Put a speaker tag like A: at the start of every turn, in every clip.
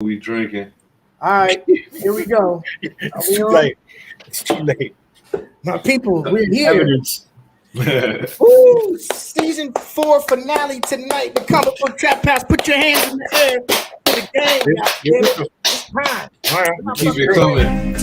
A: We drinking.
B: All right, here we go.
C: It's too late. It's too late.
B: My people, we're here.
C: Evidence.
B: Woo! Season 4 finale tonight. The comic book trap house. Put your hands in the air for the game. It's time.
C: All right.
A: Keep it coming.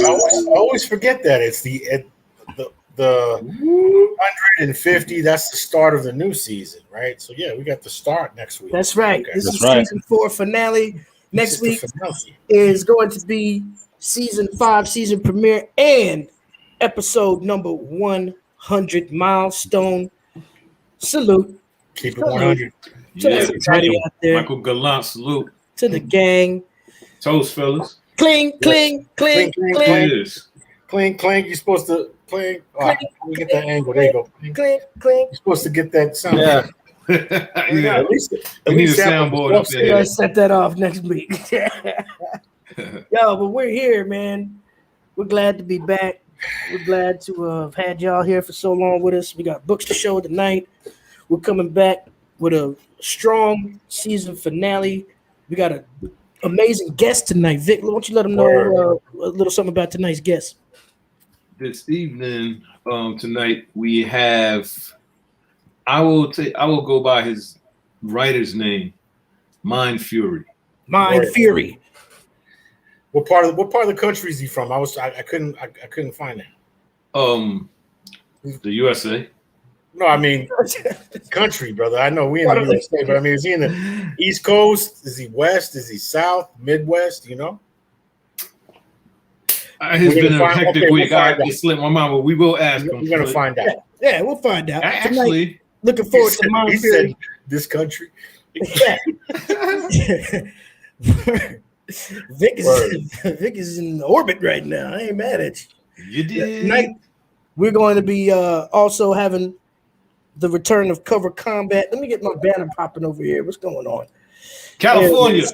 C: I always forget that it's the 150. That's the start of the new season, right? So yeah, we got the start next week.
B: That's right.
C: Okay.
B: This is season 4 finale. Next week is going to be season 5 season premiere and episode number 100 milestone. Salute.
C: Keep it 100.
A: Yeah,
B: everybody out there.
A: Michael Gallant salute
B: To the gang.
A: toast, fellas.
B: Cling, cling, cling,
C: Cling,
B: cling,
A: Cheers.
C: Clink, clink. You're supposed to clink. Oh, let me get that angle. There you go.
B: cling, cling.
C: You're supposed to get that sound.
A: Yeah.
C: At least
A: We need a
C: that
A: soundboard up
C: was-
A: there.
B: Let's set that off next week. Yo, but we're here, man. We're glad to be back. We're glad to have had y'all here for so long with us. We got books to show tonight. We're coming back with a strong season finale. We got an amazing guest tonight. Vic, why don't you let them know a little something about tonight's guest?
A: This evening, tonight we have. I will go by his writer's name, MYNDFURY.
B: MYNDFURY.
C: What part of the country is he from? I couldn't find that.
A: The USA.
C: No, I mean country, brother. I know we in the USA, but I mean, is he in the East Coast? Is he West? Is he South? Midwest? You know?
A: It's been a hectic week. I just slipped my mind, but we will ask him.
C: We're gonna find out.
B: Yeah, we'll find out.
A: Actually,
B: tonight, looking forward to MYNDFURY.
C: This country.
B: Vic is in orbit right now. I ain't mad at you.
A: You did.
B: Tonight, we're going to be also having the return of Cover Combat. Let me get my banner popping over here. What's going on?
A: California.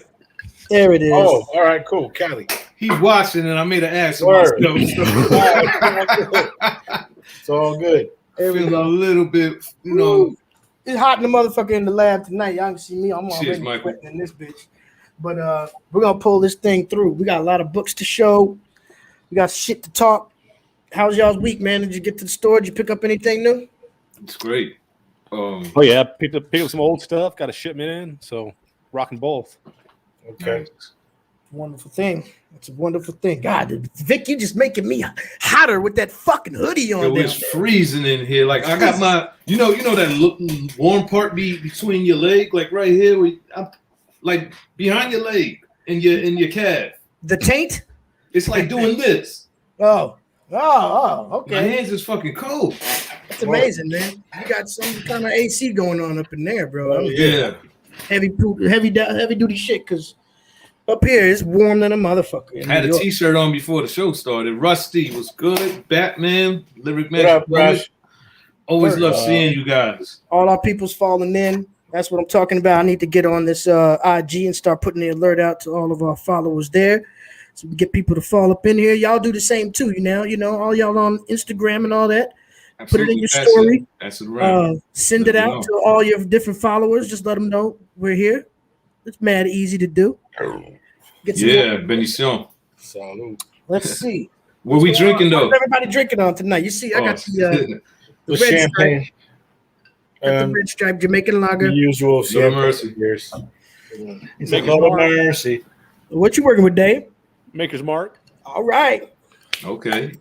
B: There it is.
C: Oh, all right, cool. Cali.
A: He's watching, and I made an ass of
C: Word.
A: myself.
C: It's all good.
A: Feeling a little bit, you know.
B: It's hot in the motherfucker in the lab tonight. Y'all can see me. I'm
A: Cheers,
B: already
A: Michael.
B: sweating in this bitch. But we're gonna pull this thing through. We got a lot of books to show. We got shit to talk. How's y'all's week, man? Did you get to the store? Did you pick up anything new?
A: It's great.
D: Oh yeah, picked up some old stuff. Got a shipment in, so rocking both.
C: Okay.
B: Wonderful thing. It's a wonderful thing. God, Vic, you just making me hotter with that fucking hoodie on.
A: It was freezing in here. Like I got my, you know that warm part between your leg, like right here, like behind your leg and your calf.
B: The taint.
A: It's like doing this.
B: Oh, okay.
A: My hands is fucking cold.
B: That's amazing, man. You got some kind of AC going on up in there, bro.
A: Yeah.
B: Heavy duty shit, because up here it's warm than a motherfucker.
A: I had a t-shirt on before the show started. Rusty was good. Batman, Lyric Man.
C: What up, Rush?
A: Always love seeing you guys.
B: All our people's falling in. That's what I'm talking about. I need to get on this IG and start putting the alert out to all of our followers there, so we get people to fall up in here. Y'all do the same too. You know, all y'all on Instagram and all that.
A: Absolutely.
B: Put it in your story.
A: That's it right.
B: Send it out to all your different followers. Just let them know we're here. It's mad easy to do.
A: Yeah, bendición.
C: Salud.
B: Let's see.
A: What we drinking though?
B: What's everybody drinking on tonight? You see, I got the
C: The
B: red
C: champagne.
B: the red stripe Jamaican lager.
C: The usual.
A: No mercy.
C: Years.
D: It's
C: A lot of mercy.
B: What you working with, Dave?
D: Maker's Mark.
B: All right.
A: Okay.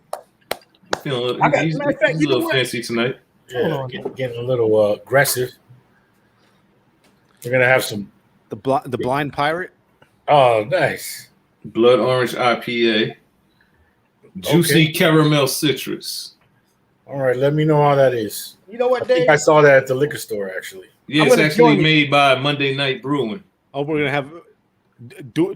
A: Feeling
B: I got-
A: he's
B: matter of fact,
A: a
B: you know
A: little
B: what?
A: fancy tonight.
C: Yeah, getting a little aggressive. We're gonna have some.
D: The Blind Pirate.
C: Oh, nice.
A: Blood Orange IPA. Juicy caramel citrus.
C: All right, let me know how that is.
B: You know what,
C: I think
B: Dave?
C: I saw that at the liquor store actually.
A: Yeah,
B: I'm
A: it's
B: gonna
A: actually
B: join you.
A: made by Monday Night Brewing.
D: Oh, we're gonna have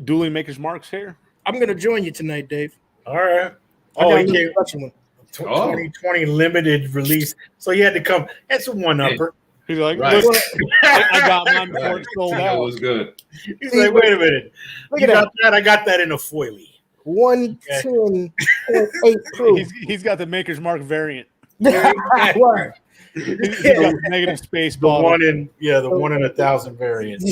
D: dueling Maker's Marks here.
B: I'm gonna join you tonight, Dave.
C: All right.
B: I
C: Oh,
B: got a
C: he
B: little
C: came
B: special one.
C: 2020 limited release. So he had to come. That's a one upper.
D: He's like,
A: Right.
D: "Look, I got mine before it sold
A: That
D: out."
A: was good.
C: He's like, wait a minute.
B: Look
C: You
B: at
C: got that? I got that in a foilie.
B: 110.8 proof.
D: He's got the Maker's Mark variant.
B: Word.
D: He's got a negative space
C: The
D: bottle.
C: one in 1,000 variant.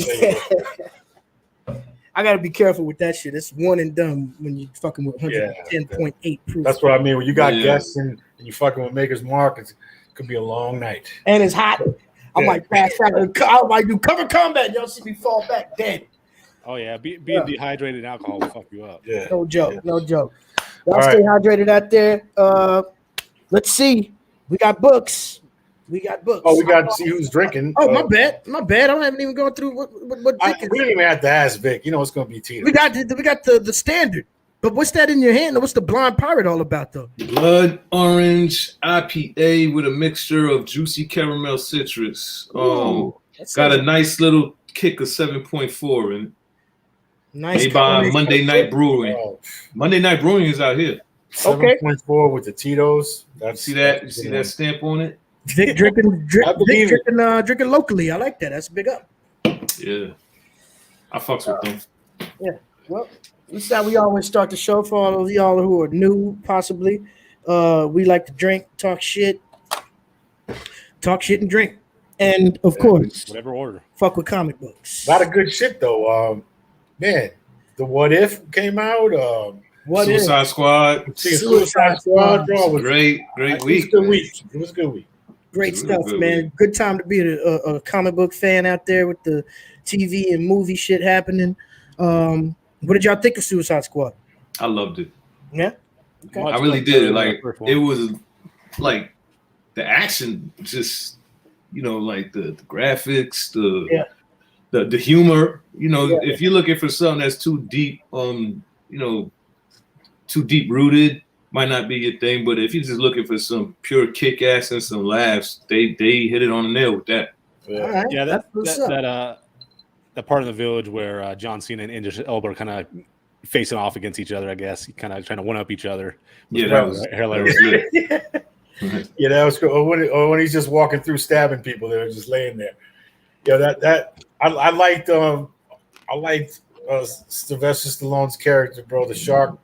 B: I gotta be careful with that shit. It's one and done when you fucking with 110.8 proof.
C: That's what I mean. When you got
A: Yeah.
C: guests and you fucking with Maker's Mark, it could be a long night.
B: And it's hot. I
C: Yeah.
B: might pass out. I might do cover combat. Y'all see me fall back dead.
D: Oh yeah, being dehydrated and alcohol will fuck you up.
C: Yeah.
B: No joke.
C: Yeah.
B: No joke. Y'all
C: All
B: stay hydrated out there. Let's see. We got books.
C: Oh, we got to see who's drinking.
B: Oh, my bad. My bad. I haven't even gone through what
C: We
B: drink is.
C: didn't even have to ask Vic. You know it's going to be Tito.
B: We got the standard. But what's that in your hand? What's the Blind Pirate all about, though?
A: Blood orange IPA with a mixture of juicy caramel citrus. Got a nice little kick of 7.4 and
B: nice
A: made by Monday Night Brewing.
C: Oh,
A: Monday Night Brewing is out here.
C: 7.4 with the Tito's.
A: See that? You see that stamp on it?
B: Vic drinking locally. I like that. That's a big up.
A: Yeah. I fucks with them.
B: Well, this is how we always start the show for all of y'all who are new, possibly. We like to drink, talk shit and drink. And, of course,
D: Whatever order.
B: fuck with comic books.
C: A lot of good shit, though. Man, the What If came out.
A: Suicide Squad.
C: Suicide Squad. Bro, was
A: Great
C: it was
A: week.
C: a good week. It was a good week.
B: Great
A: It's a
B: stuff,
A: really good
B: man. Good time to be a comic book fan out there with the TV and movie shit happening. What did y'all think of Suicide Squad?
A: I loved it.
B: Yeah? Okay.
A: I really did. Like
D: First one.
A: it was like the action, just like the graphics, the humor. If you're looking for something that's too deep, too deep rooted, might not be your thing. But if you're just looking for some pure kick ass and some laughs, they hit it on the nail with that.
C: Yeah.
B: All right.
D: Yeah,
B: That's what's up.
D: that part of the village where John Cena and Idris Elba are kind of facing off against each other. I guess kind of trying to one up each other.
A: Yeah, that was
D: hilarious.
A: lit.
C: Yeah, that was cool. Or when he's just walking through stabbing people, they're just laying there. Yeah, that I liked Sylvester Stallone's character, bro, the shark.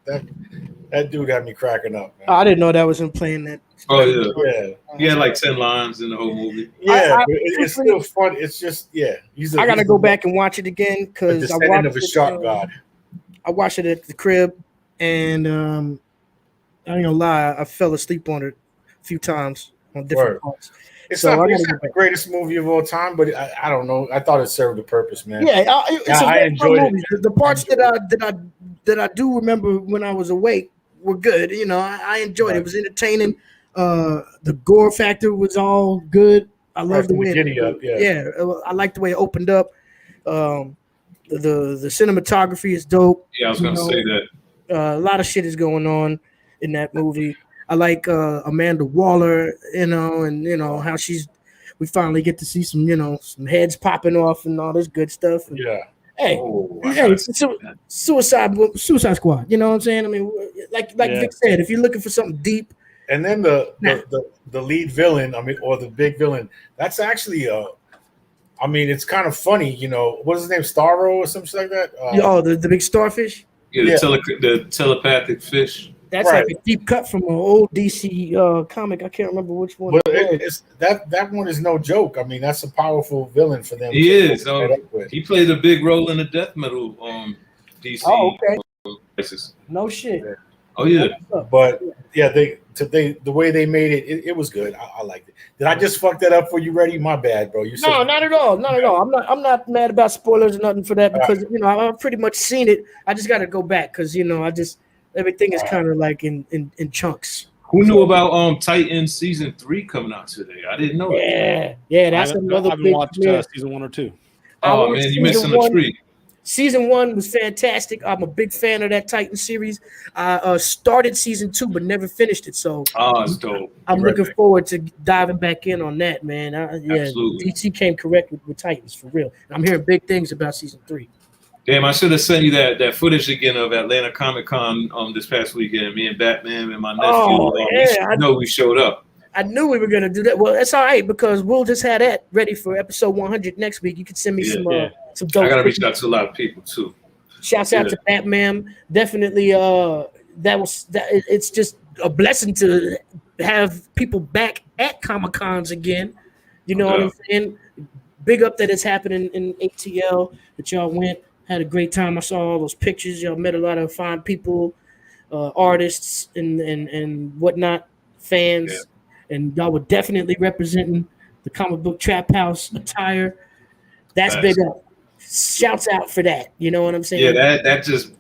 C: That dude had me cracking up, man.
B: I didn't know that was him playing that.
A: Oh yeah,
C: Yeah,
A: he had like 10 lines in the whole movie.
C: yeah,
B: I-
C: but it's still fun. It's just
B: I gotta go back and watch it again
C: The
B: because I
C: descendant
B: watched
C: of a
B: it.
C: shark god.
B: I watched it at the crib, and I ain't gonna lie, I fell asleep on it a few times on different
C: Word.
B: parts.
C: It's
B: So I
C: not
B: gotta
C: the
B: go back.
C: greatest movie of all time, but I don't know. I thought it served a purpose, man.
B: Yeah, it's
C: Yeah,
B: a
C: I
B: very
C: enjoyed
B: fun
C: it.
B: movie. The parts that I do remember when I was awake were good. I enjoyed it.
C: Right.
B: It was entertaining. The gore factor was all good. I love the
C: from
B: way
C: the giddy up, yeah.
B: I like the way it opened up. The cinematography is dope.
A: Yeah, I was gonna say that.
B: A lot of shit is going on in that movie. I like Amanda Waller, and how we finally get to see some heads popping off and all this good stuff. And,
C: Yeah.
B: hey,
A: Oh, I
B: hey,
A: gotta
B: it's
A: see that.
B: Suicide Squad. You know what I'm saying? I mean, like
D: Yeah.
B: Vic said, if you're looking for something deep,
C: And then the lead villain, or the big villain, that's actually it's kind of funny, what's his name, Starro or something like that?
B: the big starfish.
A: Yeah, the telepathic fish.
B: That's
C: Right.
B: like a deep cut from an old DC comic. I can't remember which one.
C: But
B: it was.
C: that one is no joke. I mean, that's a powerful villain for them.
A: He
C: to
A: is.
C: head up with.
A: He played a big role in the death metal DC.
B: Oh, okay.
A: Crisis.
B: No shit.
A: Oh yeah.
C: But yeah, the way they made it was good. I liked it. Did I just fuck that up for you? Ready? My bad, bro. You said
B: No, not at all. Not at all. I'm not mad about spoilers or nothing for that because I've pretty much seen it. I just got to go back because everything is kind of like in chunks.
A: Who knew about Titan season 3 coming out today? I didn't know that.
B: Yeah. That's
D: I
B: another
D: haven't
B: big
D: watched
B: premiere.
D: season 1 or 2.
B: I
A: Oh
B: watched
A: man, you missing
B: season
A: a
B: one.
A: treat.
B: Season 1 was fantastic. I'm a big fan of that Titan series. I started season 2 but never finished it, so
A: Oh, it's dope.
B: I'm
A: Right
B: looking
A: back.
B: forward to diving back in on that, man.
A: Absolutely.
B: DC came correct with Titans for real. I'm hearing big things about season 3.
A: Damn, I should have sent you that footage again of Atlanta Comic Con this past weekend. Me and Batman and my nephew.
B: Oh, yeah,
A: we showed up.
B: I knew we were gonna do that. Well, that's all right because we'll just have that ready for episode 100 next week. You can send me some dope.
A: I gotta reach out to a lot of people too.
B: Shouts out to that, ma'am. Definitely. It's just a blessing to have people back at Comic Cons again. You know what I'm saying? Big up that it's happening in ATL. That y'all went, had a great time. I saw all those pictures. Y'all met a lot of fine people, artists and whatnot, fans, and y'all were definitely representing the comic book trap house attire. That's big up. Shouts out for that. You know what I'm saying?
A: Yeah, that just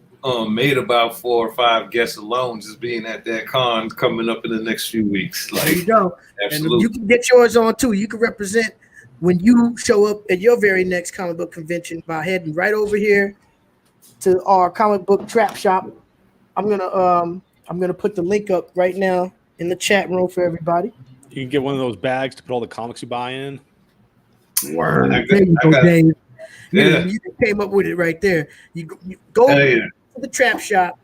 A: made about 4 or 5 guests alone just being at that con coming up in the next few weeks. Like,
B: there you go.
A: Absolutely.
B: And you can get yours on too. You can represent when you show up at your very next comic book convention by heading right over here to our comic book trap shop. I'm gonna put the link up right now in the chat room for everybody.
D: You can get one of those bags to put all the comics you buy in.
B: Word. There you go, Dave. You came up with it right there. You go to the trap shop,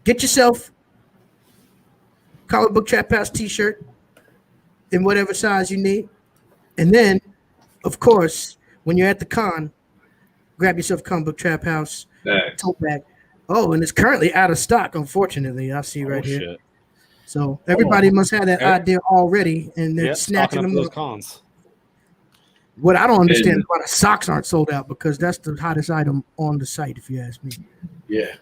B: get yourself comic book trap house t-shirt in whatever size you need, and then, of course, when you're at the con, grab yourself comic book trap house tote bag. Oh, and it's currently out of stock, unfortunately. I see right here.
D: Shit.
B: So everybody must have that idea already, and they're snatching them
D: those
B: up.
D: cons.
B: What I don't understand is why the socks aren't sold out, because that's the hottest item on the site, if you ask me.
C: Yeah.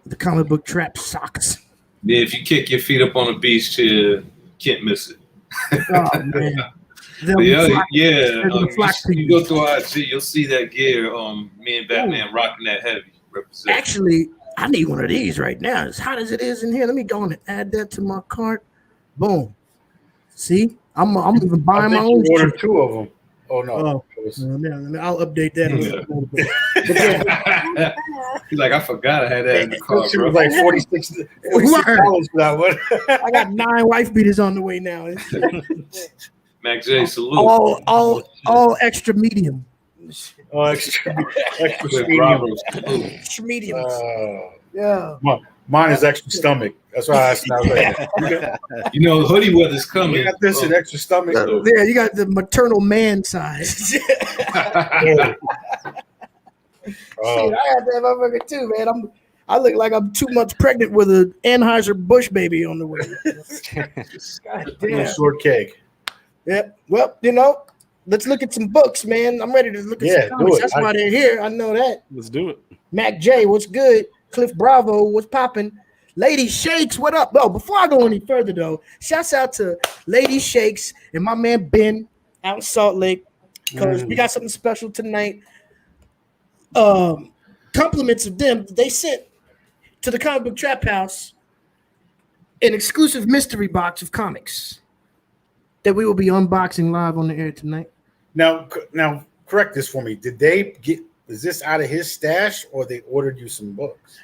B: The comic book trap socks.
A: Yeah, if you kick your feet up on a beach chair, you can't miss it.
B: Oh, man.
A: You go through IG, you'll see that gear. Me and Batman rocking that heavy. Represent.
B: Actually, I need one of these right now. As hot as it is in here, let me go and add that to my cart. Boom. See, I'm even buying my own.
C: You ordered 2 of them. Oh no!
B: I'll update that.
A: He's like, I forgot I had that in the car.
C: She was like $46 for that one.
B: I got 9 wife beaters on the way now.
A: Mac J, salute.
B: All extra medium.
C: Oh, extra
B: medium.
C: Yeah. Mine is extra stomach. That's why I asked now.
A: You know, hoodie weather's coming.
C: You got this in extra stomach.
B: Yeah, you got the maternal man size. Shit, I have that motherfucker too, man. I look like I'm 2 months pregnant with an Anheuser-Busch baby on the way. God damn.
C: Short cake.
B: Yeah. Well, let's look at some books, man. I'm ready to look at some comics. That's why they're here. I know that.
D: Let's do it.
B: Mac J, what's good? Cliff Bravo, what's popping? Lady Shakes, what up? Oh, before I go any further, though, shouts out to Lady Shakes and my man Ben out in Salt Lake, because we got something special tonight. Compliments of them. They sent to the Comic Book Trap House an exclusive mystery box of comics that we will be unboxing live on the air tonight.
C: Now, correct this for me. Did they get? Is this out of his stash, or they ordered you some books?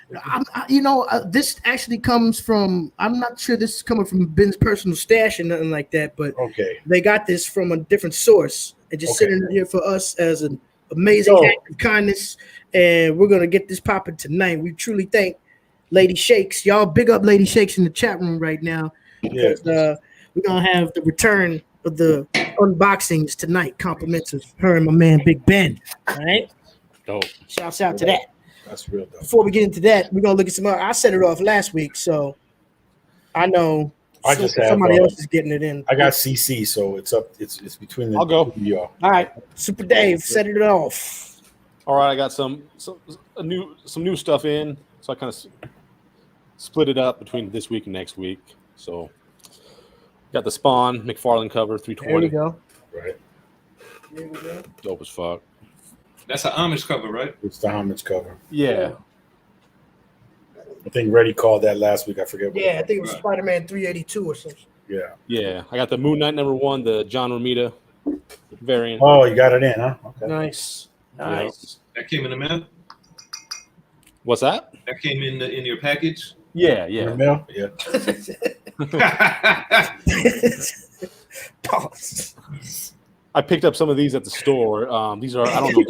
B: This actually comes from. I'm not sure this is coming from Ben's personal stash and nothing like that, but they got this from a different source and just sitting here for us as an amazing act of kindness. And we're gonna get this popping tonight. We truly thank Lady Shakes. Y'all big up Lady Shakes in the chat room right now. Because, we're gonna have the return of the unboxings tonight. Compliments of her and my man Big Ben. All right.
D: Dope.
B: Shouts out to that.
C: That's real dope.
B: Before we get into that, we're gonna look at some. I set it off last week, so I know somebody else is getting it in.
C: I got CC, so it's up. It's between the.
D: I'll go.
C: Y'all.
B: All right, Super Dave, set it off.
D: All right, I got some new stuff in, so I kind of split it up between this week and next week. So got the Spawn McFarlane cover 320.
B: There we go.
C: Right.
B: There we go.
D: Dope as fuck.
A: That's an homage cover, right?
C: It's the homage cover.
D: Yeah.
C: I think Reddy called that last week. I forget.
B: Yeah, I think it was Spider-Man 382 or something.
C: Yeah.
D: Yeah. I got the Moon Knight #1, the John Romita variant.
C: Oh, you got it in, huh? Okay.
B: Nice.
A: That came in the mail.
D: What's that?
A: That came in your package.
D: Yeah.
C: In the mail? Yeah.
B: Pause.
D: I picked up some of these at the store. These are, I don't know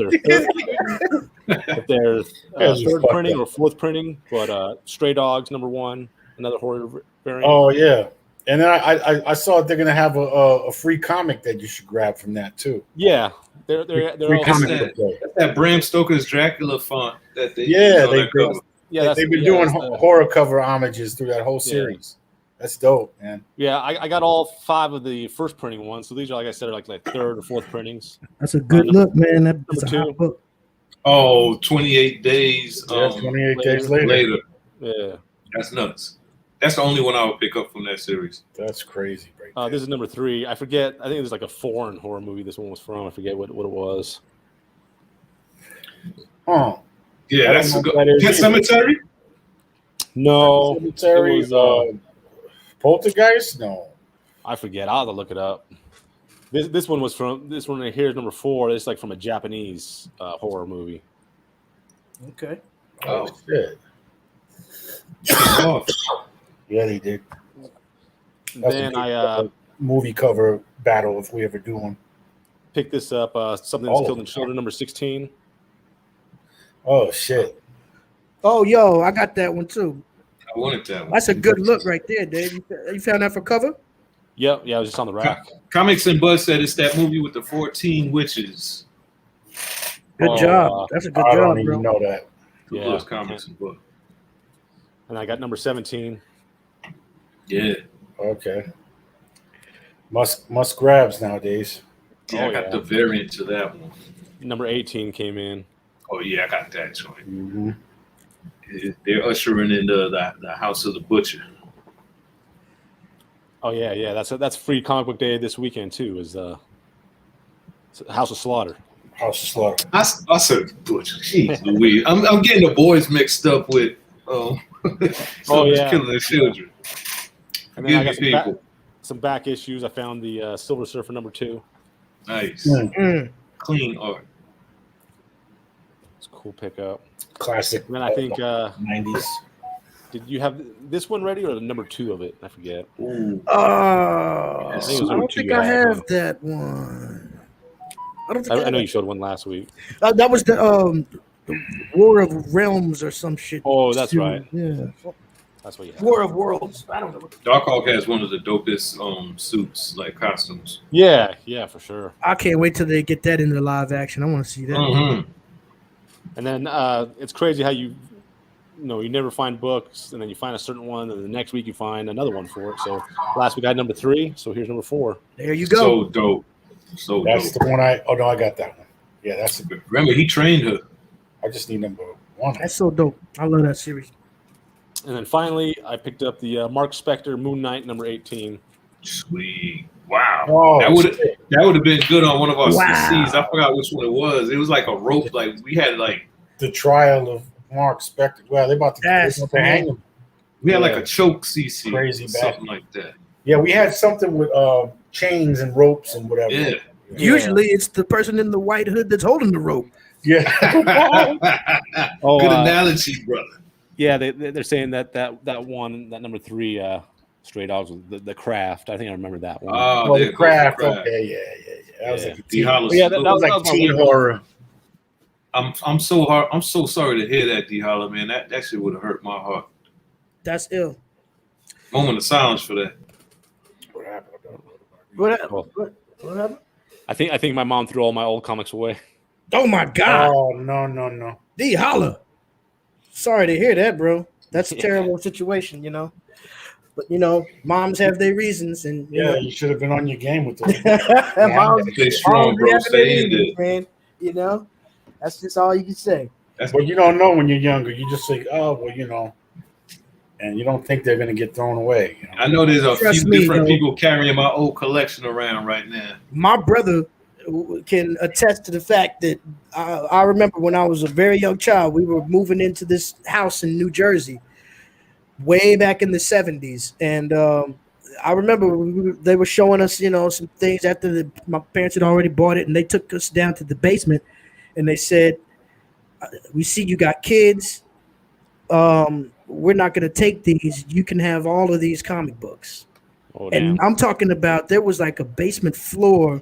D: if they're third printing or fourth printing, but Stray Dogs #1, another horror variant.
C: Oh yeah, And then I saw they're gonna have a free comic that you should grab from that too.
D: Yeah, they're
C: Free
D: all
C: comic
A: that,
C: book day.
A: that Bram Stoker's Dracula font that they
C: Yeah,
A: use on that cover.
C: they've been doing horror cover homages through that whole series. That's dope, man.
D: Yeah, I got all 5 of the first printing ones. So these are, like I said, are like third or fourth printings.
B: That's a good look, man. That's a
D: two.
B: hot book.
A: Oh, 28 days.
C: 28 days later.
D: Yeah,
A: that's nuts. That's the only one I would pick up from that series.
C: That's crazy.
D: This is number 3. I forget. I think it was like a foreign horror movie. This one was from. I forget what it was.
C: Oh,
A: yeah, that's a good. Pet Cemetery.
D: No,
C: Cemetery.
D: It was,
C: Poltergeist. No,
D: I forget. I'll have to look it up. This one was from. This one right here is number 4. It's like from a Japanese horror movie.
B: Okay.
C: Oh shit. Yeah, they did.
D: Then I
C: movie cover battle if we ever do one.
D: Picked this up. Something That's Killed in Children, number 16.
C: Oh shit.
B: Oh, yo, I got that one too.
A: I wanted that one.
B: That's a good look right there, Dave. You found that for cover?
D: Yep. Yeah, I was just on the rack.
A: Comics and Buzz said it's that movie with the 14 witches.
B: Good job. That's a good
C: I
B: job,
C: don't even know that.
A: Yeah, Comics and Buzz.
D: And I got number 17.
A: Yeah.
C: Okay. Must grabs nowadays.
A: Yeah, I got the variant to that one.
D: Number 18 came in.
A: Oh yeah, I got that joint.
C: Mm-hmm.
A: They're ushering in the House of the Butcher.
D: Oh yeah. That's free comic book day this weekend too. Is House of Slaughter.
C: House of Slaughter.
A: I said Butcher. Jeez Louise. I'm getting the boys mixed up with killing their children.
D: And then I got some back issues. I found the Silver Surfer number 2.
A: Nice. Clean art.
D: It's a cool pickup.
C: Classic.
D: And then I think
C: 90s.
D: Did you have this one ready or the number 2 of it? I forget.
B: I don't think I have that one.
D: I know you showed one last week.
B: That was the War of Realms or some shit.
D: Oh, that's right.
B: Yeah.
D: That's what you have.
B: War of Worlds. I don't know.
A: Darkhawk has one of the dopest suits, like costumes.
D: Yeah, for sure.
B: I can't wait till they get that into live action. I want to see that.
A: Mm-hmm.
D: And then it's crazy how you never find books, and then you find a certain one, and the next week you find another one for it. So last week I had number 3, so here's number 4.
B: There you go.
A: So dope.
C: That's the one I got that one. Yeah, that's a good.
A: Remember, he trained her.
C: I just need number 1.
B: That's so dope. I love that series.
D: And then finally, I picked up the Mark Spector Moon Knight number 18.
A: Sweet. Wow.
C: Oh,
A: that would have been good on one of our CCs. I forgot which one it was. It was like a rope. Like we had like
C: the trial of Mark Spector. Well, they about to hang him.
A: We had like a choke CC.
C: Crazy
A: something like that.
C: Yeah, we had something with chains and ropes and whatever.
A: Yeah.
B: Usually it's the person in the white hood that's holding the rope.
C: Yeah.
A: Good analogy, brother.
D: Yeah, they're saying that one, that number 3 Stray Dogs, the Craft. I think I remember that one.
C: Oh, the Craft. Okay, yeah. That was like a teen.
D: That was like
C: teen horror.
A: I'm so sorry to hear that, D Holler, man. That shit would have hurt my heart.
B: That's ill.
A: Moment of silence for that.
B: What happened?
D: I think my mom threw all my old comics away.
B: Oh my God.
C: Oh no.
B: D Holler. Sorry to hear that, bro. That's a terrible situation, But moms have their reasons, and
C: you should have been on your game with them.
A: Stay strong, bro. Stay in there,
B: man. That's just all you can say.
C: But you don't know when you're younger. You just say, "Oh, well, and you don't think they're gonna get thrown away.
A: I know there's a few different people carrying my old collection around right now.
B: My brother can attest to the fact that I remember when I was a very young child, we were moving into this house in New Jersey way back in the 70s. And I remember they were showing us, some things after my parents had already bought it, and they took us down to the basement and they said, "We see you got kids. We're not going to take these. You can have all of these comic books." And I'm talking about there was like a basement floor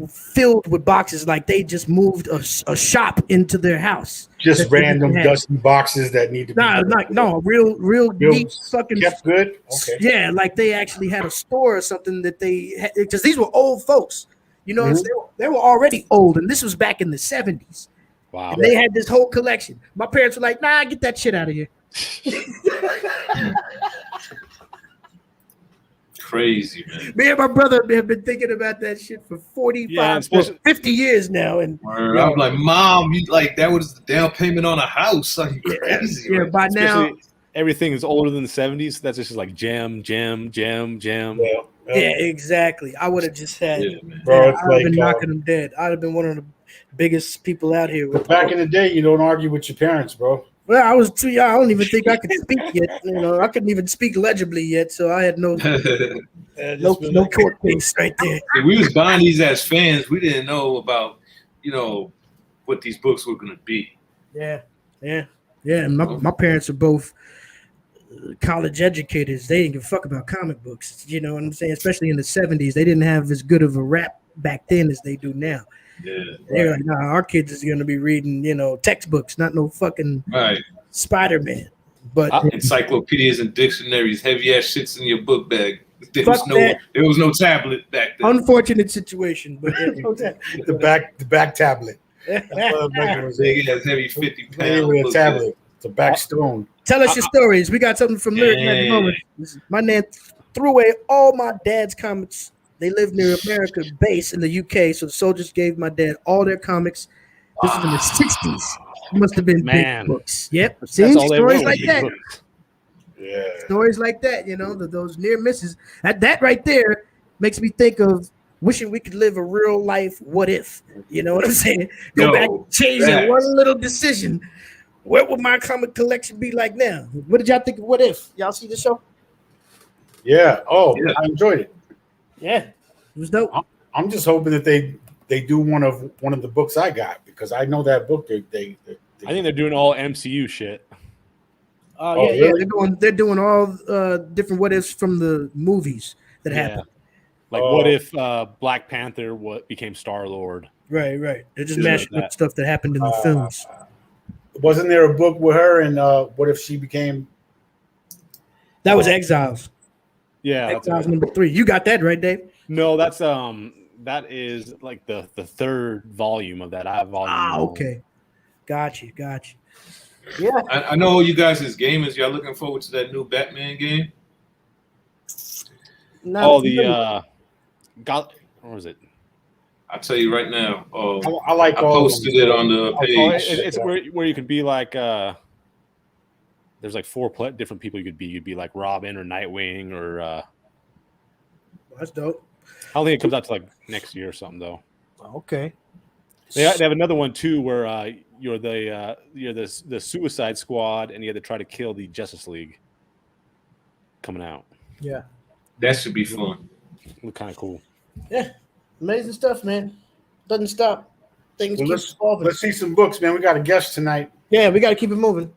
B: filled with boxes. Like they just moved a shop into their house.
C: Just random dusty boxes that need to be.
B: Real neat fucking
C: kept good. Okay.
B: Yeah, like they actually had a store or something that they had, because these were old folks. You know, they were already old, and this was back in the 70s.
D: Wow.
B: And they had this whole collection. My parents were like, "Nah, get that shit out of here."
A: Crazy, man.
B: Me and my brother have been thinking about that shit for 50 years now. And
A: I'm like, Mom, that was the down payment on a house. Like crazy.
B: Yeah, by now
D: everything is older than the 70s. That's just like jam.
B: Yeah, exactly. I would have just had,
C: bro.
B: I'd have been knocking them dead. I'd have been one of the biggest people out here.
C: Back in the day, you don't argue with your parents, bro.
B: Well, I was too young. I don't even think I could speak yet. You know, I couldn't even speak legibly yet, so I had no court case right there.
A: We was buying these as fans. We didn't know about, what these books were gonna be.
B: Yeah. And my parents are both college educators. They didn't give a fuck about comic books. You know what I'm saying? Especially in the 70s, they didn't have as good of a rap back then as they do now.
A: Yeah,
B: they're like, nah, our kids is gonna be reading, textbooks, not no fucking Spider-Man. But
A: encyclopedias and dictionaries, heavy ass shits in your book bag. There was no tablet back then.
B: Unfortunate situation, but
C: the back tablet.
A: Big ass heavy 50-pound
C: tablet. It's a back stone.
B: Tell us your stories. We got something from Lyric at the moment. My man threw away all my dad's comics. They lived near America base in the UK, so the soldiers gave my dad all their comics. This is in the 60s. It must have been big books. Yep. See, stories like that.
C: Yeah.
B: Stories like that, those near misses. That right there makes me think of wishing we could live a real life what if. You know what I'm saying? Go back and change that one little decision. What would my comic collection be like now? What did y'all think of What If? Y'all see the show?
C: Yeah. I enjoyed it.
B: Yeah, it was dope.
C: I'm just hoping that they do one of the books I got, because I know that book. I think
D: they're doing all MCU shit.
C: Really?
B: They're doing all different what ifs from the movies that happened.
D: Like what if Black Panther became Star-Lord?
B: Right. They're just mashing up stuff that happened in the films.
C: Wasn't there a book with her and what if she became?
B: That was Exiles.
D: Yeah,
B: Exiles #3. You got that right, Dave?
D: No, that's that is like the third volume of that. I have volume.
B: Okay. Got you. Yeah.
A: I know you guys as gamers, y'all looking forward to that new Batman game?
D: What was it?
A: I'll tell you right now.
C: I like.
A: I posted it on the page.
D: It's where you can be like. There's like 4 different people you could be. You'd be like Robin or Nightwing or.
B: That's dope.
D: I don't think it comes out to like next year or something though.
B: Okay.
D: They have another one too where you're the Suicide Squad and you have to try to kill the Justice League. Coming out.
B: Yeah.
A: That should be fun.
D: Look kind of cool.
B: Yeah. Amazing stuff, man. Doesn't stop. Things keep evolving.
C: Let's see some books, man. We got a guest tonight.
B: Yeah, we got to keep it moving.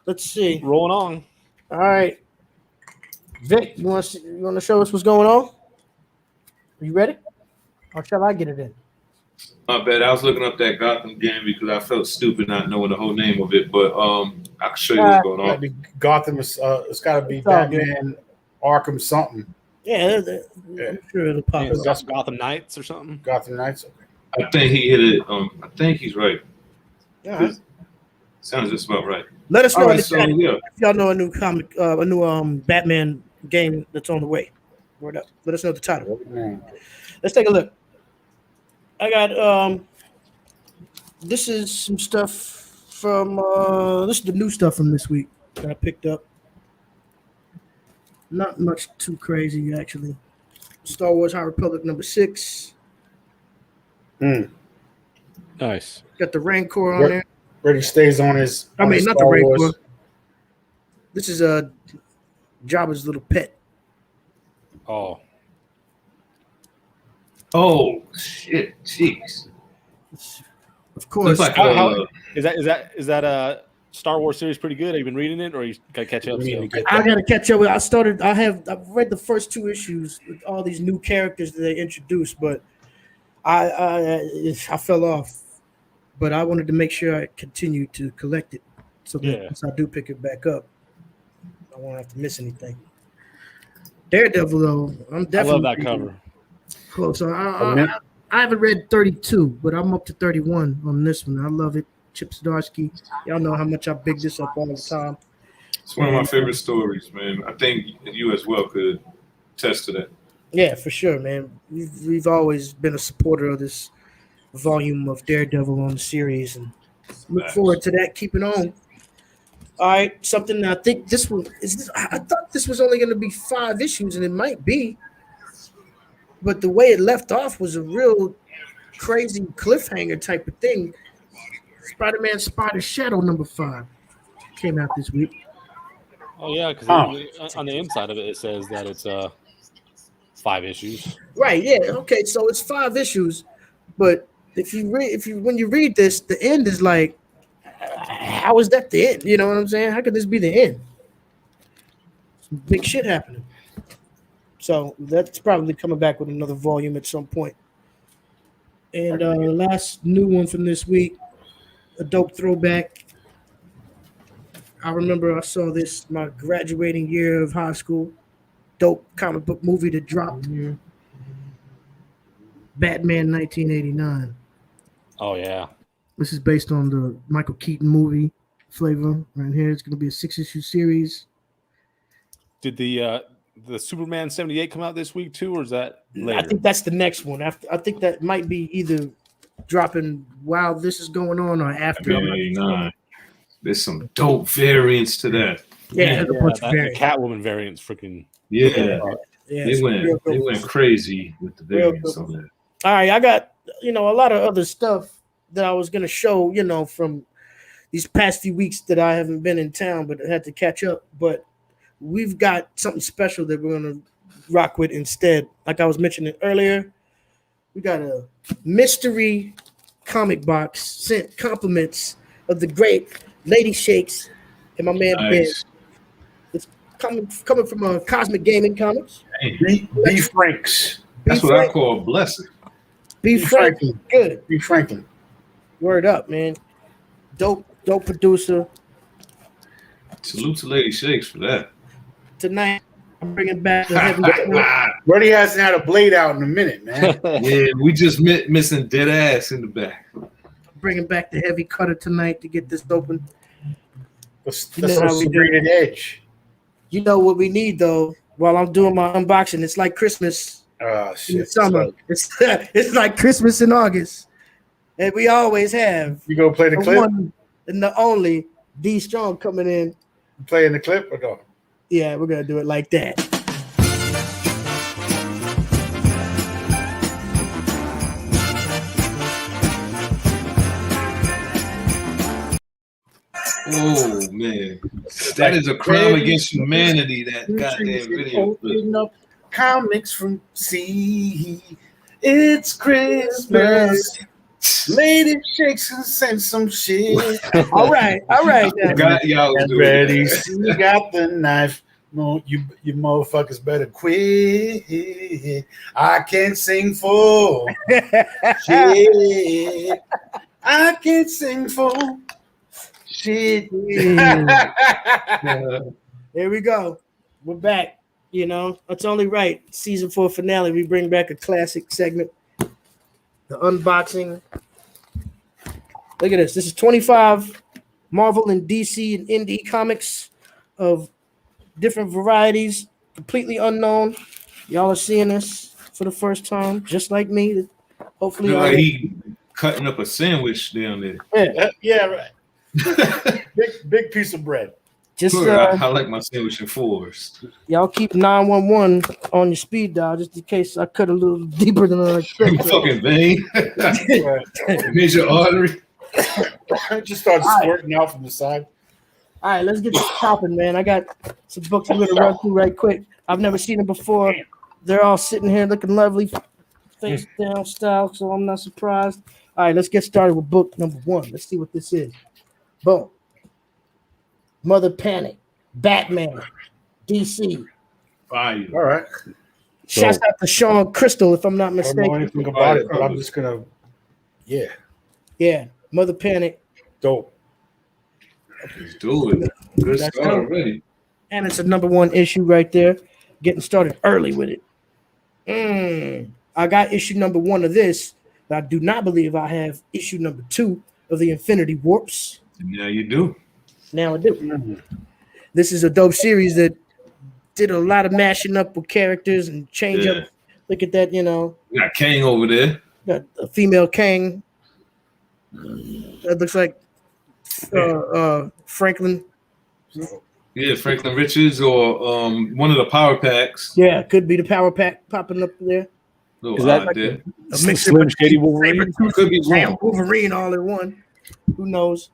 B: Let's see.
D: Rolling on.
B: All right. Vic, you want to show us what's going on? Are you ready? Or shall I get it in?
A: My bad. I was looking up that Gotham game because I felt stupid not knowing the whole name of it, but I can show you what's going on.
C: Gotham is it's got to be Batman, Arkham something.
B: Yeah, I'm sure it'll pop up.
D: That's Gotham Knights or something.
C: Gotham Knights. Okay.
A: I think he hit it. I think he's right.
B: Yeah.
A: Sounds just about right.
B: Let us know
A: right, so,
B: if y'all know a new comic, a new Batman game that's on the way. Word up. Let us know the title. Let's take a look. I got this is some stuff from this is the new stuff from this week that I picked up. Not much too crazy actually. Star Wars High Republic #6.
D: Nice.
B: Got the Rancor on there.
C: Brady stays on his.
B: Not the Rancor. This is Jabba's little pet.
D: Oh
A: shit! Jeez.
B: Of course.
A: Like
D: is that a Star Wars series pretty good? Have you been reading it, or you gotta catch up?
B: I gotta catch up with. I've read the first 2 issues with all these new characters that they introduced, but I fell off, but I wanted to make sure I continued to collect it, so that once I do pick it back up, I won't have to miss anything. Daredevil, though, I'm definitely.
D: I love that cover.
B: Close. So I haven't read 32, but I'm up to 31 on this one. I love it. Chip Zdarsky. Y'all know how much I big this up all the time.
A: It's one of my favorite stories, man. I think you as well could attest to that.
B: Yeah, for sure, man. We've always been a supporter of this volume of Daredevil on the series, and look forward to that. Keep it on. All right, something I think this one is. I thought this was only going to be 5 issues, and it might be, but the way it left off was a real crazy cliffhanger type of thing. Spider-Man Spider Shadow #5 came out this week.
D: Oh yeah, because on the inside of it, it says that it's 5 issues.
B: Right. Yeah. Okay. So it's 5 issues, but when you read this, the end is like, how is that the end? You know what I'm saying? How could this be the end? Some big shit happening. So that's probably coming back with another volume at some point. And the last new one from this week, a dope throwback. I remember I saw this my graduating year of high school. Dope comic book movie that dropped here. Batman 1989.
D: Oh yeah.
B: This is based on the Michael Keaton movie flavor right here. It's going to be a 6-issue series.
D: Did the Superman 78 come out this week too, or is that later?
B: I think that's the next one. I think that might be either dropping while this is going on or after.
A: Batman 89. There's some dope variants to that.
B: Yeah, a bunch of
D: the
B: variants.
D: Catwoman variants, freaking.
A: Yeah, they went crazy with the variants on that.
B: All right, I got a lot of other stuff that I was gonna show, from these past few weeks that I haven't been in town, but I had to catch up. But we've got something special that we're gonna rock with instead. Like I was mentioning earlier, we got a mystery comic box sent compliments of the great Lady Shakes and my man Ben. It's coming from Cosmic Gaming Comics.
A: Hey,
C: B. Franks.
A: That's what I call a blessing.
B: B. Franklin. Good.
C: B. Franklin.
B: Word up, man. Dope producer.
A: Salute to Lady Shakes for that.
B: Tonight, I'm bringing back the heavy.
C: Brody hasn't had a blade out in a minute, man.
A: Yeah, we just missing dead ass in the back.
B: Bringing back the heavy cutter tonight to get this open.
C: The serrated edge.
B: You know what we need though? While I'm doing my unboxing, it's like Christmas in the summer. It's like Christmas in August, and we always have.
C: You go play the clip.
B: One and the only D Strong coming in.
C: You playing the clip or no?
B: Yeah, we're gonna do it like that.
A: Oh man, that is a crime against humanity. That goddamn video.
C: Comics from C. It's Christmas. Lady Shakes and send some shit.
B: All right.
A: Y'all
C: ready? You got the knife. No, you motherfuckers better quit. I can't sing for shit. I can't sing for shit.
B: There we go. We're back. It's only right. Season 4 finale. We bring back a classic segment. The unboxing. Look at this. This is 25 Marvel and DC and indie comics of different varieties, completely unknown. Y'all are seeing this for the first time, just like me. Hopefully,
A: like he cutting up a sandwich down there.
C: Yeah, right. big piece of bread.
B: Just
A: I like my sandwich in 4s.
B: Y'all keep 911 on your speed dial just in case I cut a little deeper than I expected.
A: Fucking vein. Major artery.
C: Just start squirting out from the side.
B: All right, let's get this popping, man. I got some books I'm gonna run through right quick. I've never seen them before. They're all sitting here looking lovely, face down style, so I'm not surprised. All right, let's get started with book number 1. Let's see what this is. Boom. Mother Panic, Batman, DC.
A: Fire.
C: All right.
B: Shouts out to Sean Crystal, if I'm not
C: I don't know
B: mistaken.
C: anything about it, but I'm just gonna,
B: Yeah, Mother Panic.
C: dope.
A: Let's do it. Good
B: That's
A: start
B: dope.
A: already.
B: And it's a #1 issue right there. Getting started early with it. I got issue #1 of this, but I do not believe I have issue #2 of the Infinity Warps.
A: Yeah, you do.
B: Now I do. This is a dope series that did a lot of mashing up with characters and change up. Look at that,
A: We got Kang over there.
B: Got a female Kang. That looks like Franklin.
A: Yeah, Franklin Richards or one of the power packs.
B: Yeah, could be the power pack popping up there.
A: Is that like a
B: mixture
D: Slim Shady Wolverine?
A: Could be wrong.
B: Wolverine all in one. Who knows?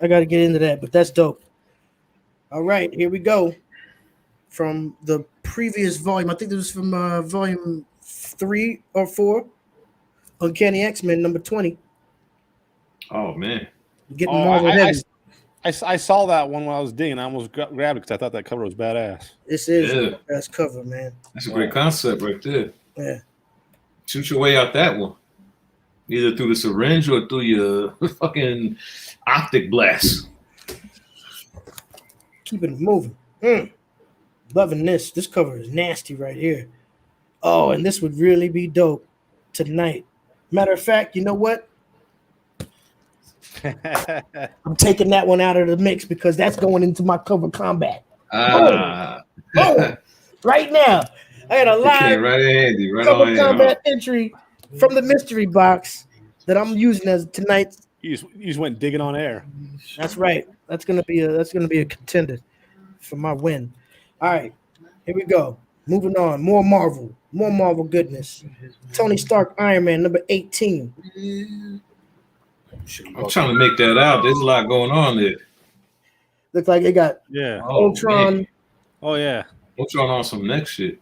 B: I got to get into that, but that's dope. All right, here we go. From the previous volume, I think this was from volume 3 or 4, Uncanny X-Men #20.
A: Oh man,
B: Getting Marvel heavy.
D: I saw that one when I was digging. I almost grabbed it because I thought that cover was badass.
B: This is the best cover, man.
A: That's a great concept right there.
B: Yeah.
A: Shoot your way out that one. Either through the syringe or through your fucking optic blast.
B: Keeping it moving. Loving this. This cover is nasty right here. Oh, and this would really be dope tonight. Matter of fact, you know what? I'm taking that one out of the mix because that's going into my cover combat. Oh, right now. I got a live cover combat entry from the mystery box that I'm using as tonight.
D: You just went digging on air.
B: That's right. That's gonna be a contender for my win. All right, here we go. Moving on. More Marvel goodness. Tony Stark, Iron Man, #18.
A: I'm trying to make that out. There's a lot going on there.
B: Looks like it got Ultron.
A: Man.
D: Oh yeah,
A: Ultron on some next shit.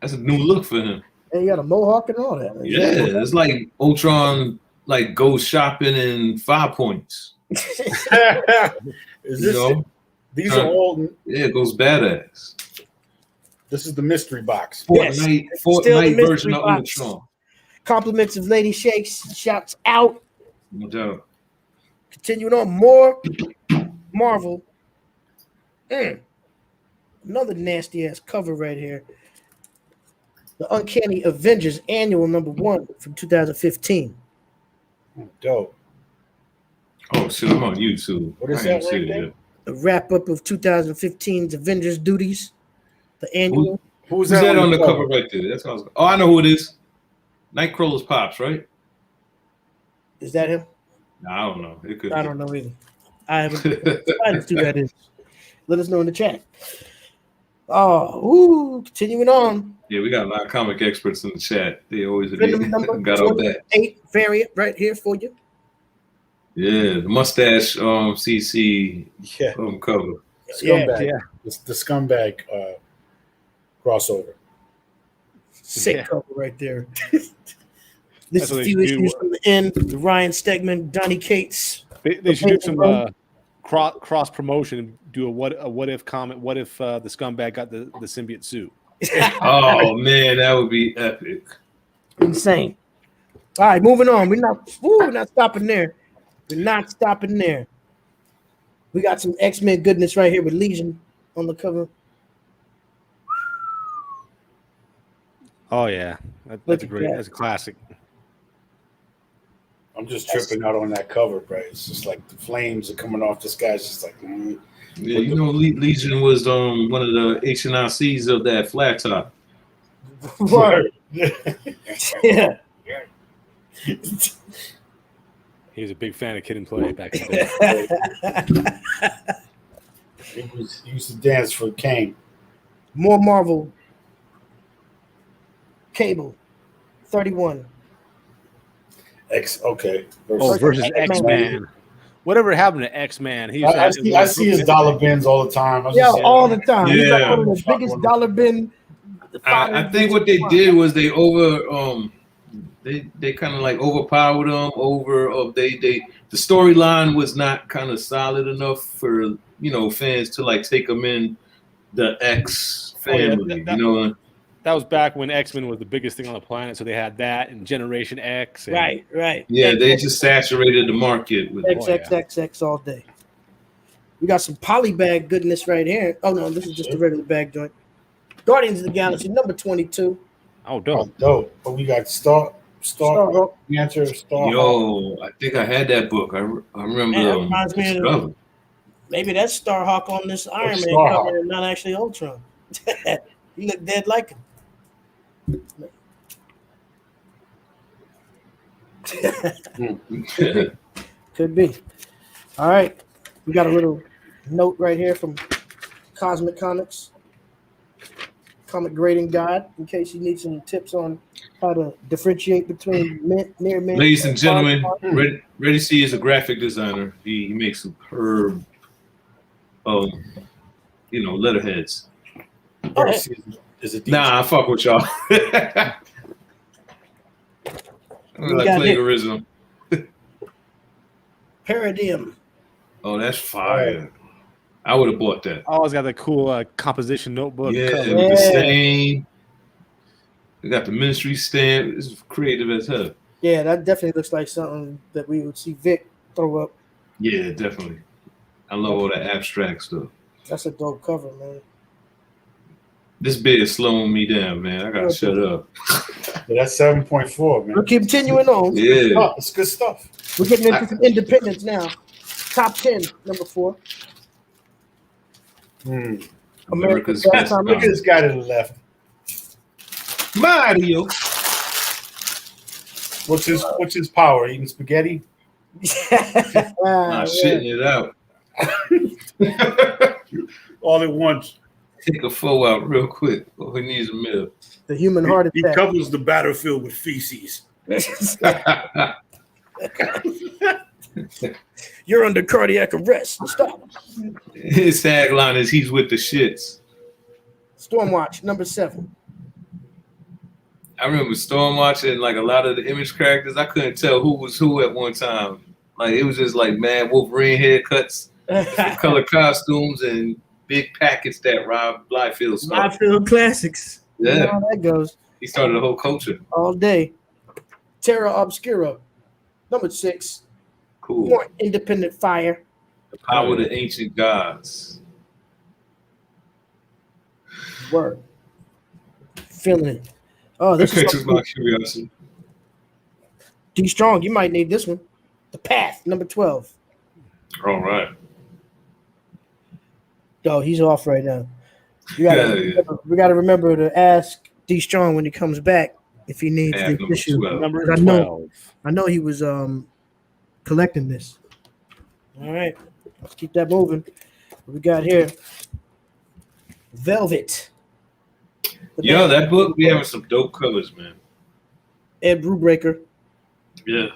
A: That's a new look for him.
B: And you got a mohawk and all that.
A: Yeah, it's like Ultron like goes shopping in 5 Points.
C: Is this these are all
A: it goes badass.
C: This is the mystery box.
A: Fortnite version of Ultron.
B: Compliments of Lady Shakes, shouts out.
A: No doubt.
B: Continuing on, more Marvel. Another nasty ass cover right here. The Uncanny Avengers Annual #1 from 2015.
C: Dope.
A: Oh shit, I'm on YouTube.
C: What is that right there?
B: The wrap up of 2015's Avengers duties. The annual.
A: Who's that on the cover right there? That's what I know who it is. Nightcrawler's Pops, right?
B: Is that him?
A: No, I don't know. It could.
B: I don't know either. I haven't. I just who that is. Let us know in the chat. Continuing on.
A: Yeah, we got a lot of comic experts in the chat. They always
B: got all that. 8 variant right here for you.
A: Yeah, the mustache CC cover.
C: Scumbag. Yeah. The scumbag crossover.
B: Sick cover right there. This is a few issues from the end. The Ryan Stegman, Donny Cates.
D: They should do some cross promotion and do a what if comment. What if the scumbag got the symbiote suit?
A: Oh man, that would be epic.
B: Insane. All right, moving on. We're not stopping there. We're not stopping there. We got some X-Men goodness right here with Legion on the cover.
D: Oh yeah, that's a classic.
C: I'm just tripping out on that cover, right? It's just like the flames are coming off this guy's just like.
A: Yeah, you know, Legion was one of the HNICs of that flat top.
B: Right. Yeah.
D: He was a big fan of Kid and Play back in the
C: day. He used to dance for Kane.
B: More Marvel. Cable. 31.
D: Versus X-Man. Whatever happened to X-Man?
C: I see his dollar bins all the time.
B: All the time.
A: Yeah.
B: He's like one of the biggest dollar bin.
A: I think what they did was they they kind of like overpowered them. The storyline was not kind of solid enough for fans to like take them in the X family.
D: that was back when X-Men was the biggest thing on the planet. So they had that and Generation X. And,
B: Right.
A: Yeah, they just saturated the market with
B: XXXX all day. We got some polybag goodness right here. Oh no, this is just a regular bag joint. Guardians of the Galaxy number 22.
D: Oh, dope.
C: But we got Star. The answer is Star.
A: Yo, I think I had that book. I remember.
B: Man, that reminds me of maybe that's Starhawk on this Iron Man cover, and not actually Ultron. He looked dead like him. Could be. All right, we got a little note right here from Cosmic Comics, comic grading guide, in case you need some tips on how to differentiate between near mint.
A: Ladies and gentlemen, Ready C is a graphic designer. He makes superb, letterheads. Nah, I fuck with y'all. Like plagiarism.
B: Paradigm.
A: Oh, that's fire. I would have bought that.
D: I always got the cool composition notebook.
A: Yeah, with the stain. They got the ministry stamp. It's creative as hell.
B: Yeah, that definitely looks like something that we would see Vic throw up.
A: Yeah, definitely. I love all that abstract stuff.
B: That's a dope cover, man.
A: This bit is slowing me down, man. I gotta shut up.
C: Yeah, that's 7.4, man.
B: We're continuing on.
A: Yeah,
C: it's good stuff.
B: We're getting into some independence now. Top 10, number 4.
A: America's Best.
C: Look at this guy to the left.
A: Mario.
C: What's his power? Eating spaghetti?
A: Shitting it out.
C: All at once.
A: Take a foe out real quick. He needs a meal.
B: The human heart attack.
C: He covers the battlefield with feces.
B: You're under cardiac arrest. Stop.
A: His tagline is "He's with the shits."
B: Stormwatch, number 7.
A: I remember Stormwatch and like a lot of the Image characters. I couldn't tell who was who at one time. Like it was just like mad Wolverine haircuts, color costumes, and big packets that Rob Liefeld started.
B: Liefeld classics.
A: Yeah,
B: you know how that goes.
A: He started a whole culture
B: all day. Terra Obscura, number 6.
A: Cool.
B: More independent fire.
A: The power of the ancient gods.
B: Word. Feeling it. Oh, this
A: is my curiosity.
B: D Strong, you might need this one. The Path, number 12.
A: All right.
B: Oh, he's off right now. We gotta remember to ask D Strong when he comes back if he needs the issue.
D: Number 12.
B: I know he was collecting this. All right, let's keep that moving. What we got here? Velvet.
A: Yo, that book be having some dope covers, man.
B: Ed Brubaker.
A: Yeah.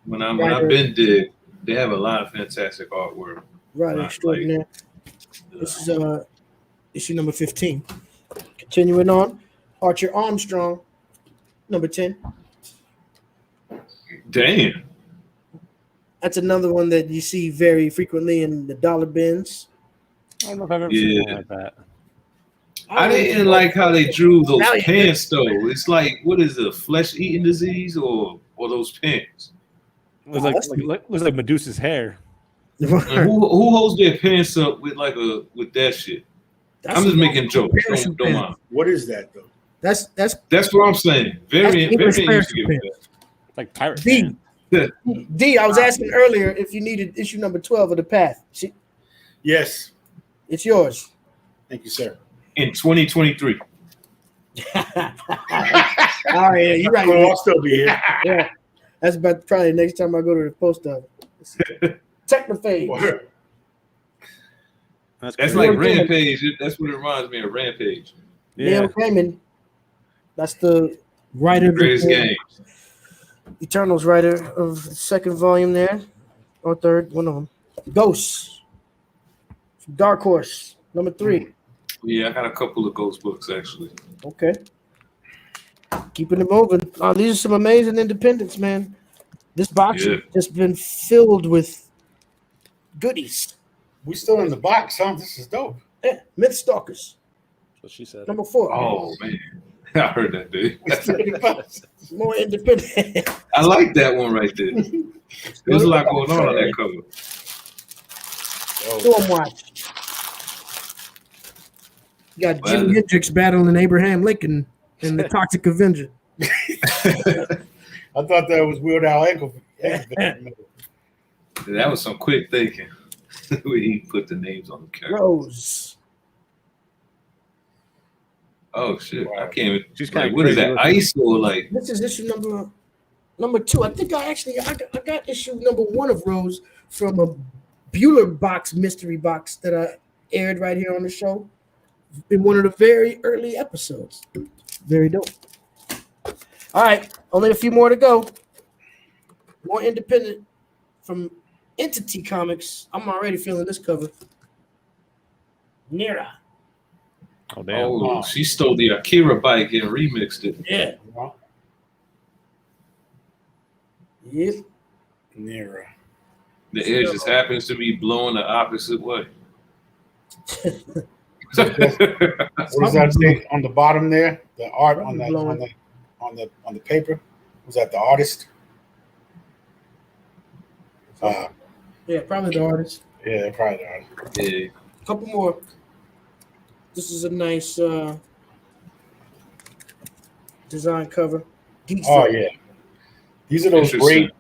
A: When I've been there, they have a lot of fantastic artwork.
B: Right, extraordinary. This is issue number 15. Continuing on, Archer Armstrong, number 10.
A: Damn.
B: That's another one that you see very frequently in the dollar bins.
D: I don't know if I've ever seen one like that.
A: I didn't like how they drew those pants, though. It's like, what is it, a flesh-eating disease or those pants?
D: It looks like Medusa's hair.
A: Who holds their pants up with with that shit? I'm just making jokes. Don't mind.
C: What is that though?
B: That's
A: what I'm saying. Very insignificant.
D: Like pirate.
B: D, I was asking earlier if you needed issue number 12 of the Path.
C: Yes,
B: it's yours.
C: Thank you, sir.
A: In 2023.
B: All right, you're right.
C: I'll still be here.
B: Yeah, that's about probably the next time I go to the post office. Technophage.
A: That's like Rampage. That's what it reminds me of, Rampage.
B: Yeah. Neil Gaiman. That's the writer.
A: Greatest game.
B: Eternals writer of the second volume there, or third, one of them. Ghosts. Dark Horse, number 3.
A: Yeah, I got a couple of Ghost books actually.
B: Okay. Keeping it moving. Oh, these are some amazing independents, man. This box has just been filled with goodies.
C: We still in the box, huh? This is dope.
B: Yeah, Mythstalkers.
D: what she said.
B: Number 4.
A: Oh man, I heard that, dude.
B: More independent.
A: I like that one right there. There's a lot going on that cover.
B: Stormwatch. You got Jimi Hendrix battling Abraham Lincoln in the Toxic Avenger.
C: I thought that was Weird Al Yankovic.
A: That was some quick thinking. When he put the names on the character.
B: Rose.
A: Oh shit! I can't even.
D: She's
A: Like,
D: kind of
A: what is that? Ice or like?
B: This is issue number 2. I think I got issue number 1 of Rose from a Bueller box mystery box that I aired right here on the show in one of the very early episodes. Very dope. All right, only a few more to go. More independent from Entity Comics. I'm already feeling this cover. Nira.
D: Oh damn!
A: Oh, she stole the Akira bike and remixed it.
B: Yeah. Yep.
C: Nira.
A: The air just happens to be blowing the opposite way.
C: What does that say on the bottom there? The art on the paper. Was that the artist?
B: Yeah, probably the artist.
C: Yeah, probably the artist.
A: Yeah.
B: Couple more. This is a nice design cover.
C: Yeah. These are those great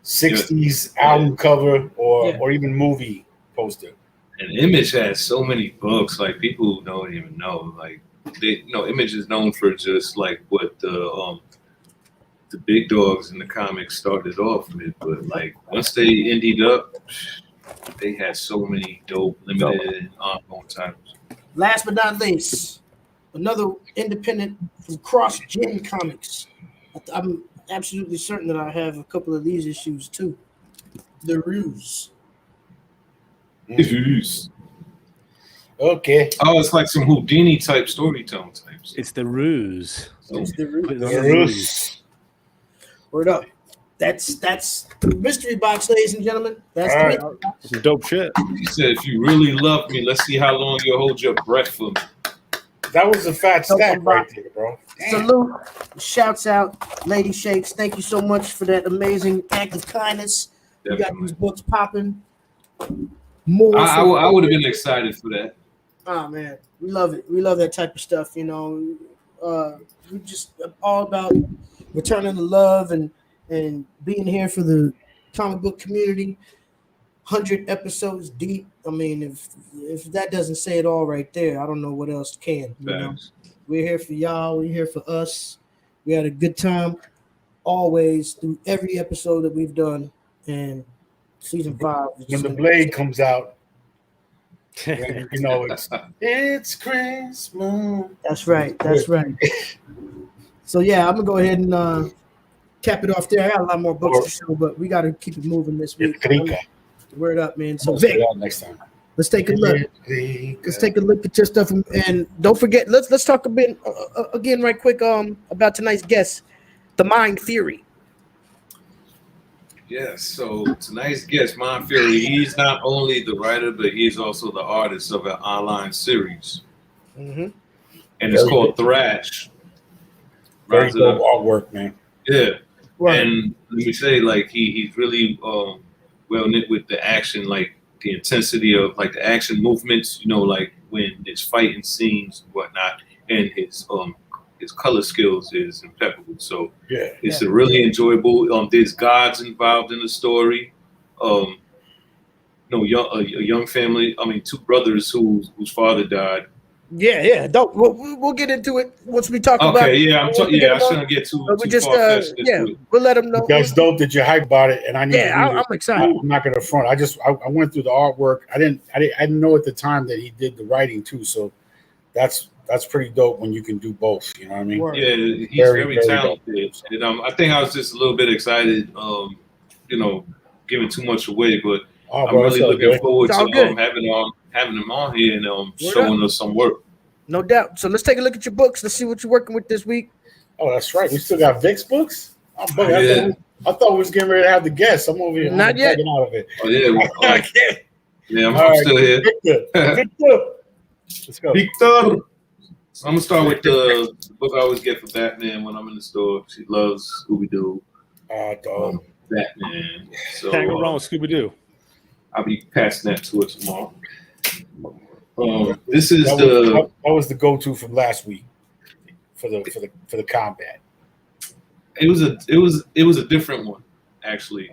C: 60s album cover or even movie poster.
A: And Image has so many books, like people don't even know. Like Image is known for just like what the big dogs in the comics started off with, but like once they indied up, they had so many dope limited and ongoing titles.
B: Last but not least, another independent from Cross Gen Comics. I'm absolutely certain that I have a couple of these issues too. The Ruse.
C: Okay.
A: Oh, it's like some Houdini type storytelling types.
D: It's the Ruse.
B: It's the Ruse.
C: The Ruse.
B: Word up. That's the mystery box, ladies and gentlemen. That's
D: Some dope shit.
A: He said, "If you really love me, let's see how long you'll hold your breath for me."
C: That was a fat stack right there, bro.
B: Salute. Shouts out, Lady Shakes. Thank you so much for that amazing act of kindness. You got these books popping. More.
A: I would have been excited for that.
B: Oh man, we love it. We love that type of stuff. You know, we just all about returning the love and being here for the comic book community. 100 episodes deep. I mean, if that doesn't say it all right there, I don't know what else can. You know? We're here for y'all. We're here for us. We had a good time always through every episode that we've done. And season 5.
C: When the Blade comes out, you know it's Christmas.
B: That's right. That's right. So yeah, I'm gonna go ahead and cap it off there. I got a lot more books to show, but we got to keep it moving this week. Word up, man. So Vic,
C: next time.
B: Let's take a look. Let's take a look at your stuff, and don't forget. Let's talk a bit again, right quick. About tonight's guest, the Mind Theory.
A: Yes. So tonight's guest, Mind Fury. He's not only the writer, but he's also the artist of an online series, and it's called Thrash.
C: Very cool artwork, man.
A: Yeah.
B: Right.
A: And let me say, like he's really well knit with the action, like the intensity of like the action movements, you know, like when there's fighting scenes and whatnot, and his color skills is impeccable. So it's a really enjoyable. There's gods involved in the story. A young family. I mean, 2 brothers whose father died.
B: Yeah. Don't we'll get into it once we talk about it.
A: Okay, yeah, I shouldn't get too
B: we just
A: far-fetched.
B: we'll let them know.
C: That's dope that you're hyped about it, and I need.
B: I'm excited.
C: I'm not gonna front. I went through the artwork. I didn't know at the time that he did the writing too. So that's pretty dope when you can do both. You know what I mean?
A: Yeah, he's very talented. And I think I was just a little bit excited. Giving too much away, but I'm really looking forward to having him on here and showing us some work.
B: No doubt. So let's take a look at your books. Let's see what you're working with this week.
C: Oh, that's right. We still got Vic's books. I thought we was getting ready to have the guests. I'm over here.
B: Not yet.
C: Out of it.
A: Oh yeah. I'm still here.
C: Victor. Let's go.
A: Victor. So I'm gonna start with the book I always get for Batman when I'm in the store. She loves Scooby Doo.
C: Dog.
A: Batman. So
D: Can't go wrong with Scooby Doo.
A: I'll be passing that to her tomorrow. This is
C: that was the go-to from last week for the combat.
A: It was a different one actually.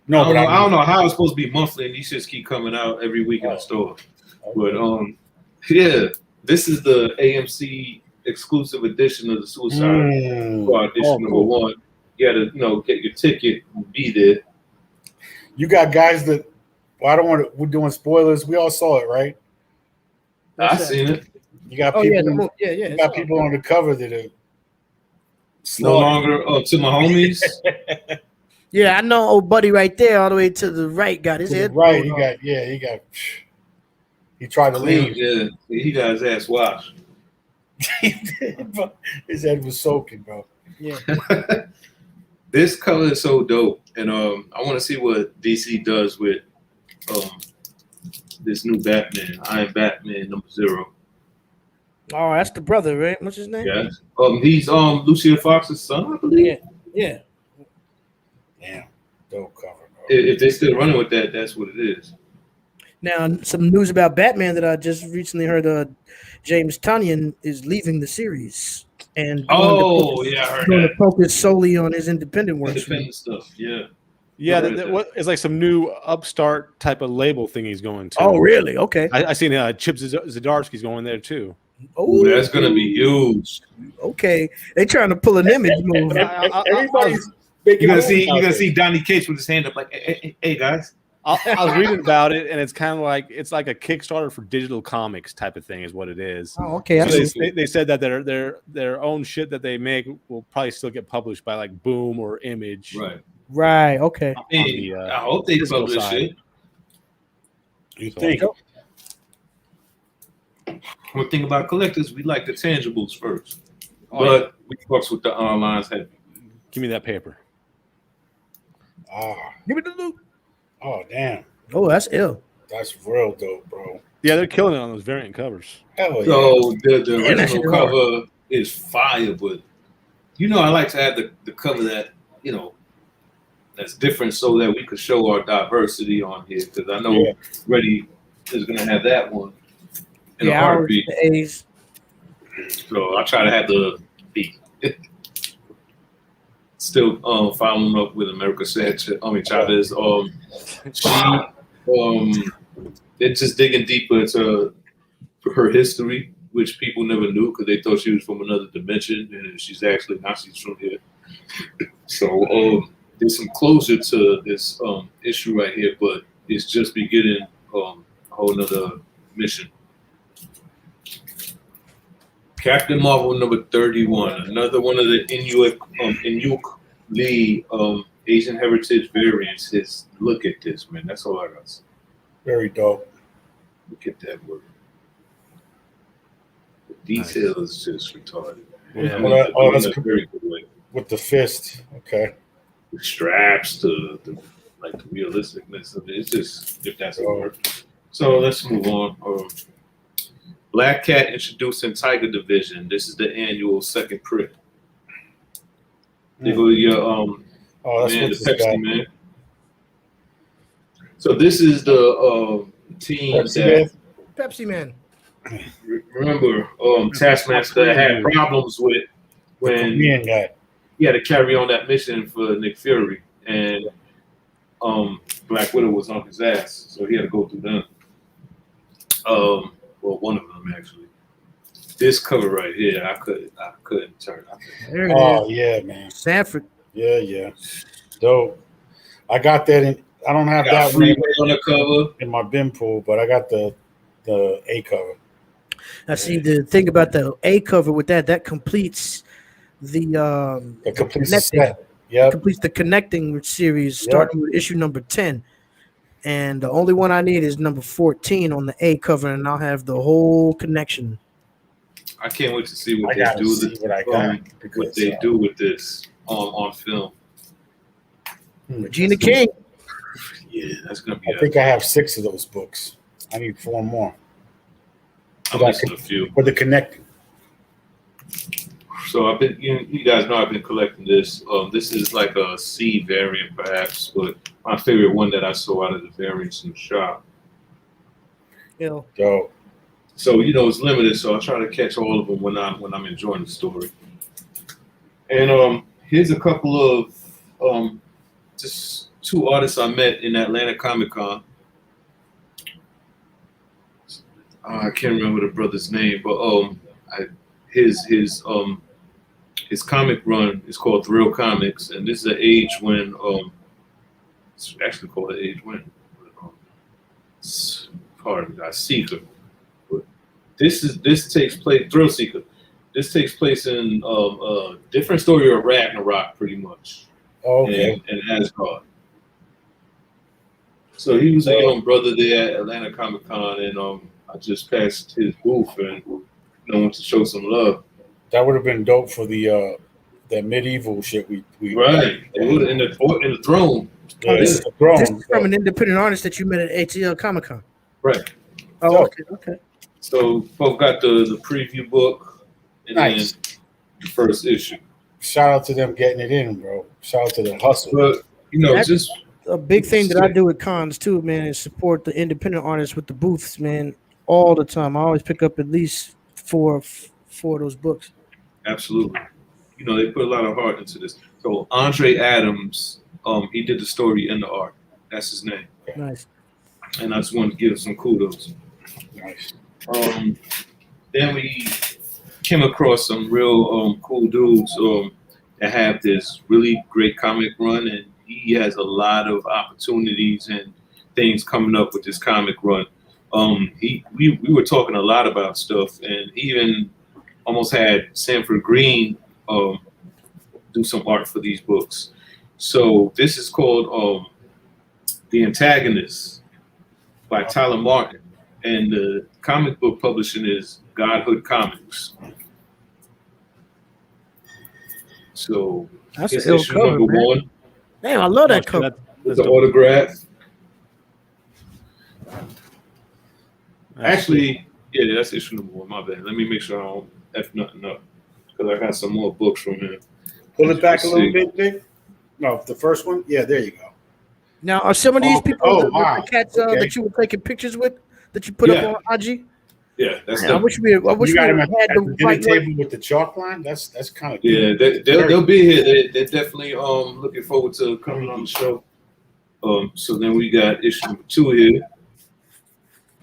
C: No,
A: I don't know how it's supposed to be monthly, and these shits keep coming out every week in the store.
C: Okay.
A: But yeah, this is the AMC exclusive edition of the Suicide Squad issue number 1. You gotta get your ticket and be there.
C: You got guys that. Well, I don't want to. We're doing spoilers. We all saw it, right?
A: I seen it.
C: You got people.
B: You
C: got people on the cover that are
A: no longer to my homies.
B: Yeah, I know old buddy right there, all the way to the right, got his head.
C: Right, he tried to leave.
A: Yeah, he got his ass washed.
C: His head was soaking, bro.
B: Yeah.
A: This color is so dope, and I want to see what DC does with this new Batman. I Am Batman #0.
B: Oh, that's the brother, right? What's his name?
A: Yeah. He's Lucia Fox's son, I believe.
B: Yeah.
C: Damn, dope cover, bro.
A: If they're still running with that, that's what it is.
B: Now, some news about Batman that I just recently heard. James Tynion is leaving the series, and
A: I heard
B: going
A: that.
B: to focus solely on his independent work.
A: Independent stuff, yeah.
D: Yeah, it's like some new upstart type of label thing he's going to.
B: Oh, really? Okay.
D: I seen Chip Zdarsky's going there too.
B: Oh,
A: that's gonna be huge.
B: Okay, they trying to pull an image move.
C: Everybody's
A: You're gonna see Donnie Cates with his hand up, like, hey guys.
D: I was reading about it, and it's kind of like a Kickstarter for digital comics type of thing, is what it is.
B: Oh, okay.
D: So they said that their own shit that they make will probably still get published by like Boom or Image.
B: Right. Okay.
A: I hope they publish it.
C: You think?
A: One thing about collectors, we like the tangibles first, but we fucks with the online's heavy.
D: Give me that paper.
B: Give me the loot.
C: Oh, damn.
B: Oh, that's ill.
C: That's real dope, bro.
D: Yeah, they're killing it on those variant covers.
C: Hell yeah.
A: So the original cover is fire, but I like to have the cover that that's different, so that we could show our diversity on here. Because I know Reddy is gonna have that one in a heartbeat. So I try to have the beat. Still following up with America Chavez. They're just digging deeper into her history, which people never knew because they thought she was from another dimension, and she's actually not. She's from here. So there's some closure to this issue right here, but it's just beginning a whole nother mission. Captain Marvel #31, another one of the Inuk Lee Asian heritage variants. Look at this, man. That's all I got.
C: Very dope.
A: Look at that word. The detail is just retarded.
C: Yeah.
A: That's a very good way.
C: With the fist, okay.
A: The straps to the realisticness of it. It's just, if that's a word. So let's move on. Black Cat introducing Tiger Division. This is the annual second print. They go to your man, the Pepsi Man. So this is the team
B: Pepsi Man.
A: Remember, Taskmaster had problems with when he had to carry on that mission for Nick Fury, and Black Widow was on his ass, so he had to go through them. Well, one of them actually. This cover right here, I couldn't turn.
C: Yeah, man.
B: Sanford.
C: Yeah. Dope. I got that in. I don't have that
A: one on the cover
C: in my bin pool, but I got the A cover.
B: Now, see, the thing about the A cover with that completes the
C: set. Yeah,
B: completes the connecting series starting with issue number 10. And the only one I need is number 14 on the A cover, and I'll have the whole connection.
A: I can't wait to see what they do with this on film.
B: Regina King.
A: Yeah, that's gonna be.
C: I think I have 6 of those books. I need 4 more.
A: I'm missing a few.
C: For the connecting.
A: So I've been, you guys know I've been collecting this. This is like a C variant, perhaps, but my favorite one that I saw out of the variants in the shop.
B: Yo,
A: So it's limited. So I try to catch all of them when I'm enjoying the story. And here's a couple of just two artists I met in Atlanta Comic Con. I can't remember the brother's name, but his comic run is called Thrill Comics, and this is an age when it's actually called an age when pardon me, Seeker. But this takes place Thrill Seeker. This takes place in a different story of Ragnarok, pretty much.
C: Okay.
A: And Asgard. So he was a young brother there at Atlanta Comic Con, and I just passed his booth and went to show some love.
C: That would have been dope for the that medieval shit we
A: right. It would in the throne.
C: Yeah,
B: this
C: the throne.
B: is from an independent artist that you met at ATL Comic Con.
A: Right.
B: Oh, okay.
A: So both got the preview book and then the first issue.
C: Shout out to them getting it in, bro. Shout out to the hustle.
A: But just
B: a big thing that I do at cons too, man, is support the independent artists with the booths, man, all the time. I always pick up at least four of those books.
A: Absolutely. They put a lot of heart into this. So Andre Adams, he did the story and the art. That's his name.
B: Nice.
A: And I just wanted to give him some kudos.
C: Nice.
A: Then we came across some real cool dudes that have this really great comic run, and he has a lot of opportunities and things coming up with this comic run. We were talking a lot about stuff, and even almost had Sanford Green do some art for these books. So this is called The Antagonist by Tyler Martin, and the comic book publishing is Godhood Comics. So
B: That's
A: it's
B: an ill
A: issue
B: cover,
A: number
B: man.
A: 1
B: Damn, I love that cover.
A: with the autograph. Actually, yeah, that's issue number 1. My bad. Let me make sure I don't F nothing up, because I got some more books from him.
C: Pull it back a little bit, Dick. No, the first one. Yeah, there you go.
B: Now, are some of these people the cats
C: Okay.
B: that you were taking pictures with that you put up on IG?
A: Yeah, that's
B: Man, I wish we
C: You got him
B: had
C: at
B: the
C: the dinner
B: right
C: table with the chalk line. That's kind of
A: yeah. They'll be here. They're definitely looking forward to coming on the show. So then we got issue number 2 here.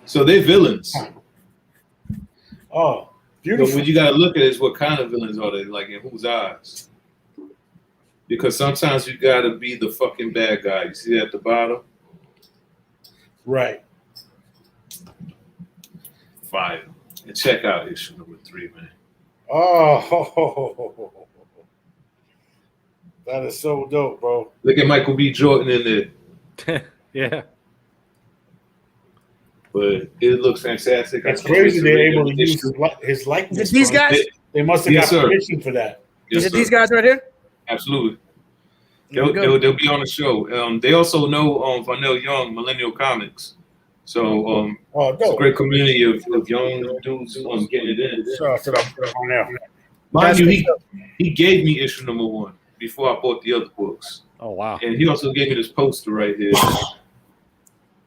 A: So they're villains.
C: Oh,
A: But
C: beautiful.
A: what you got to look at is what kind of villains are they, like in whose eyes? Because sometimes you got to be the fucking bad guy. You see that at the bottom?
C: Right.
A: Fire. And check out issue number 3, man.
C: Oh, that is so dope, bro.
A: Look at Michael B. Jordan in there.
D: Yeah.
A: But it looks fantastic.
C: It's crazy they're able to use his likeness.
B: Is it these
C: bro.
B: guys?
C: They must have
A: Yes,
C: got
A: sir.
C: permission for that.
A: Yes,
B: Is it
A: sir.
B: these guys right here?
A: Absolutely.
B: There we go.
A: They'll be on the show. They also know Varnell Young, Millennial Comics. So
C: Oh,
A: it's a
C: dope.
A: great community of young dudes getting it in.
C: Shout out to that on there.
A: Mind you, he gave me issue number 1 before I bought the other books.
D: Oh wow.
A: And he also gave me this poster right here.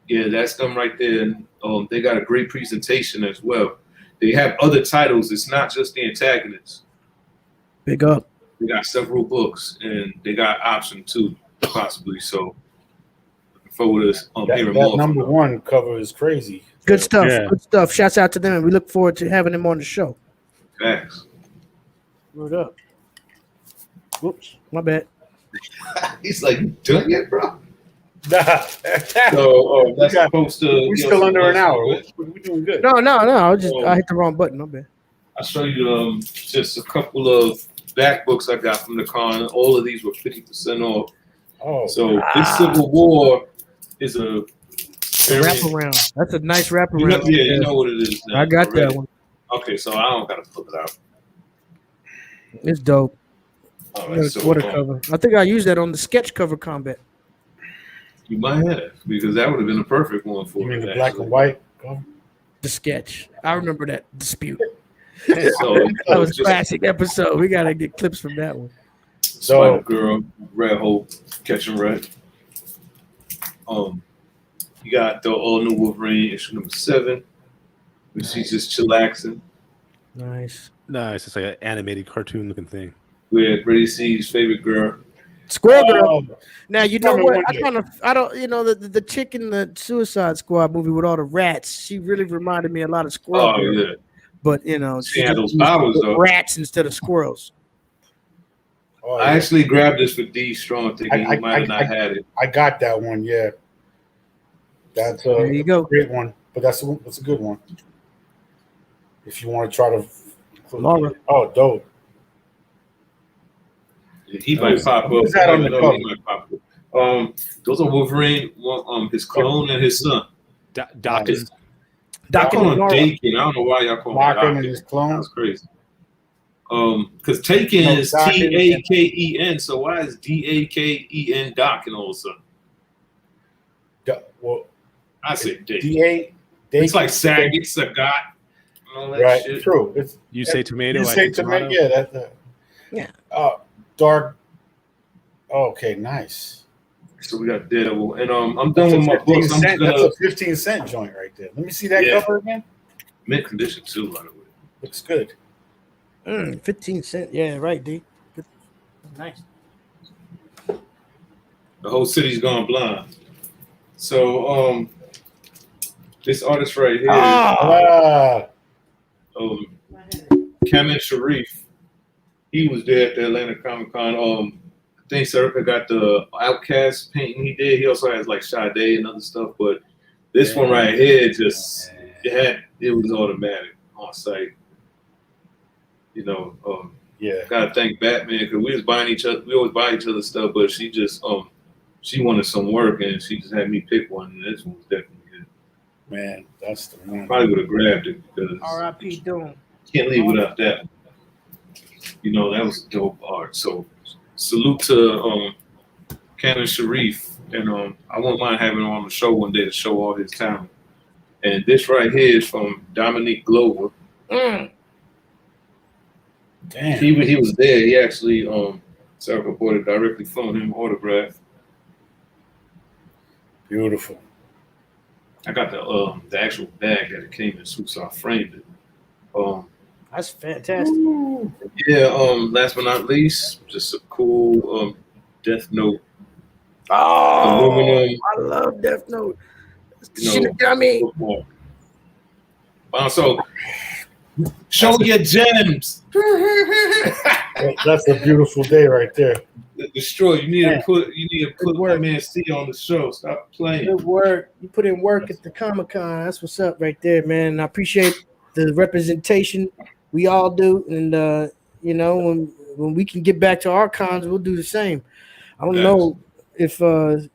A: Yeah, that's them right there. And they got a great presentation as well. They have other titles. It's not just The Antagonist.
B: Big up.
A: They got several books, and they got option 2, possibly. So looking forward to hearing
C: That
A: more.
C: number 1 cover is crazy.
B: Good stuff.
C: Yeah.
B: Good stuff. Shouts out to them, and we look forward to having them on the show.
A: Facts.
B: Word up. Whoops, my bad.
A: He's like, done yet, bro?
C: Nah.
A: So that's
C: got-
A: supposed to.
C: We're still under an hour. We're doing good.
B: No. I hit the wrong button. My bad.
A: I'll show you just a couple of back books I got from the con. All of these were 50% off.
C: Oh,
A: So this Civil War is a
B: Wrap around. That's a nice wrap
A: You
B: around.
A: know, yeah, you know what it is. Now,
B: I got
A: already.
B: that one.
A: Okay, so I don't gotta pull it out.
B: It's dope.
A: All right, so
B: What a cover. I think I used that on the sketch cover combat.
A: you might have, because that would have been a perfect one for
C: you mean
A: it.
C: the black
A: actually.
C: and white cover?
B: the sketch. I remember that dispute.
A: So
B: That was a
A: just
B: classic episode. We gotta get clips from that one.
A: Spider Girl, Red Hope, Catching Red. You got the all new Wolverine issue number 7, where she's just chillaxing.
B: Nice.
D: Nice. It's like an animated cartoon looking thing.
A: With Brady C's favorite girl.
B: Squirrel Girl. Now you know
C: Tell me
B: what?
C: one
B: I don't. You know the chick in the Suicide Squad movie with all the rats. She really reminded me a lot of Squirrel
A: Oh
B: Girl.
A: yeah,
B: But you know,
A: she had those
B: used
A: powers though.
B: rats instead of squirrels.
C: Oh,
A: I actually grabbed this for D Strong, thinking he might have not had it.
C: I got that one. Yeah, that's
B: There you go.
C: great one. But that's a good one. If you want to try to,
B: Laura.
C: oh, dope.
A: He might pop up.
C: Who's that on the cover?
A: He might pop up. Those are Wolverine, his clone and his son.
D: Dawkins.
A: I call him
B: Laura.
A: Dakin. I don't know why y'all call him
C: Markham and
A: Dakin.
C: his clone.
A: That's crazy. Because Taken
C: No,
A: is
C: Dakin.
A: Taken, so why is Daken Dakin all of a sudden?
C: Well,
A: I say Dakin.
C: DA.
A: It's like Saget, Sagat, and all that
C: Right.
A: shit.
C: True. It's
D: You say tomato.
C: you
D: I
C: say
D: say
C: tomato. Yeah. That's
B: Yeah.
C: dark. Okay. Nice.
A: So we got Daredevil, and I'm done with my books. I'm just
C: That's
A: gonna
C: a 15-cent joint right there. Let me see that
A: Yeah.
C: cover again.
A: mint condition too, by the way.
C: Looks good.
B: 15 cents. Yeah, right, D. Nice.
A: The whole city's gone blind. So this artist right here,
C: Ah,
A: Kamen Sharif, he was there at the Atlanta Comic Con. I think Circa got the Outcast painting he did. He also has like Sade and other stuff, but this one right here just it was automatic on site. You know,
C: yeah.
A: gotta thank Batman because we always buy each other stuff, but she just she wanted some work and she just had me pick one, and this one was definitely good.
C: Man, that's the one.
A: Probably would have grabbed it because
B: R.I.P. Doom.
A: can't leave without that. You know, that was dope art. So salute to Kamen Sharif, and I wouldn't mind having him on the show one day to show all his talent. And this right here is from Dominique Glover.
B: Mm.
C: Damn.
A: He was there. He actually Sarah bought it directly from him, autograph.
C: Beautiful.
A: I got the actual bag that it came in, so I framed it.
B: That's fantastic.
A: Yeah, last but not least, just a cool Death Note.
B: Oh,
A: Aluminum.
B: I love Death Note.
A: You know,
B: Shinigami.
A: football. So show your gems.
C: That's a beautiful day right there.
A: Destroy. You need to put
B: work.
A: my man C on the show. Stop playing.
B: Good work. You put in work at the Comic Con. That's what's up right there, man. And I appreciate the representation. We all do, and you know, when we can get back to our cons, we'll do the same. I don't know if I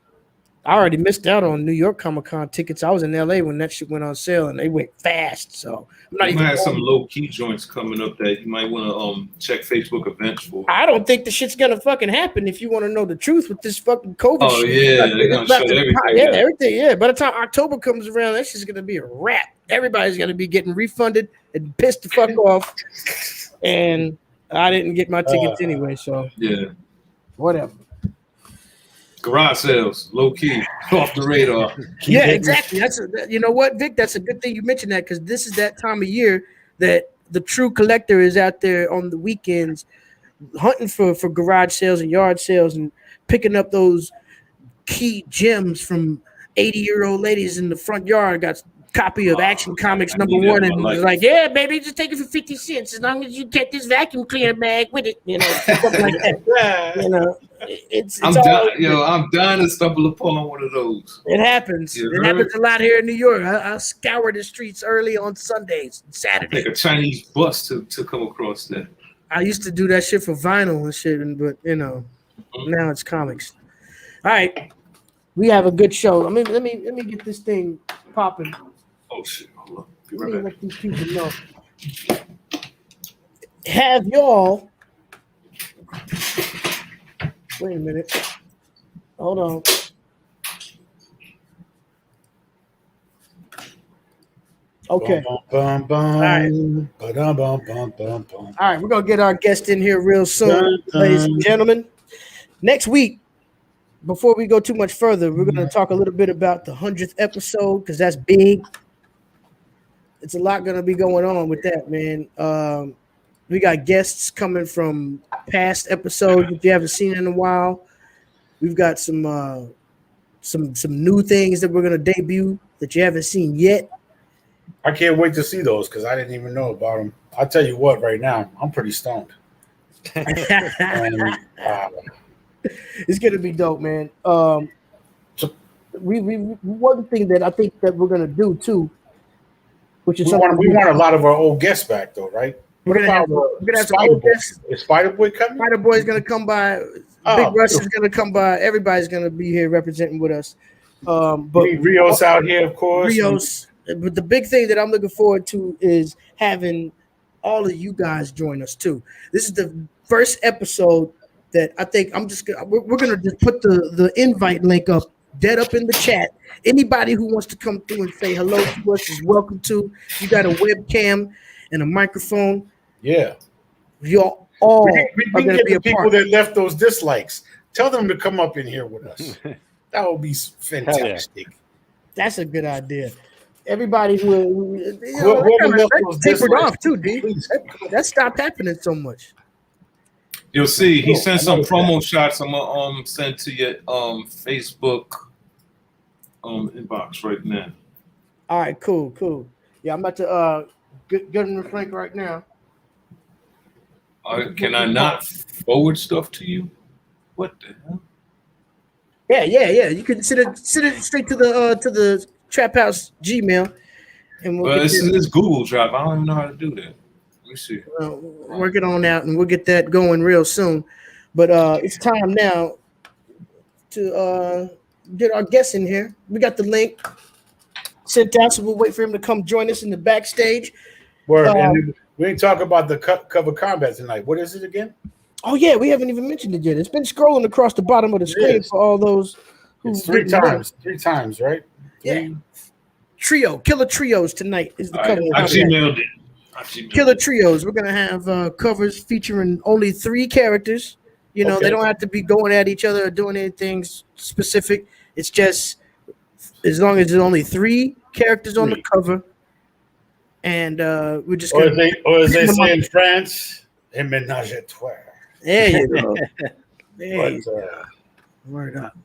B: already missed out on New York Comic Con tickets. I was in LA when that shit went on sale, and they went fast. So I'm not
A: You
B: even.
A: might have some low key joints coming up that you might want to check Facebook events for.
B: I don't think the shit's gonna fucking happen if you want to know the truth with this fucking COVID
A: Oh
B: shit.
A: yeah,
B: Like,
A: they're gonna
B: it's about
A: shut
B: to-
A: everything.
B: Yeah,
A: down.
B: everything. Yeah. By the time October comes around, that's just gonna be a wrap. Everybody's gonna be getting refunded and pissed the fuck off. And I didn't get my tickets anyway, so
A: Yeah.
B: whatever.
A: Garage sales, low key, off the radar.
B: Yeah, exactly. You know what, Vic? That's a good thing you mentioned that because this is that time of year that the true collector is out there on the weekends hunting for garage sales and yard sales and picking up those key gems from 80-year-old ladies in the front yard. Got a copy of Action Comics
A: I
B: number
A: need that
B: one,
A: in
B: and
A: my
B: it's
A: life.
B: like, yeah, baby, just take it for 50 cents as long as you get this vacuum cleaner bag with it. You know, something like that. You know, it's
A: I'm
B: all.
A: dying, I'm dying to stumble upon one of those.
B: It happens.
A: You
B: It
A: heard?
B: happens a lot here in New York. I scour the streets early on Sundays and Saturdays.
A: Like a Chinese bus to come across that.
B: I used to do that shit for vinyl and shit, but you know, now it's comics. All right, we have a good show. I mean, let me get this thing popping.
A: Oh shit! Hold on. Be
B: Let me
A: right back.
B: let these people know. Have y'all? Wait a minute. Hold on. Okay.
C: Bum, bum,
B: right.
C: bum, ba-dum, bum, bum, bum, bum.
B: All right, we're gonna get our guest in here real soon,
C: Dun, dun.
B: ladies and gentlemen. Next week, before we go too much further, we're gonna talk a little bit about the 100th episode because that's big. It's a lot gonna be going on with that, man. We got guests coming from past episodes that you haven't seen in a while. We've got some new things that we're gonna debut that you haven't seen yet.
C: I can't wait to see those because I didn't even know about them. I'll tell you what, right now, I'm pretty stoned. And,
B: It's gonna be dope, man. We one thing that I think that we're gonna do too, which is
C: we
B: something
C: want a lot of our old guests back, though, right?
B: we're gonna have some
C: Spider
B: old
C: Boy.
B: guests.
C: Is Spider Boy coming?
B: Spider Boy's gonna come by.
C: Oh,
B: Big Russ is gonna come by. Everybody's gonna be here representing with us. But
C: Rios out here, of course.
B: Rios. But the big thing that I'm looking forward to is having all of you guys join us too. This is the first episode that I think we're gonna just put the invite link up dead up in the chat. Anybody who wants to come through and say hello to us is welcome to. You got a webcam and a microphone.
C: Yeah.
B: You're all
C: We
B: are
C: can
B: gonna
C: get
B: be
C: the
B: a
C: people
B: part.
C: that left those dislikes. Tell them to come up in here with us. That would be fantastic.
B: That's a good idea. Everybody who
C: Whoever left those
B: tapered
C: dislikes,
B: off too, D.
C: please.
B: That stopped happening so much.
A: You'll see. He sent
C: I
A: some
C: know
A: promo shots. I'm gonna send to your Facebook inbox right now.
B: All right, cool. Yeah, I'm about to get in the Frank right now.
A: Can I not forward stuff to you? What the hell?
B: Yeah. You can send it straight to the Trap House Gmail, and we'll
A: Well,
B: get
A: this is Google Drive. I don't even know how to do that. Let me see.
B: work it on out, and we'll get that going real soon. But it's time now to get our guests in here. We got the link sent out, so we'll wait for him to come join us in the backstage.
C: Word, and we ain't talking about the cover combat tonight. What is it again?
B: Oh yeah, we haven't even mentioned it yet. It's been scrolling across the bottom of the screen
C: is.
B: for all those who
C: It's three times, right?
B: Yeah. Killer Trios tonight is the cover.
A: I Gmailed it.
B: Killer Trios. We're gonna have covers featuring only 3 characters. You know,
C: Okay.
B: they don't have to be going at each other or doing anything specific. It's just as long as there's only 3 characters on the cover, and we're just
C: Or
B: gonna.
C: as they say in France, a ménage à trois.
B: There you go.
C: But,
B: Word up.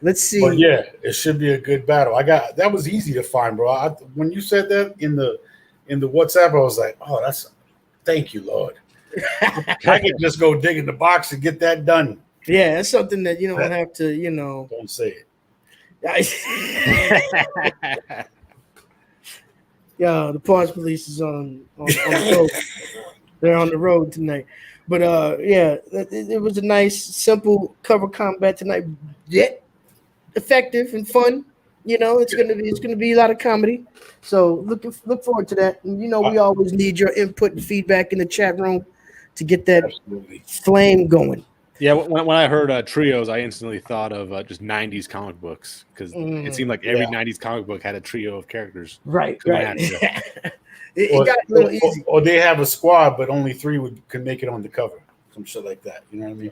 B: Let's see.
C: But yeah, it should be a good battle. That was easy to find, bro. When you said that in the WhatsApp, I was like, oh, thank you, Lord. I could just go dig in the box and get that done.
B: Yeah, that's something that you don't have to,
C: Don't say
B: it. Yeah, the parts police is on the road. They're on the road tonight. But yeah, it was a nice, simple cover combat tonight. Yet effective and fun. It's gonna be a lot of comedy. So look forward to that. And we always need your input and feedback in the chat room to get that flame going.
D: Yeah, when I heard trios, I instantly thought of just 90s comic books because it seemed like every 90s comic book had a trio of characters.
B: Right.
C: It
B: got a little easy.
C: Or they have a squad, but only 3 could make it on the cover. Some shit like that. You know what I mean?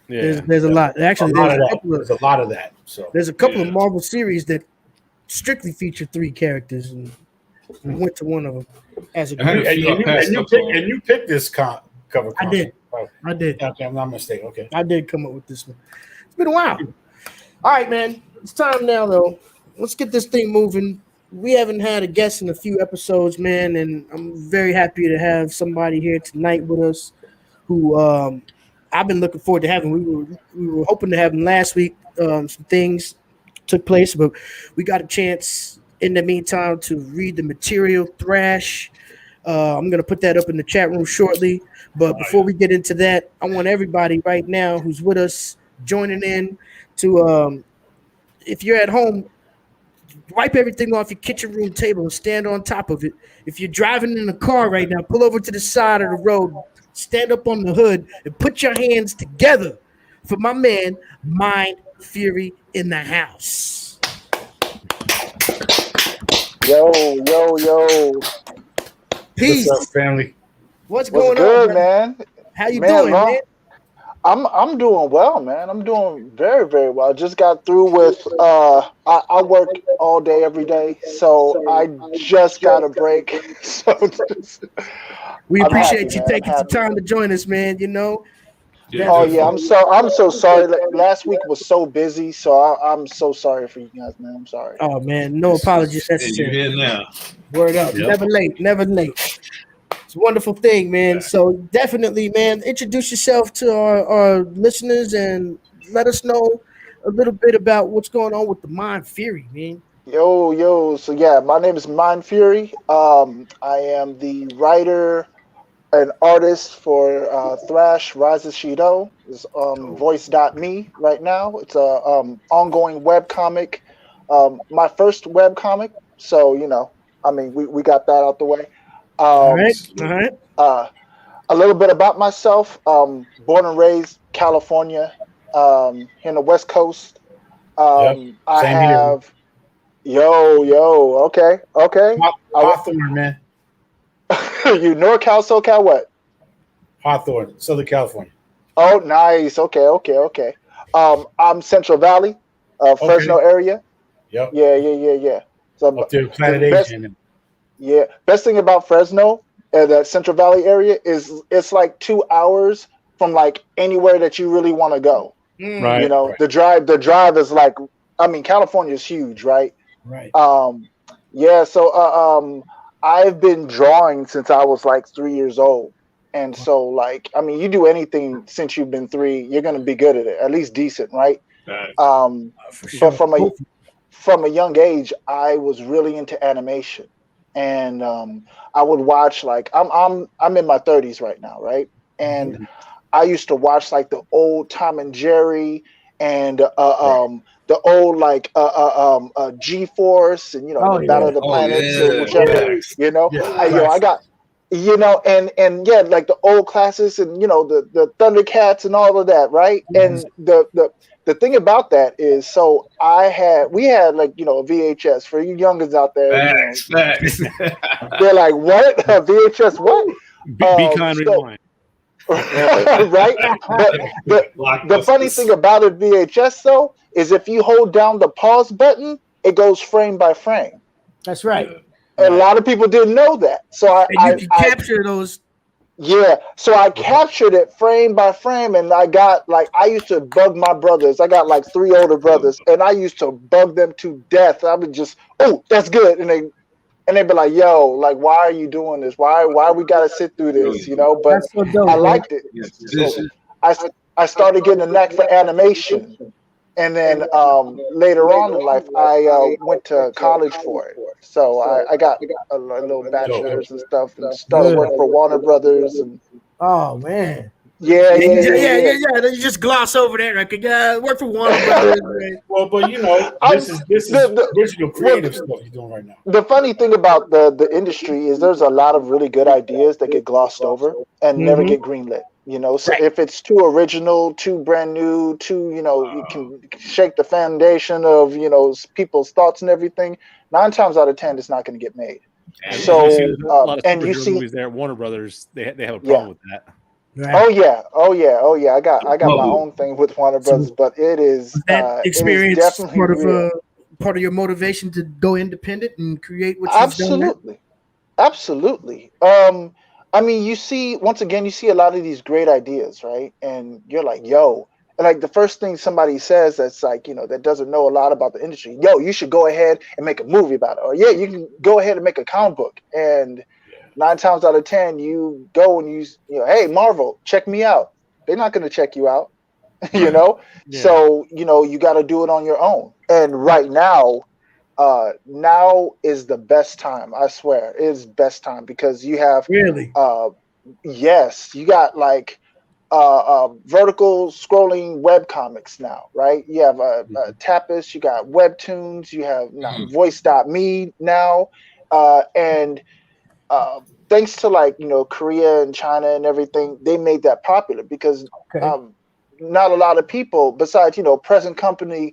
D: Yeah.
B: There's a lot. Actually,
C: there's a lot of that. So
B: there's a couple of Marvel series that strictly feature 3 characters, and we went to one of them as a group.
C: And you picked this cover.
B: I did.
C: Okay, I'm not mistaken. Okay.
B: I did come up with this one. It's been a while. All right, man. It's time now, though. Let's get this thing moving. We haven't had a guest in a few episodes, man, and I'm very happy to have somebody here tonight with us who I've been looking forward to having. We were hoping to have him last week. Some things took place, but we got a chance in the meantime to read the material, Thrash. I'm going to put that up in the chat room shortly. But before we get into that, I want everybody right now who's with us joining in to, if you're at home, wipe everything off your kitchen room table and stand on top of it. If you're driving in a car right now, pull over to the side of the road, stand up on the hood, and put your hands together for my man, Mind Fury in the house.
E: Yo, yo, yo.
B: Peace.
C: What's up, family?
B: What's
E: What's
B: going
E: good,
B: on,
E: man?
B: How you
E: Man,
B: doing, man?
E: I'm doing well, man. I'm doing very, very well. I just got through with I work all day every day, so I just got a break. So
B: We
E: I'm
B: appreciate
E: happy,
B: you
E: man. I'm
B: taking some
E: happy.
B: time to join us, man. You know,
A: Yeah,
E: Oh yeah,
A: definitely.
E: I'm so sorry. Like, last week was so busy, so I'm so sorry for you guys, man. I'm sorry.
B: oh man, no apologies
A: And you're
B: necessary.
A: here now.
B: Word up,
C: Yep.
B: never late, never late. It's a wonderful thing, man. So definitely, man, introduce yourself to our listeners and let us know a little bit about what's going on with the Mind Fury, man.
E: Yo, yo. So yeah, my name is MYNDFURY. I am the writer an artist for Thrash Rises Shido is voice.me right now. It's a ongoing web comic. My first web comic, so I mean we got that out the way.
B: All
E: Um,
B: right, all right.
E: uh, a little bit about myself. Born and raised California, in the West Coast.
C: Yep.
E: I
C: Same here.
E: have yo, okay, okay.
C: Hawthorne, man.
E: You NorCal, SoCal, what?
C: Hawthorne, Southern California.
E: Oh, nice. Okay, okay, okay. I'm Central Valley, Fresno
C: Okay.
E: area.
C: Yep.
E: Yeah. So
C: Up there, Planet
E: the best,
C: Asian.
E: best thing about Fresno and that Central Valley area is it's like 2 hours from like anywhere that you really want to go.
D: Right.
C: Right.
E: The drive is like, I mean, California is huge, right?
B: Right.
E: Yeah. So I've been drawing since I was like 3 years old. And so, like, I mean, you do anything since you've been three, you're gonna be good at it, at least decent, right?
A: Right.
B: For
E: But
B: sure.
E: from a young age, I was really into animation, and I would watch like I'm in my 30s right now, right? And I used to watch like the old Tom and Jerry and the old like G Force and
B: Oh
E: the Battle
B: yeah.
E: of the
A: Oh
E: Planets or
A: yeah,
E: whichever,
A: facts.
C: Yeah.
E: I got and yeah, like the old classes and the Thundercats and all of that, right? And the thing about that is, so we had like a VHS for you youngins out there,
A: Facts.
E: they're like, what? A VHS what?
D: Be kind,
E: So
D: rewind.
E: right, but the funny thing
A: Blockbusters.
E: about a VHS though is if you hold down the pause button, it goes frame by frame.
B: That's right.
E: A lot of people didn't know that, so
B: And you can capture those.
E: yeah, so I captured it frame by frame, and I used to bug my brothers. I got like three older brothers, and I used to bug them to death. I would just, oh, that's good, and they'd be like, yo, like, why are you doing this? Why we gotta sit through this, But
B: That's so dope,
E: I
B: man.
E: liked it,
A: Yes,
E: so
A: position.
E: I started getting a knack for animation, and then later on in life, I went to college for it. So I got a little
C: Dope.
E: bachelor's and stuff, and started
B: Good.
E: working for Warner Brothers, and
B: Oh man.
E: yeah,
B: Yeah,
E: yeah, yeah, yeah.
B: Then you just gloss over that. Right? Yeah, work for Warner Brothers. Right?
C: Well, but
E: I'm
C: this is original
E: well,
C: creative stuff you're doing right now.
E: the funny thing about the industry is there's a lot of really good ideas that get glossed over and never get greenlit. So
B: Right.
E: if it's too original, too brand new, too you can shake the foundation of people's thoughts and everything. 9 times out of 10, it's not going to get made.
A: And
E: So
D: You see, there's a lot of
E: and you
D: superhero
E: see,
D: movies there at Warner Brothers. They have a
E: yeah.
D: problem with that.
B: Right.
E: Oh yeah. I got my
A: bubble.
E: own thing with Warner
B: So
E: Brothers, but it is
B: was that
E: it is
B: experience
E: definitely real.
B: part of your motivation to go independent and create what you've done now?
E: Absolutely. I mean, once again, you see a lot of these great ideas, right? And you're like, yo, and like the first thing somebody says that's like, that doesn't know a lot about the industry, yo, you should go ahead and make a movie about it. Or yeah, you can go ahead and make a comic book. And 9 times out of 10, you go and hey, Marvel, check me out. They're not going to check you out,
D: Yeah.
E: So, you got to do it on your own. And right now is the best time. I swear, it is best time because you have
B: Really?
E: yes, you got like vertical scrolling web comics now, right? You have Tapas, you got webtoons, you have now voice.me now, and thanks to like Korea and China and everything, they made that popular because
B: Okay.
E: not a lot of people, besides present company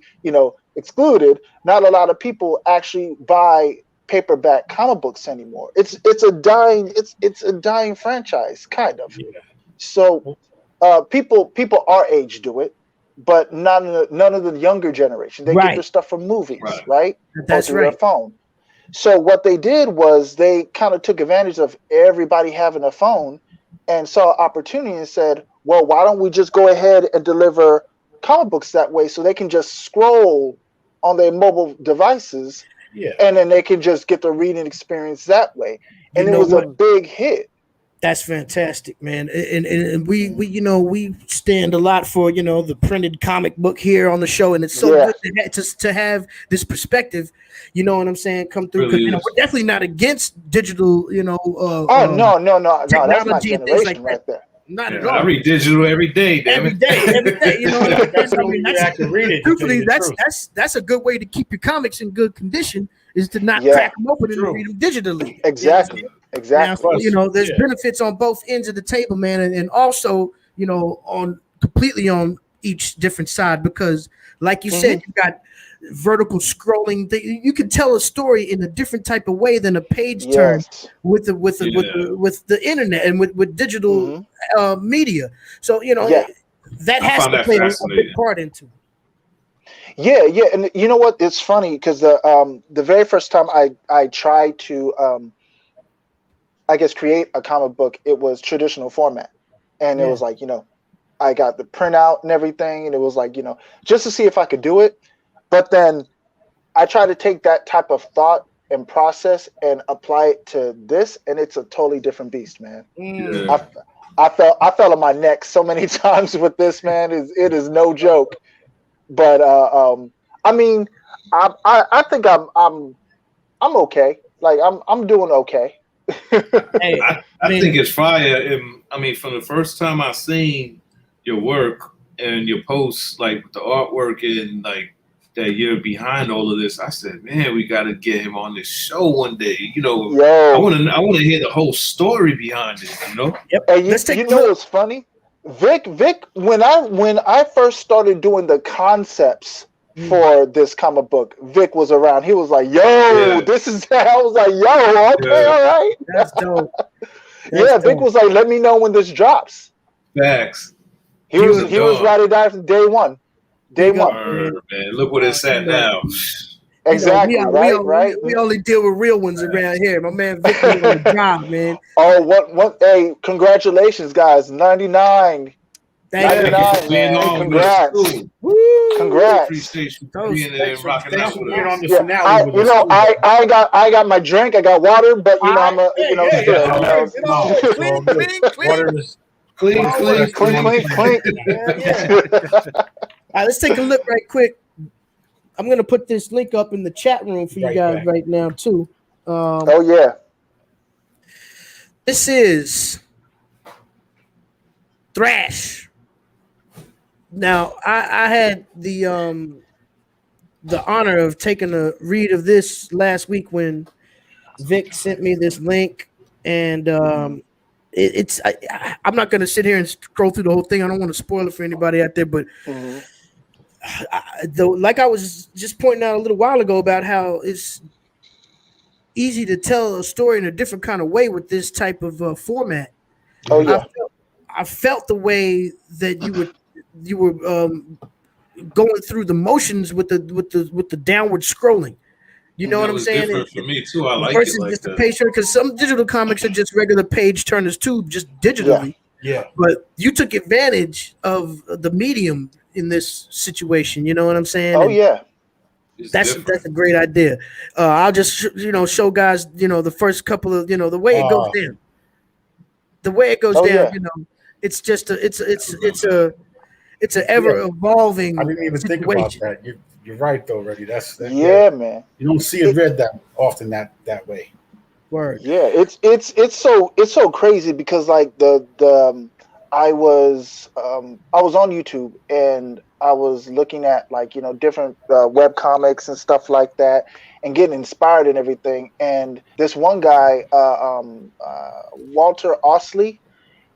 E: excluded, not a lot of people actually buy paperback comic books anymore. It's a dying franchise, kind of.
C: Yeah.
E: So people our age do it, but none of the younger generation. They get their stuff from movies, right?
B: That's
E: or through their phone. So what they did was they kind of took advantage of everybody having a phone and saw opportunity and said, well, why don't we just go ahead and deliver comic books that way so they can just scroll on their mobile devices, and then they can just get the reading experience that way. And it was a big hit.
B: That's fantastic, man. And we stand a lot for, the printed comic book here on the show. And it's so good to have this perspective, you know what I'm saying, come through. Because we're definitely not against digital,
E: no. That's my generation right there.
B: Not at all.
A: I read digital every day.
B: Every day. You know what I'm saying? Truthfully, that's a good way to keep your comics in good condition, is to not crack them open and read them digitally.
E: Exactly.
B: Exactly. Now, there's benefits on both ends of the table, man, and also, on completely on each different side, because, like you said, you got vertical scrolling. You can tell a story in a different type of way than a page turn with the internet and with digital media. So that has to play a big part into.
E: Yeah, and you know what? It's funny because the very first time I tried to I guess create a comic book, it was traditional format, and it was like I got the printout and everything, and it was like just to see if I could do it. But then I try to take that type of thought and process and apply it to this, and it's a totally different beast, man. I fell on my neck so many times with this, man. It is no joke. But I mean, I think I'm okay. Like I'm doing okay.
A: I think it's fire. I mean, from the first time I seen your work and your posts, like the artwork and like that you're behind all of this, I said, man, we got to get him on this show one day. I want to hear the whole story behind it.
B: Yep.
E: And you know what's funny? Vic, when I first started doing the concepts for this comic book, Vic was around. He was like, "Yo, this is." I was like, "Yo, okay, all right."
B: That's dope.
E: Vic was like, "Let me know when this drops."
A: Facts.
E: He was ready to die from day one.
A: Man, look what it's at now.
E: Exactly. Right.
B: We only deal with real ones around here. My man Vic on the job, man.
E: Oh, what? Hey, congratulations, guys! 99.
B: Thank
E: 99, man. Congrats. Congrats.
A: Appreciate you being there and rocking out with
C: on
A: us.
C: the finale.
E: I got my drink. I got water, but I'm
A: Clean.
B: All right, let's take a look right quick. I'm gonna put this link up in the chat room for you guys right now too. This is Thrash. Now, I had the honor of taking a read of this last week when Vic sent me this link, and I'm not going to sit here and scroll through the whole thing. I don't want to spoil it for anybody out there, but like I was just pointing out a little while ago about how it's easy to tell a story in a different kind of way with this type of format.
E: Oh yeah,
B: I felt the way that you were going through the motions with the downward scrolling. You know what I'm saying?
A: Different for me too. I like
B: versus
A: it like
B: just
A: that.
B: a page turn, because some digital comics are just regular page turners too, just digitally.
C: Yeah.
B: But you took advantage of the medium in this situation. You know what I'm saying?
E: Oh yeah.
B: That's a great idea. I'll just show guys the first couple of the way it goes down. The way it goes down, it's just it's an ever evolving.
C: I didn't even
B: situation.
C: think about that. You're right though, Reddy.
E: Man. You
C: don't see it read that often that way.
B: Word.
E: Yeah, it's so crazy because like I was on YouTube and I was looking at like different web comics and stuff like that and getting inspired and everything. And this one guy, Walter Osley,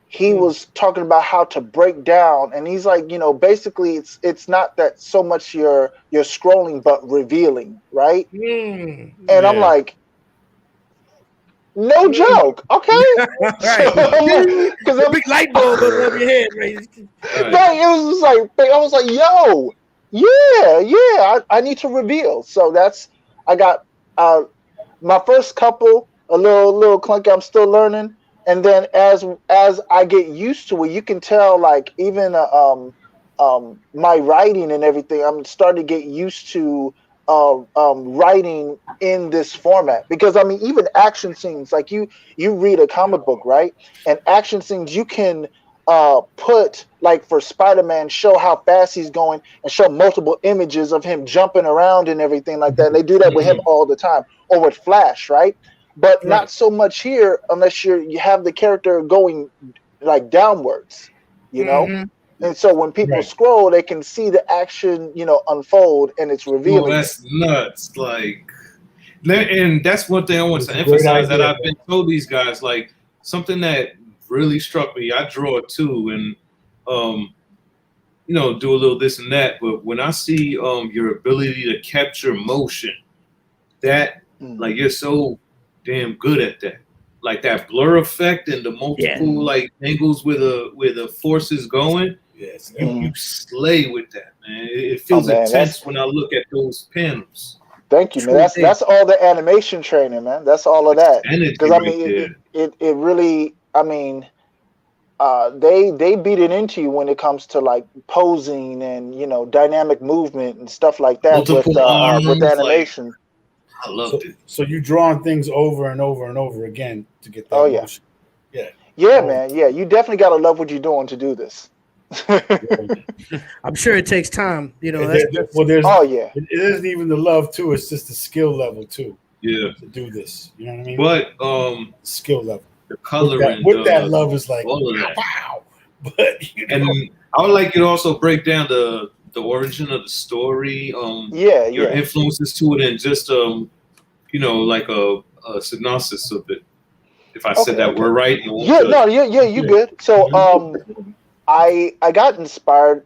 E: he was talking about how to break down, and he's like, basically it's not that so much you're scrolling but revealing, right? And I'm like, No joke. Okay.
B: Right.
E: Because
B: A big light bulb above your head, right?
E: Right, it was just like I was like, yo, I need to reveal. So I got my first couple a little clunky. I'm still learning, and then as I get used to it, you can tell like even my writing and everything. I'm starting to get used to writing in this format because I mean even action scenes like you read a comic book, right, and action scenes you can put like for Spider-Man, show how fast he's going and show multiple images of him jumping around and everything like that. And they do that with him all the time, or with Flash, right? But not so much here unless you have the character going like downwards, you know. And so when people scroll, they can see the action, unfold, and it's revealing.
A: Well, that's nuts. Like, and that's one thing I want to emphasize that I've been told these guys, like something that really struck me. I draw it too, and do a little this and that. But when I see your ability to capture motion, that like you're so damn good at that. Like that blur effect and the multiple like angles where the force is going. Yes, you slay with that, man. It feels intense when I look at those panels.
E: Thank you, man. That's all the animation training, man. That's all of that. Because I mean, it really. I mean, they beat it into you when it comes to like posing and dynamic movement and stuff like that with animation.
A: I loved it.
C: So you drawing things over and over and over again to get that motion.
E: Yeah, man. Yeah, you definitely gotta love what you're doing to do this.
B: I'm sure it takes time. It
C: isn't even the love too. It's just the skill level too.
A: Yeah,
C: to do this. You know what I mean?
A: But
C: skill level.
A: The coloring
C: with that love is like
A: all of that.
C: Wow. But
A: and I would like you to also break down the origin of the story. Your influences to it, and just like a synopsis of it. If I said that word right.
E: You good. So I got inspired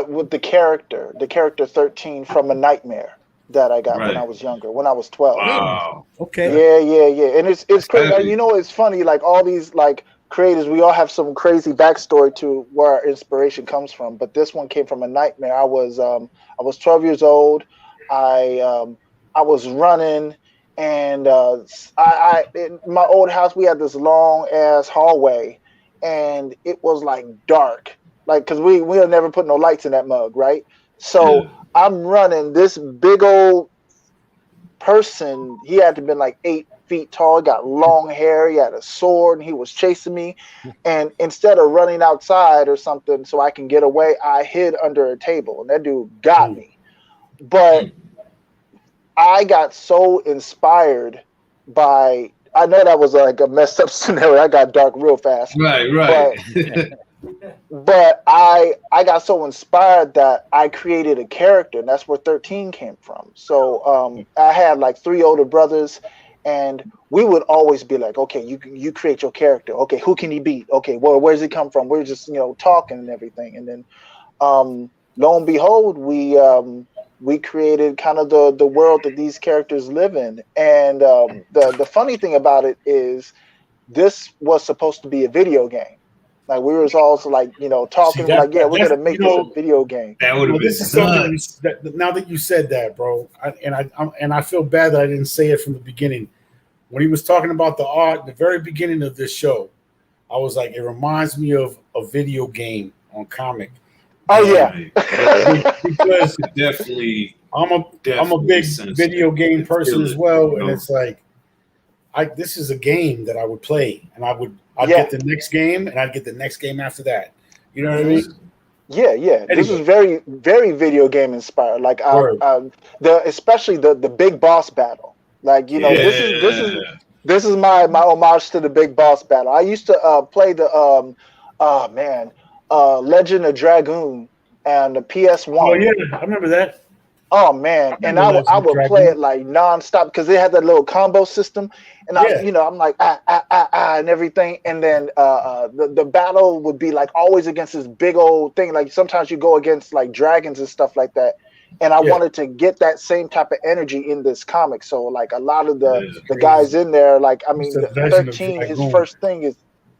E: with the character 13 from a nightmare that I got when I was younger, when I was 12.
A: Wow.
B: Okay.
E: Yeah. And it's crazy. It's funny, like all these like creators, we all have some crazy backstory to where our inspiration comes from. But this one came from a nightmare. I was 12 years old. I was running, and I in my old house we had this long ass hallway, and it was like dark, like because we had never put no lights in that mug, right? So I'm running. This big old person, he had to have been like 8 feet tall, got long hair, he had a sword, and he was chasing me. And instead of running outside or something so I can get away, I hid under a table, and that dude got me. But I got so inspired by, I know that was like a messed up scenario. I got dark real fast.
A: Right.
E: But I got so inspired that I created a character, and that's where 13 came from. So I had like 3 older brothers, and we would always be like, okay, you create your character. Okay, who can he beat? Okay, well, where does he come from? We're just talking and everything, and then lo and behold, we created kind of the world that these characters live in. And the funny thing about it is this was supposed to be a video game. Like we were also like, talking we're going to make this a video game.
A: That would have been
C: something that, now that you said that, bro, I feel bad that I didn't say it from the beginning. When he was talking about the art, the very beginning of this show, I was like, it reminds me of a video game on comic.
E: Oh yeah,
C: because
A: definitely
C: I'm a big video game person as well, and it's like this is a game that I would play, and I'd get the next game, and I'd get the next game after that. You know what I mean?
E: Yeah. Anyway. This is very, very video game inspired. Like especially the big boss battle. Like this is my homage to the big boss battle. I used to play the Legend of Dragoon and the PS1.
C: Oh yeah, I remember that.
E: Oh man, and I would play it like nonstop because they had that little combo system, and I'm like and everything, and then the battle would be like always against this big old thing. Like sometimes you go against like dragons and stuff like that, and I wanted to get that same type of energy in this comic. So like a lot of the guys in there, like I mean, 13, his first thing is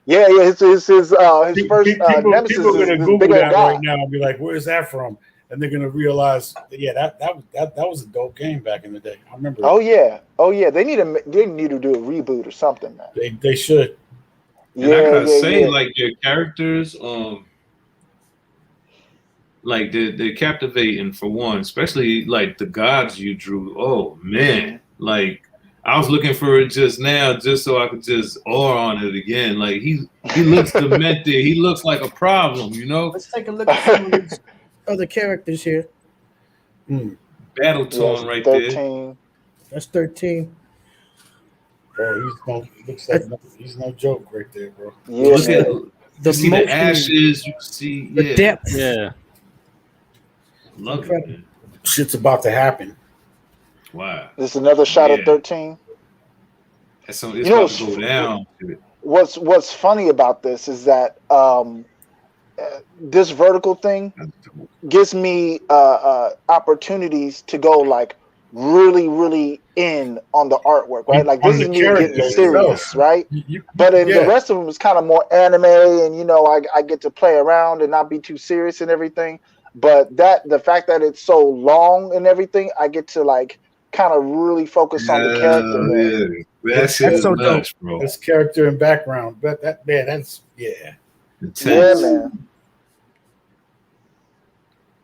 E: his first nemesis
C: people are gonna
E: is this
C: Google
E: big old
C: that
E: guy.
C: right now and be like, "Where's that from?" And they're gonna realize, that was a dope game back in the day. I remember.
E: Oh yeah. They need to do a reboot or something, man.
C: They should.
A: And I gotta say, like your characters, like they're captivating for one, especially like the gods you drew. Oh man, like I was looking for it just now, just so I could just awe on it again. Like he looks demented. He looks like a problem, you know.
B: Let's take a look at some of these other characters here.
A: Battle torn right
E: 13.
A: there.
B: That's 13.
C: Bro, he's no joke right there, bro.
E: Yeah,
A: Look at
B: the
A: see the ashes. You see
B: the depth.
D: Yeah.
A: Love it, man.
C: Shit's about to happen.
A: Wow.
E: This is another shot at 13.
A: It's about to go down.
E: What's funny about this is that this vertical thing gives me opportunities to go like really, really in on the artwork, right? Like this is me getting serious, right? But in the rest of them is kind of more anime, and you know, I get to play around and not be too serious and everything. But the fact that it's so long and everything, I get to like kind of really focus on the character.
A: Yeah. That's so nuts, bro.
C: This character and background, but that's
A: intense.
E: Yeah, man.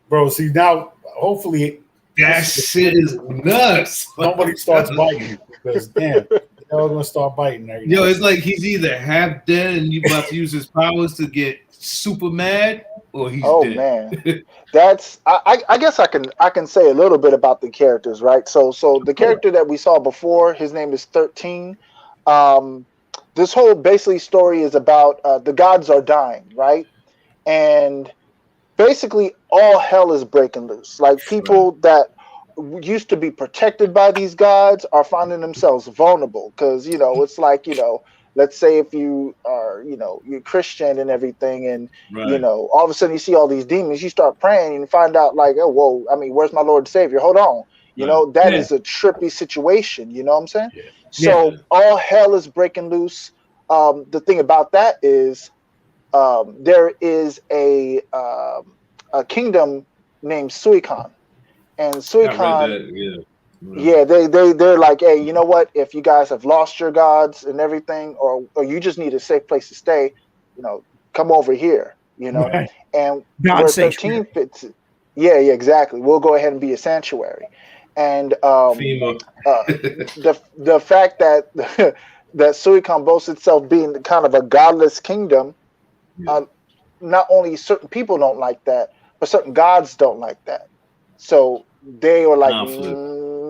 C: Bro, see now, hopefully
A: that shit is nuts.
C: Nobody starts biting because damn, they're all gonna start biting.
A: Yo, it's like he's either half dead and you about to use his powers to get super mad, or he's dead.
E: Man, that's I guess I can say a little bit about the characters, right? So the character that we saw before, his name is 13. This whole basically story is about the gods are dying, right? And basically all hell is breaking loose. Like people that used to be protected by these gods are finding themselves vulnerable because, you know, it's like, you know, let's say if you are, you know, you're Christian and everything and, you know, all of a sudden you see all these demons, you start praying and find out like, oh, whoa, I mean, where's my Lord and Savior? Hold on. You know, that is a trippy situation. You know what I'm saying? Yeah. So all hell is breaking loose. The thing about that is there is a kingdom named Suicon, and Suicon, they're like, hey, you know what? If you guys have lost your gods and everything, or you just need a safe place to stay, you know, come over here, you know.
B: Right.
E: And
B: God
E: where 13 fits, exactly. We'll go ahead and be a sanctuary, and the fact that that Suicon boasts itself being kind of a godless kingdom. Not only certain people don't like that, but certain gods don't like that. So they were like,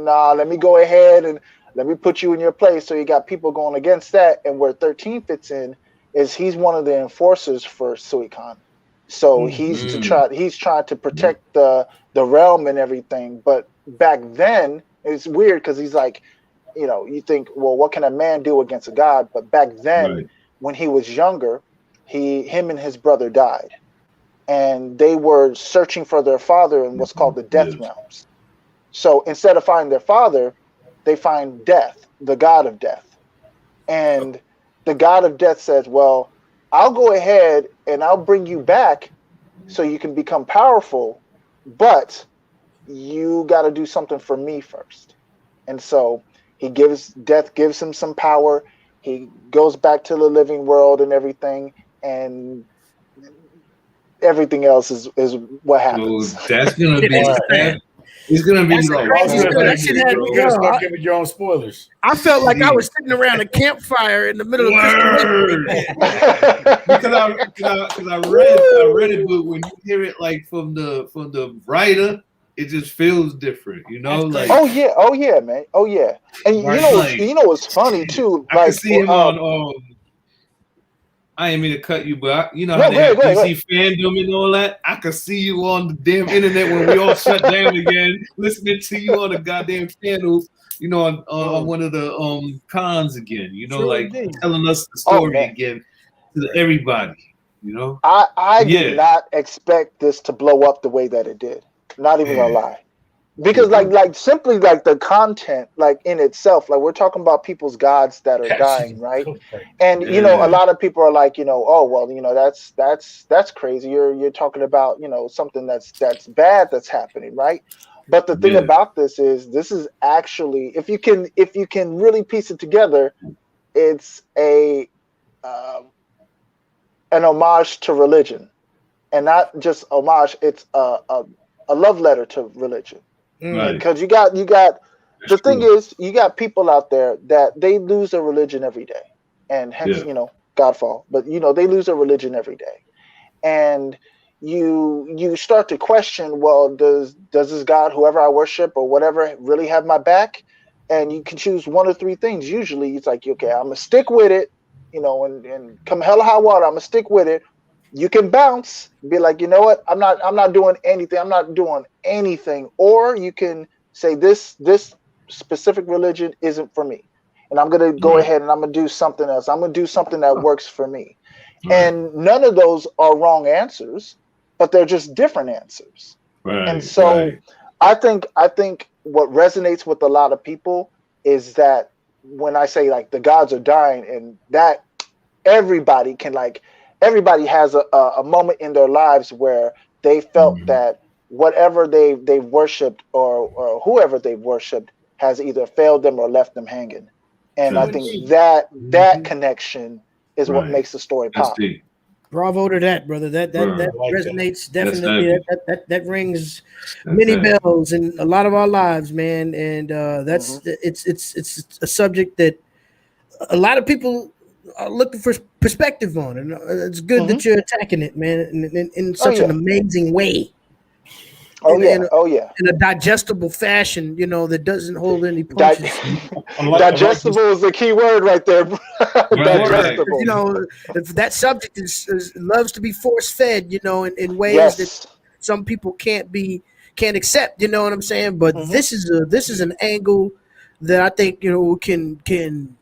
E: nah, let me go ahead and let me put you in your place. So you got people going against that. And where 13 fits in is he's one of the enforcers for Suicon. So he's trying to protect the realm and everything. But back then, it's weird because he's like, you know, you think, well, what can a man do against a god? But back then, when he was younger, him and his brother died, and they were searching for their father in what's called the Death Realms. So instead of finding their father, they find Death, the god of death. And the god of death says, well, I'll go ahead and I'll bring you back so you can become powerful, but you got to do something for me first. And so Death gives him some power. He goes back to the living world and everything. And everything else is what happens.
A: So that's gonna be it's gonna be
C: you're gonna start giving your own spoilers.
B: I felt like I was sitting around a campfire in the middle of
A: because I read it, but when you hear it like from the writer, it just feels different, you know. Like
E: oh yeah, man, and you know what's funny too.
A: I can see him on. I ain't mean to cut you, but you know how they have DC fandom and all that. I could see you on the damn internet when we all shut down again, listening to you on the goddamn channels, you know, on one of the cons again, you know, telling us the story again to everybody, you know.
E: I did not expect this to blow up the way that it did. Not even gonna lie. because simply like the content like in itself, like we're talking about people's gods that are dying, right? And you know, a lot of people are like, you know, oh well, you know, that's crazy. You're talking about, you know, something that's bad that's happening, right? But the thing about this is actually, if you can really piece it together, it's an homage to religion, and not just homage. It's a love letter to religion.
A: Right.
E: Because you got the thing is, you got people out there that they lose their religion every day, and hence you know, Godfall. But you know, they lose their religion every day, and you start to question, well, does this God, whoever I worship or whatever, really have my back? And you can choose one of three things. Usually, it's like, okay, I'm gonna stick with it, you know, and come hell or high water, I'm gonna stick with it. You can bounce, be like, you know what, I'm not doing anything. I'm not doing anything. Or you can say this specific religion isn't for me, and I'm gonna go ahead and I'm gonna do something else. I'm gonna do something that works for me. And none of those are wrong answers, but they're just different answers. And so I think what resonates with a lot of people is that when I say like the gods are dying, and that everybody has a moment in their lives where they felt that whatever they worshipped or whoever they worshipped has either failed them or left them hanging. And I think that connection is what makes the story pop.
B: Bravo to that, brother. That resonates definitely. That rings many bells in a lot of our lives, man. And that's it's a subject that a lot of people are looking for perspective on, and it's good that you're attacking it, man, in such an amazing way. In a digestible fashion, you know, that doesn't hold any punches.
E: Digestible is the key word right there.
B: Digestible. You know, if that subject is loves to be force fed, you know, in ways that some people can't accept. You know what I'm saying? But this is an angle that I think, you know, can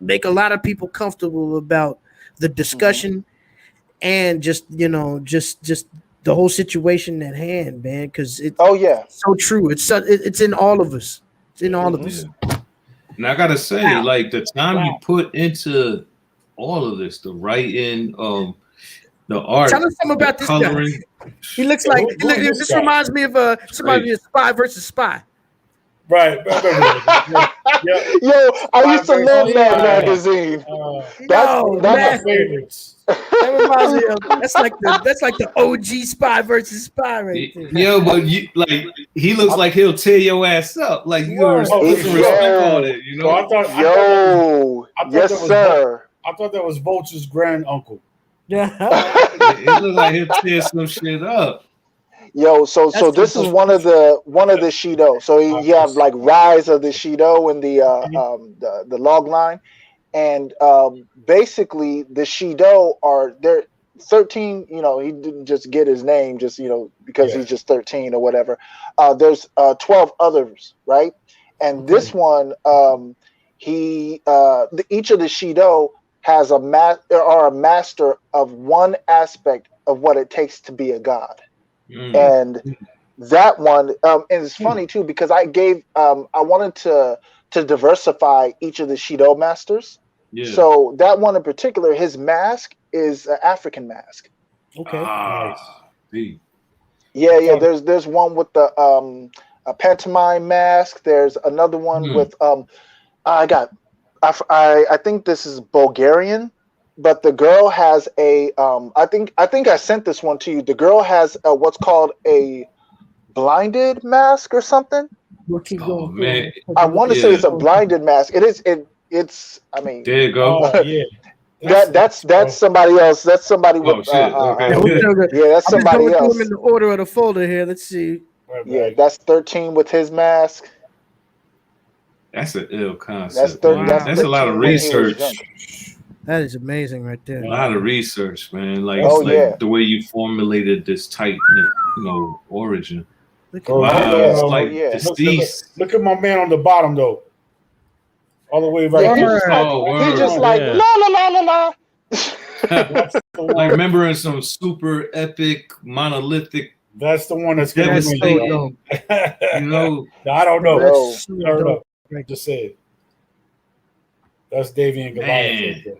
B: make a lot of people comfortable about the discussion and just, you know, just the whole situation at hand, man, because it's so true. It's in all of us. It's in all of us.
A: And I gotta say, like the time you put into all of this, the writing, the art,
B: tell us something about this
A: coloring.
B: guy. He looks like this reminds me of Spy versus Spy.
C: Right.
E: Yo, I used to love that magazine. That's my favorites.
B: That reminds me of that's like the OG Spy versus Spy right there.
A: Yo, but he looks like he'll tear your ass up. Like you gotta put some respect on it, you know.
E: Yes, sir.
C: I thought that was Vulture's grand uncle.
B: Yeah.
A: It looks like he'll tear some shit up.
E: Yo, so this is one of the Shido. So you have like Rise of the Shido and the log line, and basically the Shido are there. 13. You know, he didn't just get his name just, you know, because he's just 13 or whatever. There's 12 others, right? And this one, each of the Shido has a master of one aspect of what it takes to be a god. And that one, and it's funny too, because I wanted to diversify each of the Shido masters. So that one in particular, his mask is an African mask.
B: Okay.
C: Nice.
E: Yeah. There's one with the a pantomime mask. There's another one with I think this is Bulgarian. But the girl has a I think I sent this one to you. The girl has what's called a blinded mask or something.
A: Oh, man.
E: I want to say it's a blinded mask. It's I mean,
A: there you go.
E: That's somebody else. That's somebody with that's somebody else.
B: In the order of the folder here. Let's see.
E: Yeah, that's 13 with his mask.
A: That's an ill concept.
E: That's
A: a lot of research.
B: That is amazing right there.
A: A lot of research, man. Like the way you formulated this tight, you know, origin.
B: Look
C: at my man on the bottom though. All the way right here.
E: He just like la la la la la.
A: Like remembering some super epic monolithic
C: That's the one that's gonna
B: That's
C: win.
B: so dope.
A: You know,
C: I don't know.
E: Yo.
B: That's so
C: Turn
B: dope.
C: up. Just say it. That's Davy and Goliath.
A: Man.
C: Right there.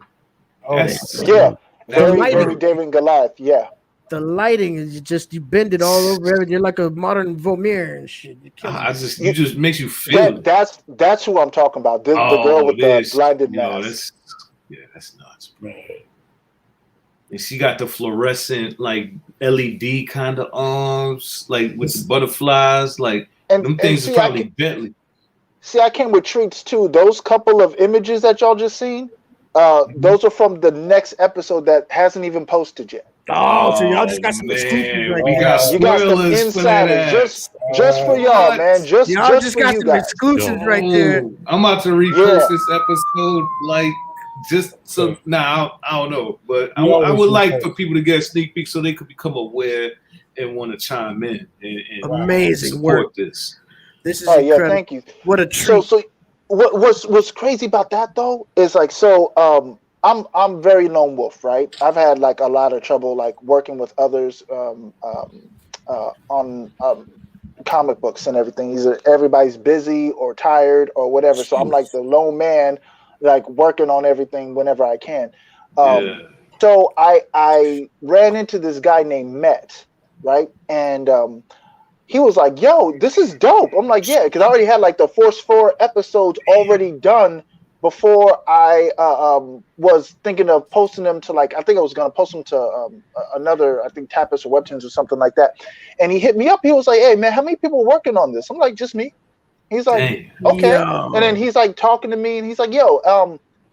C: Oh,
A: That's-
E: Yeah,
A: That's
E: very,
B: lighting.
E: very David and Goliath. Yeah,
B: The lighting is just you bend it all over everything. You're like a modern Vermeer and shit. You kill
A: I
B: it.
A: just you just makes you feel it.
E: that's who I'm talking about. The girl with the
A: this,
E: blinded
A: you know,
E: mask.
A: that's nuts.
C: man.
A: And she got the fluorescent like LED kind of arms, like with the butterflies, like them things
E: see,
A: is probably Bentley.
E: I came with treats too. Those couple of images that y'all just seen, those are from the next episode that hasn't even posted yet.
B: Oh, so y'all just got some
A: man,
B: exclusives right
A: we
B: there.
A: got
E: You got some
A: spoilers for that
E: insiders
A: ass.
E: just for y'all,
A: What?
E: man. Just
B: Y'all
E: just
B: just
E: for
B: got
E: you
B: some
E: guys.
B: exclusives right there.
A: Oh, I'm about to repost
E: Yeah.
A: this episode, like just so. Now I don't know, but I
C: You
A: would
C: always
A: like
C: repost.
A: for people to get a sneak peek so they could become aware and want to chime in and
B: Amazing
A: support
B: work.
A: this.
B: This is
E: Oh yeah,
B: incredible.
E: thank you.
B: What a treat.
E: So what's crazy about that though is like I'm very lone wolf, right? I've had like a lot of trouble like working with others on comic books and everything. Either everybody's busy or tired or whatever. So I'm like the lone man, like working on everything whenever I can.
A: Yeah.
E: So I ran into this guy named Met, right? And he was like, yo, this is dope. I'm like, yeah, because I already had like the Force 4 episodes already done before I was thinking of posting them to like, I think I was going to post them to another, I think Tapas or Webtoons or something like that. And he hit me up. He was like, hey, man, how many people are working on this? I'm like, just me. He's like,
A: Dang.
E: okay.
B: Yo.
E: And then he's like talking to me and he's like, yo,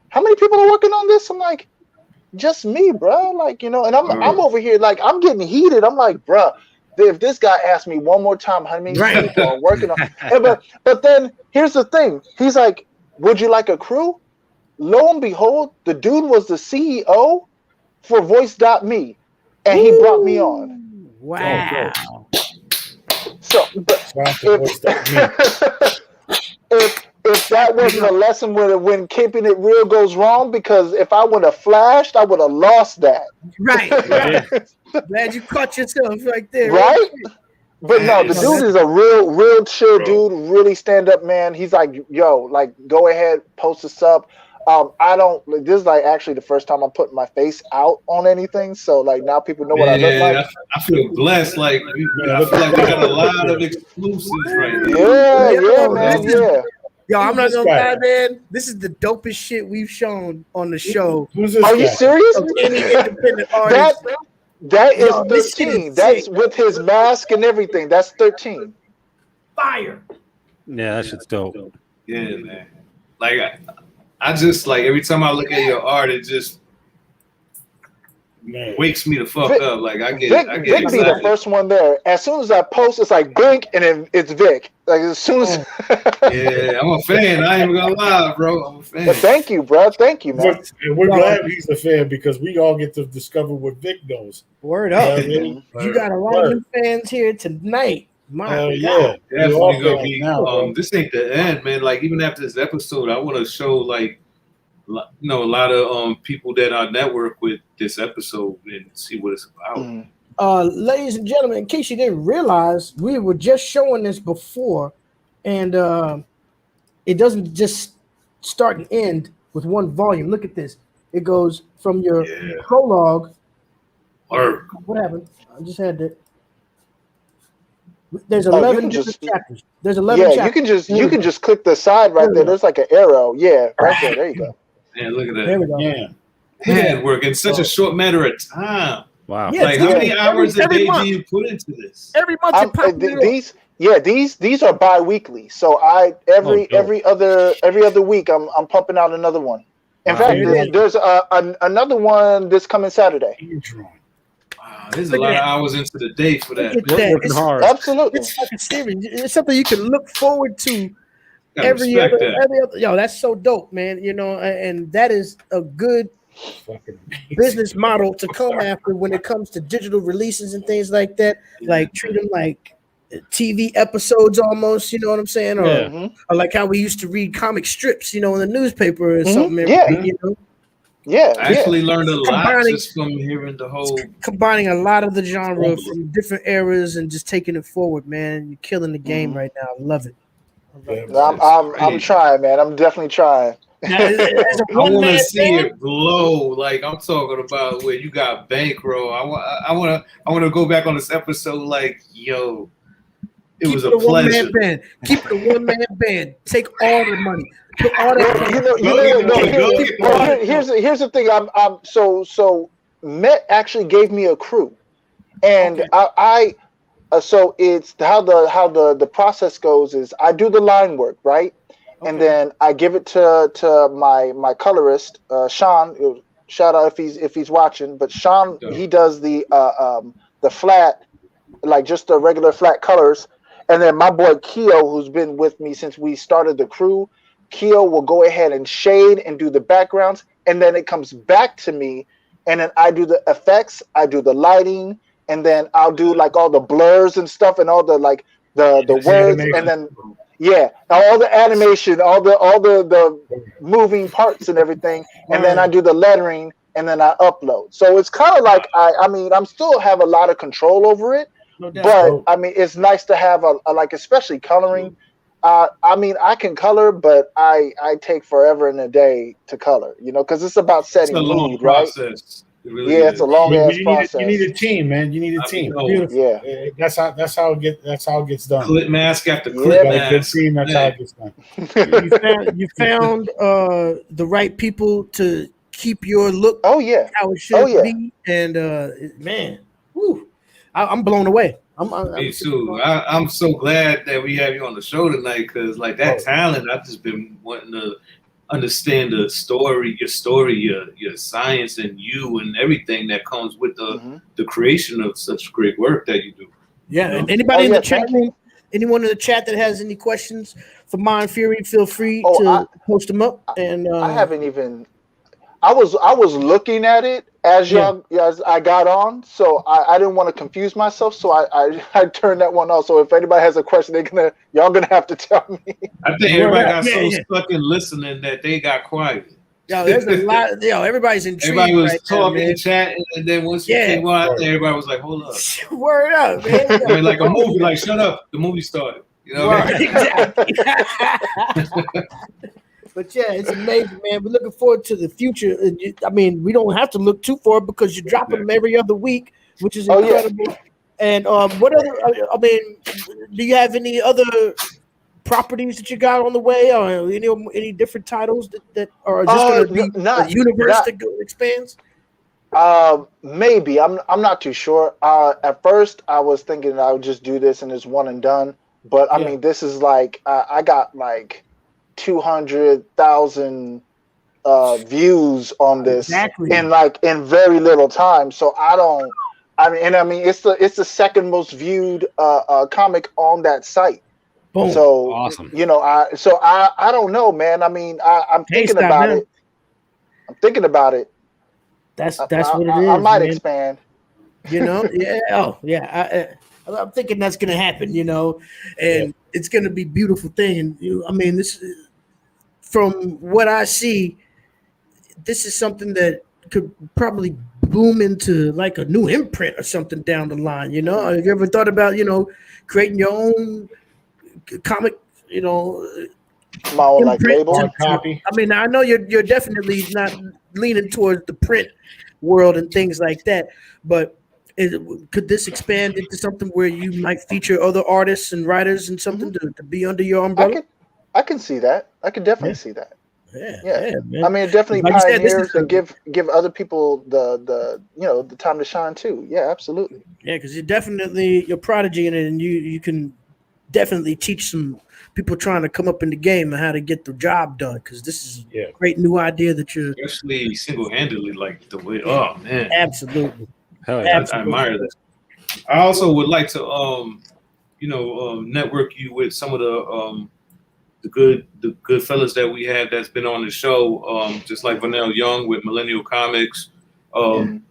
E: how many people are working on this? I'm like, just me, bro. Like, you know, and I'm over here, like, I'm getting heated. I'm like, bro, if this guy asks me one more time how many
B: Right.
E: people are working on, but then here's the thing. He's like, would you like a crew? Lo and behold, the dude was the CEO for Voice.me, and he brought me on.
B: Wow.
E: So, but if that wasn't a lesson when keeping it real goes wrong, because if I would have flashed, I would have lost that.
B: Right. Glad you caught yourself right there.
E: Right? But no, the
A: Yes.
E: dude is a real chill dude, really stand up man. He's like, yo, like, go ahead, post this up. This is like actually the first time I'm putting my face out on anything. So like now people know what I look like.
A: I feel blessed. Like I feel like we got a lot of exclusives right now.
E: Yeah, man, yeah.
B: Yo, I'm not
C: Who's
B: gonna
C: this
B: lie,
C: guy?
B: man. This is the dopest shit we've shown on the show.
C: Who's this
E: Are you
C: guy?
E: serious?
B: Of any independent artist.
E: That is
B: Yo, this shit is
E: 13. That's
B: sick.
E: with his mask and everything. That's 13.
B: Fire.
D: Yeah, that shit's dope.
A: Yeah, man. Like I just like every time I look at your art, it just
C: Man.
A: wakes me the fuck
E: Vic-
A: up. Like I get
E: Vic be the
A: excited.
E: first one there. As soon as I post, it's like blink, and then it's Vic. Like as soon as.
A: Yeah, I'm a fan. I ain't even gonna lie, bro. I'm a fan.
E: But thank you, bro. Thank you, man.
C: And we're glad he's a fan because we all get to discover what Vic knows.
B: Word
C: You know
B: up.
C: what I mean?
B: You got a lot of new fans here tonight. My
C: Hell
B: God.
C: yeah. We all
A: Definitely gonna
C: fans
A: be.
C: now, bro.
A: This ain't the end, man. Like even after this episode, I want to show like, you know, a lot of people that I network with this episode and see what it's about.
E: Mhm.
B: Ladies and gentlemen, in case you didn't realize, we were just showing this before, and it doesn't just start and end with one volume. Look at this. It goes from your prologue.
A: Or
B: What happened? I just had that. There's
E: you
B: 11
E: can
B: different
E: just-
B: chapters. There's 11
E: Yeah,
B: chapters.
E: you can just click the side right there. There's like an arrow. Yeah, right there. There you go.
A: man, look at
B: There
A: that
B: we go.
C: Yeah.
A: handwork in such a short matter of time.
D: Wow.
B: Yeah,
A: Like how
B: yeah.
A: many hours a
B: Every
A: day
B: month.
A: do you put into this?
B: Every month you pop it up.
E: These are bi-weekly. So every other week I'm pumping out another one. In
D: Wow.
E: fact,
B: Yeah.
E: there's another one this coming Saturday.
A: Wow, there's a lot of hours into the day for that.
B: Look at
A: Man.
B: that.
D: Working
B: It's,
D: hard.
E: Absolutely.
B: it's fucking serious. It's something you can look forward to
A: Gotta
B: every
A: respect
B: other,
A: that.
B: every other. Yo, that's so dope, man. You know, and that is a good
C: Fucking
B: business model to come after when it comes to digital releases and things like that. Like treat them like TV episodes almost. You know what I'm saying?
D: Yeah.
E: Mhm.
B: Or like how we used to read comic strips, you know, in the newspaper or
E: Mhm.
B: something.
E: Yeah.
B: You know,
E: Yeah,
A: I actually learned a lot
B: Combining-
A: just from hearing the whole.
B: Combining a lot of the genre
A: Formula.
B: from different eras and just taking it forward, man. You're killing the game right now. I love it.
E: I'm trying, man. I'm definitely trying.
B: Now, as a
A: I want
B: one-man
A: to see
B: band,
A: it blow. Like I'm talking about where you got bankroll. I want to go back on this episode. Like, yo, it
B: keep
A: was
B: it
A: a
B: a one-man
A: pleasure.
B: band. Keep it a one-man band. Take all the money. Put all that.
E: Here's the thing. So Met actually gave me a crew, and I so it's how the process goes is I do the line work, right? And then I give it to my colorist, Sean. Shout out if he's watching. But Sean, he does the flat, like just the regular flat colors. And then my boy Keo, who's been with me since we started the crew, Keo will go ahead and shade and do the backgrounds, and then it comes back to me, and then I do the effects, I do the lighting, and then I'll do like all the blurs and stuff, and all the like the words,
C: animation.
E: and then. Yeah, all the animation, all the moving parts and everything, and then I do the lettering, and then I upload. So it's kind of like I mean, I'm still have a lot of control over it, but I mean, it's nice to have a like, especially coloring. I mean, I can color, but I take forever in a day to color, you know, because it's about setting mood, right?
A: It really
E: it's a long ass process.
C: You need a team, man. You need a team.
E: Yeah,
C: that's how it gets done.
A: Clip mask after clip mask.
C: Team, that's how it gets done.
B: You found the right people to keep your look.
E: Oh yeah,
B: how it should be, and man, whew, I'm blown away.
A: Me too. I'm so glad that we have you on the show tonight, because like that talent, I've just been wanting to understand your story, your science, and you, and everything that comes with the creation of such great work that you do.
B: Yeah, and anybody in the chat room, anyone in the chat that has any questions for Mind Fury, feel free to post them up. And
E: I haven't even. I was looking at it as I got on, so I didn't want to confuse myself, so I turned that one off. So if anybody has a question, y'all gonna have to tell me.
A: I think everybody got so stuck in listening that they got quiet.
B: Yo, there's a lot. Everybody's intrigued.
A: Everybody was talking, chatting, and then once you came on, everybody was like, "Hold up,
B: word up, man!"
A: I mean, like a movie, like shut up, the movie started. You know,
B: exactly. But yeah, it's amazing, man. We're looking forward to the future. I mean, we don't have to look too far because you're dropping them every other week, which is incredible. Yeah. And what other? I mean, do you have any other properties that you got on the way, or any different titles that are just going to be a universe that expands?
E: Maybe I'm not too sure. At first, I was thinking I would just do this and it's one and done. But I mean, this is like I got like 200,000 views on this in very little time. So I mean it's the second most viewed comic on that site.
B: Boom.
E: So
D: awesome.
E: I don't know, man. I mean I'm thinking about it. I'm thinking about it.
B: That's what it is.
E: I might expand.
B: I'm thinking that's gonna happen, and it's gonna be a beautiful thing. And I mean, this, from what I see, this is something that could probably boom into like a new imprint or something down the line. Have you ever thought about creating your own comic?
E: My own like label
C: copy.
B: I mean, I know you're definitely not leaning towards the print world and things like that, but could this expand into something where you might feature other artists and writers and something to be under your umbrella?
E: I can see that. I can definitely see that.
B: Yeah, man.
E: I mean, it definitely pioneers and give other people the time to shine too. Yeah, absolutely.
B: Yeah, because you're prodigy in it, and you can definitely teach some people trying to come up in the game and how to get the job done. Because this is a great new idea that you're
A: especially single-handedly, like the way. Oh man,
B: absolutely.
A: Hell yeah, I admire this. I also would like to, network you with some of the good fellas that we have that's been on the show. Just like Vanell Young with Millennial Comics. Some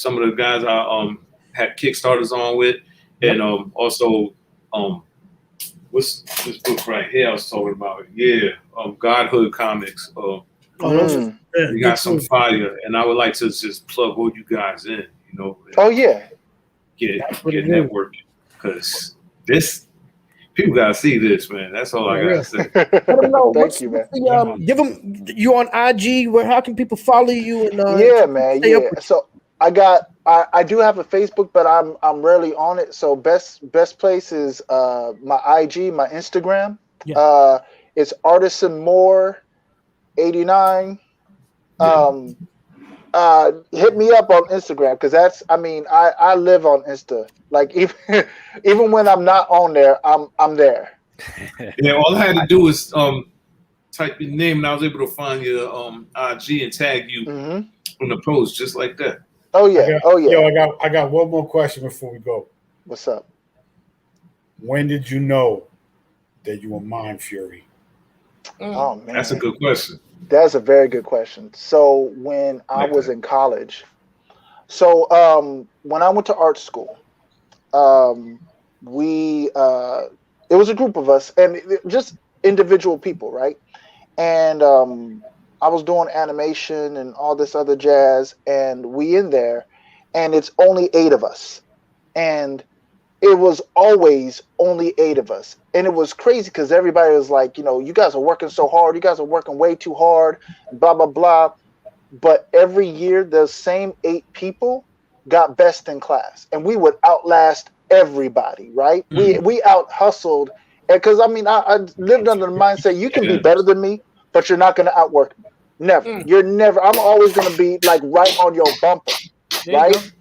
A: of the guys I had Kickstarters on with, and also what's this book right here I was talking about? Yeah, Godhood Comics.
B: Oh, those are
A: You
B: good
A: got some
B: too.
A: fire, and I would like to just plug all you guys in. You know.
E: Oh yeah.
A: Get
B: what it is.
A: networking, because this people gotta see this, man. That's all I gotta say.
B: I don't know.
E: Thank you, man.
B: Give them you on IG. Where how can people follow you? And
E: Yeah, man.
B: stay up
E: Yeah.
B: with
E: So I do have a Facebook, but I'm rarely on it. So best place is my IG, my Instagram.
B: Yeah.
E: It's Artisan Moore 89. Hit me up on Instagram, because I live on Insta. Like even when I'm not on there, I'm there.
A: Yeah, all I had to do was type your name, and I was able to find your IG and tag you on the post just like that.
E: Oh yeah.
C: I got one more question before we go.
E: What's up?
C: When did you know that you were Mind Fury?
E: Oh man,
A: That's a good question.
E: That's a very good question. So when I was in college, when I went to art school, we it was a group of us, and just individual people, right? And I was doing animation and all this other jazz, and we in there, and it's only 8 of us, and it was always only 8 of us. And it was crazy because everybody was like, you guys are working so hard. You guys are working way too hard, blah, blah, blah. But every year, the same 8 people got best in class. And we would outlast everybody, right? We out hustled. Because, I lived under the mindset, you can be better than me, but you're not going to outwork me. Never. You're never. I'm always going to be like right on your bumper, right?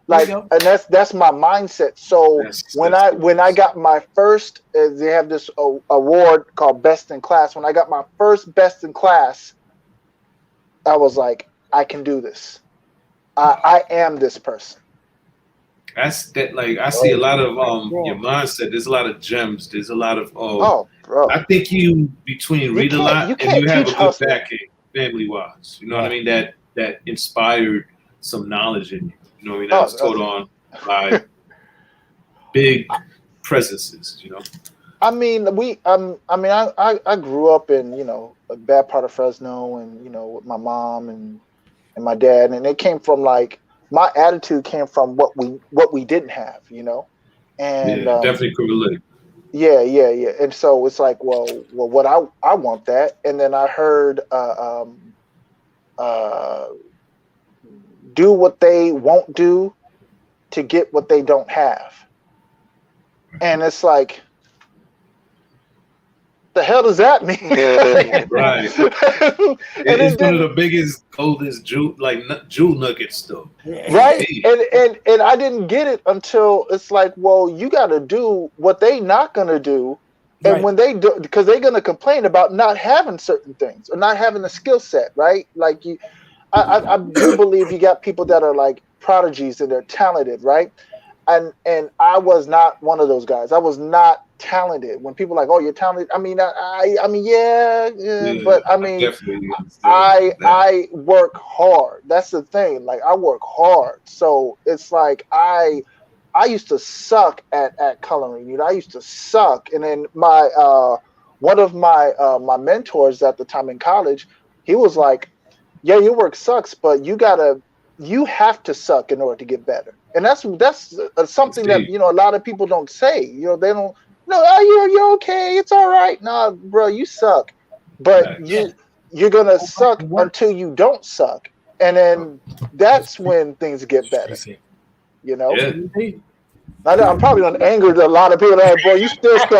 E: Like, and that's my mindset. So when I got my first, they have this award called Best in Class. When I got my first Best in Class, I was like, I can do this. I am this person.
A: That's that. Like I see a lot of your mindset. There's a lot of gems. There's a lot of
E: bro.
A: I think you read a lot and you have a good backing, family wise. You know what I mean? That inspired some knowledge in you. You know what I mean? That was taught on by big presences,
E: I grew up in, a bad part of Fresno, and, with my mom and my dad, and it came from like, my attitude came from what we didn't have, and
A: definitely could relate.
E: Yeah. And so it's like, well, what I want that. And then I heard, do what they won't do to get what they don't have. And it's like, the hell does that mean?
A: Right. It's one of the biggest, coldest jewel nuggets, though.
E: Right. And I didn't get it until it's like, well, you got to do what they not going to do. And when they do, because they're going to complain about not having certain things or not having a skill set, right? Like I do believe you got people that are like prodigies and they're talented, right? And I was not one of those guys. I was not talented. When people are like, oh, you're talented. But I work hard. That's the thing. Like, I work hard. So it's like I used to suck at coloring. I used to suck. And then my one of my mentors at the time in college, he was like, yeah, your work sucks, but you have to suck in order to get better. And that's something that, a lot of people don't say. They don't, no, you're okay. It's all right. Nah, bro, you suck. But you're going to suck until you don't suck. And then that's when things get better.
A: Yeah.
E: I'm probably going to anger a lot of people that, boy, you still suck.
B: A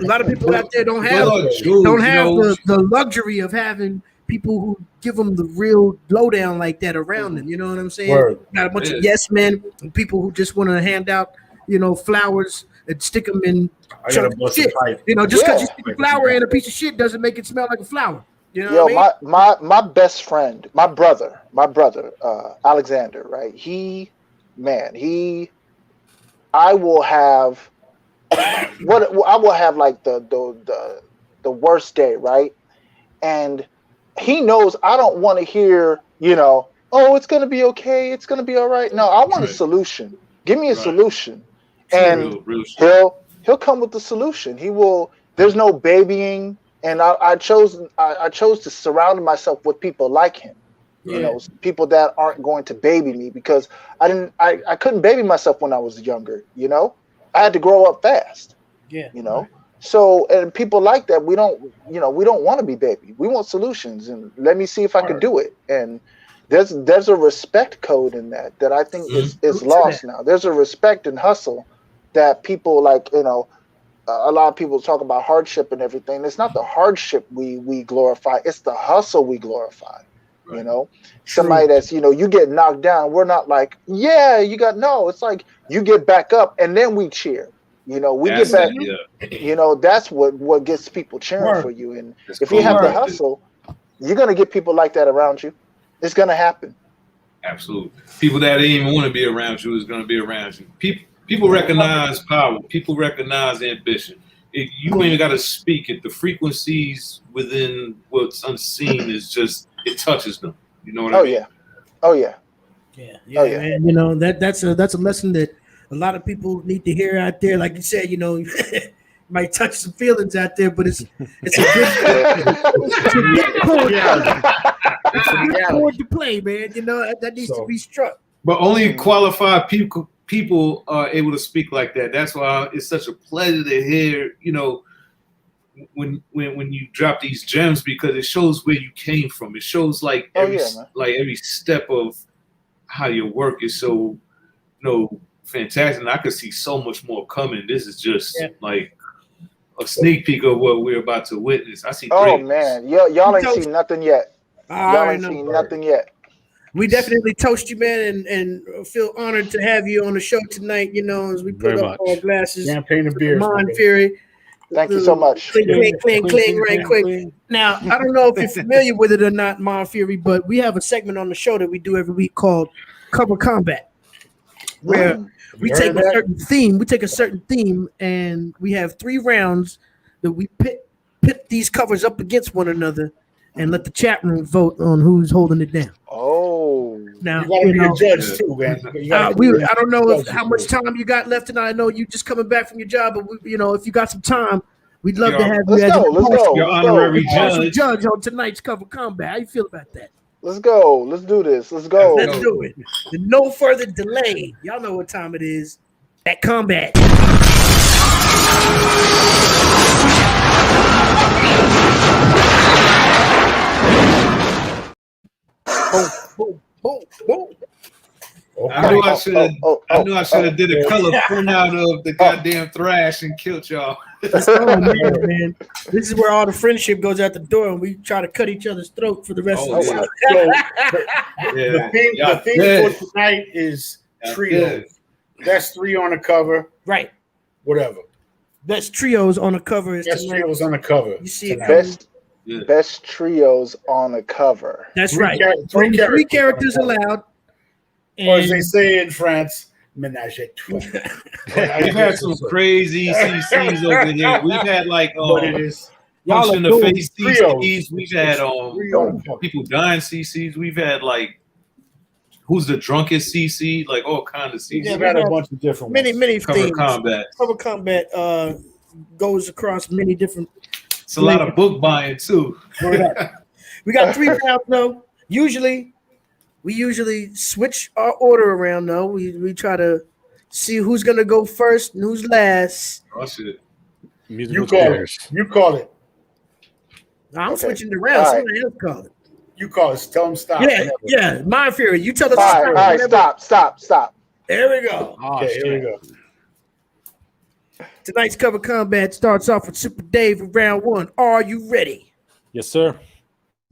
B: lot of people out there don't have the luxury of having people who give them the real lowdown like that around them. You know what I'm saying?
C: Word.
B: Got a bunch of yes men and people who just want to hand out, flowers and stick them in shit. Just because you stick a flower in a piece of shit doesn't make it smell like a flower. You know what I mean?
E: my best friend, my brother, Alexander, right? I will have like the worst day, right? And he knows I don't want to hear, oh, it's gonna be okay, it's gonna be all right. No, I want a solution. Give me a solution. And he'll come with the solution. He will. There's no babying. and I chose to surround myself with people like him. You know, people that aren't going to baby me, because I couldn't baby myself when I was younger. You know, I had to grow up fast.
B: Yeah.
E: You know, so and people like that, we don't want to be baby. We want solutions, and let me see if I can do it. And there's a respect code in that I think is lost now. There's a respect and hustle that people like. You know, a lot of people talk about hardship and everything. It's not the hardship we glorify; it's the hustle we glorify. Right. You know, somebody that's, you know, you get knocked down. We're not like, yeah, it's like you get back up and then we cheer. You know, we get back. You know, that's what gets people cheering for you. And if you have the hustle, you're gonna get people like that around you. It's gonna happen.
A: Absolutely. People that didn't even want to be around you is gonna be around you. People recognize power. People recognize ambition. You ain't got to speak it. The frequencies within what's unseen is just, it touches them. You know what I mean?
B: Yeah. Man. You know, that's a lesson that a lot of people need to hear out there. Like you said, you know, might touch some feelings out there, but it's a good chord to play, man. You know, that needs to be struck.
A: But only qualified people are able to speak like that. That's why it's such a pleasure to hear, you know, when you drop these gems, because it shows where you came from. It shows like every step of how your work is so, you know, fantastic. And I could see so much more coming. This is just like a sneak peek of what we're about to witness. I see.
E: Oh man, y'all ain't seen nothing yet. Y'all ain't seen nothing yet.
B: We definitely toast you, man, and feel honored to have you on the show tonight. You know, as we put up our glasses,
C: champagne and beer,
B: MYNDFURY.
E: Thank you so much.
B: Cling, right quick. Now, I don't know if you're familiar with it or not, MYNDFURY, but we have a segment on the show that we do every week called Cover Combat, where we take a certain theme. We take a certain theme, and we have 3 rounds that we pit these covers up against one another, and let the chat room vote on who's holding it down.
E: Oh,
B: now
C: you gotta be a judge too, man.
B: I don't know how much time you got left, and I know you just coming back from your job, but you know, if you got some time, we'd love to have you as
A: your honorary
B: judge on tonight's Cover Combat. How you feel about that?
E: Let's go. Let's do this. Let's go.
B: Let's do it. No further delay. Y'all know what time it is. That combat. Boom, boom, boom.
A: I knew I should have did a color printout of the goddamn thrash and killed y'all.
B: Man. This is where all the friendship goes out the door, and we try to cut each other's throat for the rest of the show.
C: The theme for tonight is trios. That's 3 on the cover.
B: Right.
C: Whatever.
B: Best trios on the cover is
C: best trios on the cover.
B: You see
E: it. Best trios on the cover.
B: That's right. Only 3 characters allowed.
C: Or as they say in France, ménage à trois.
A: We've had some crazy CCs over here. We've had like function of face CCs. We've had people dying CCs. We've had like who's the drunkest CC, like all kind of CCs.
C: We've had a bunch of different
B: many
A: Cover
B: themes.
A: Combat.
B: Cover Combat goes across many different.
A: It's a lot of book buying too.
B: We got 3 rounds though. We usually switch our order around though. We try to see who's gonna go first and who's last.
A: Oh shit!
C: You call it.
B: I'm switching it around. Somebody else call it.
C: You call it. Tell them stop.
B: Yeah. MYNDFURY. You tell us.
E: All right. Stop.
B: There we go.
C: Okay, here we go.
B: Tonight's Cover Combat starts off with Super Dave in round 1. Are you ready?
D: Yes, sir.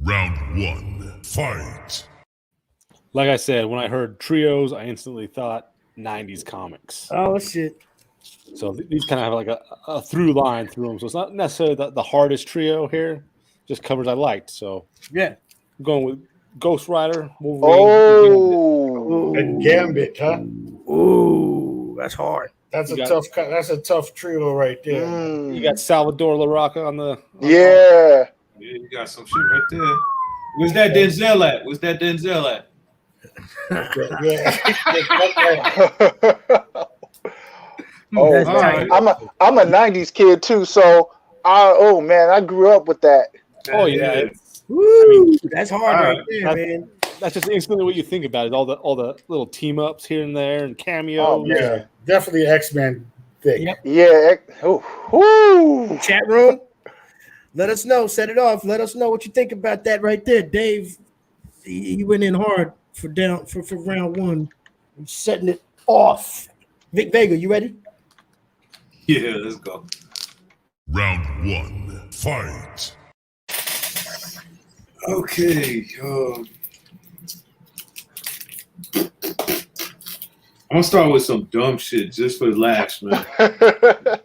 F: Round 1. Fight.
D: Like I said, when I heard trios, I instantly thought 90s comics.
B: Oh, shit.
D: So these kind of have like a through line through them. So it's not necessarily the hardest trio here, just covers I liked. So
B: yeah,
D: I'm going with Ghost Rider, Wolverine,
C: and Gambit, huh?
B: Ooh, that's hard.
C: That's a tough trio right there.
D: You got Salvador LaRocca on the
E: yeah,
A: you got some shit right there. Where's that Denzel at?
E: I'm a 90s kid too, so Oh man, I grew up with that.
D: Oh yeah,
B: Woo, that's hard
A: all
B: right
A: right.
B: there, man.
D: that's just instantly what you think about it. All the little team ups here and there and cameos.
E: Oh, man.
C: Yeah, definitely X-Men thick.
B: Yep.
E: Yeah. Whoo.
B: Chat room, let us know. Set it off. Let us know what you think about that right there. Dave, he went in hard for round one. He's setting it off. Vic Vega, you ready?
A: Yeah, let's go.
F: Round 1. Fight.
A: Okay. I'm gonna start with some dumb shit just for laughs, man. Fuck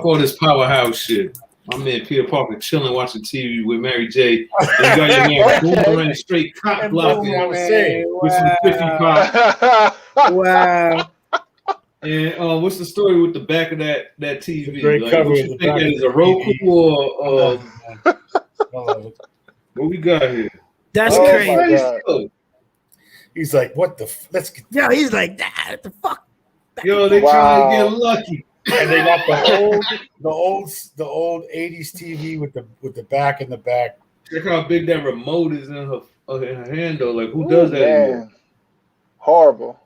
A: all this powerhouse shit. My man Peter Parker chilling watching TV with Mary J. And you got your man Boomerang straight cop blocking with some 55.
B: Wow.
A: And what's the story with the back of that TV?
C: Great
A: Like,
C: cover
A: what
C: of
A: you
C: the
A: think
C: back
A: that
C: of
A: is
C: the
A: a Roku
C: TV.
A: or
C: Oh,
A: what we got here?
B: That's
E: Oh,
B: crazy.
E: my God.
A: Yo,
C: he's like, what the? Let's get.
B: Yo, he's like, what the fuck?
A: they
E: Wow.
A: trying to get lucky.
C: And they got the old '80s TV with the back in the back.
A: Check how big that remote is in her hand though. Like who does that anymore?
E: Man. Horrible.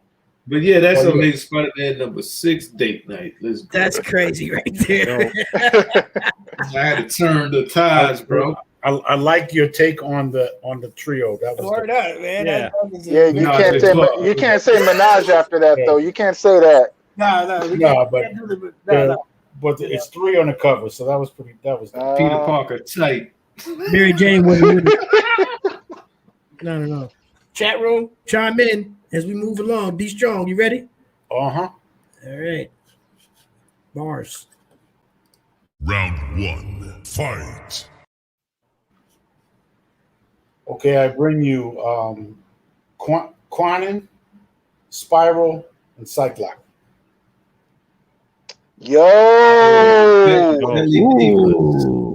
A: But yeah, that's
C: Oh,
A: what
C: yeah.
A: makes Spider-Man number 6 date night. Let's go.
B: That's crazy right there.
A: I had to turn the tides, bro.
C: I like your take on the trio. That was
B: Word up, man.
D: Yeah.
B: That was
E: Yeah, you
A: Nah,
E: can't
A: it's
E: say
A: fuck.
E: you can't say Minaj after that though. You can't say that.
C: but it's 3 on the cover, so that was pretty. That was
A: Peter Parker tight.
B: Mary Jane wasn't with it. No. Chat room, chime in as we move along. Be strong. You ready?
C: uh-huh.
B: All right. Bars.
F: Round 1. Fight.
C: Okay, I bring you Quanon, Spiral, and Cyclops.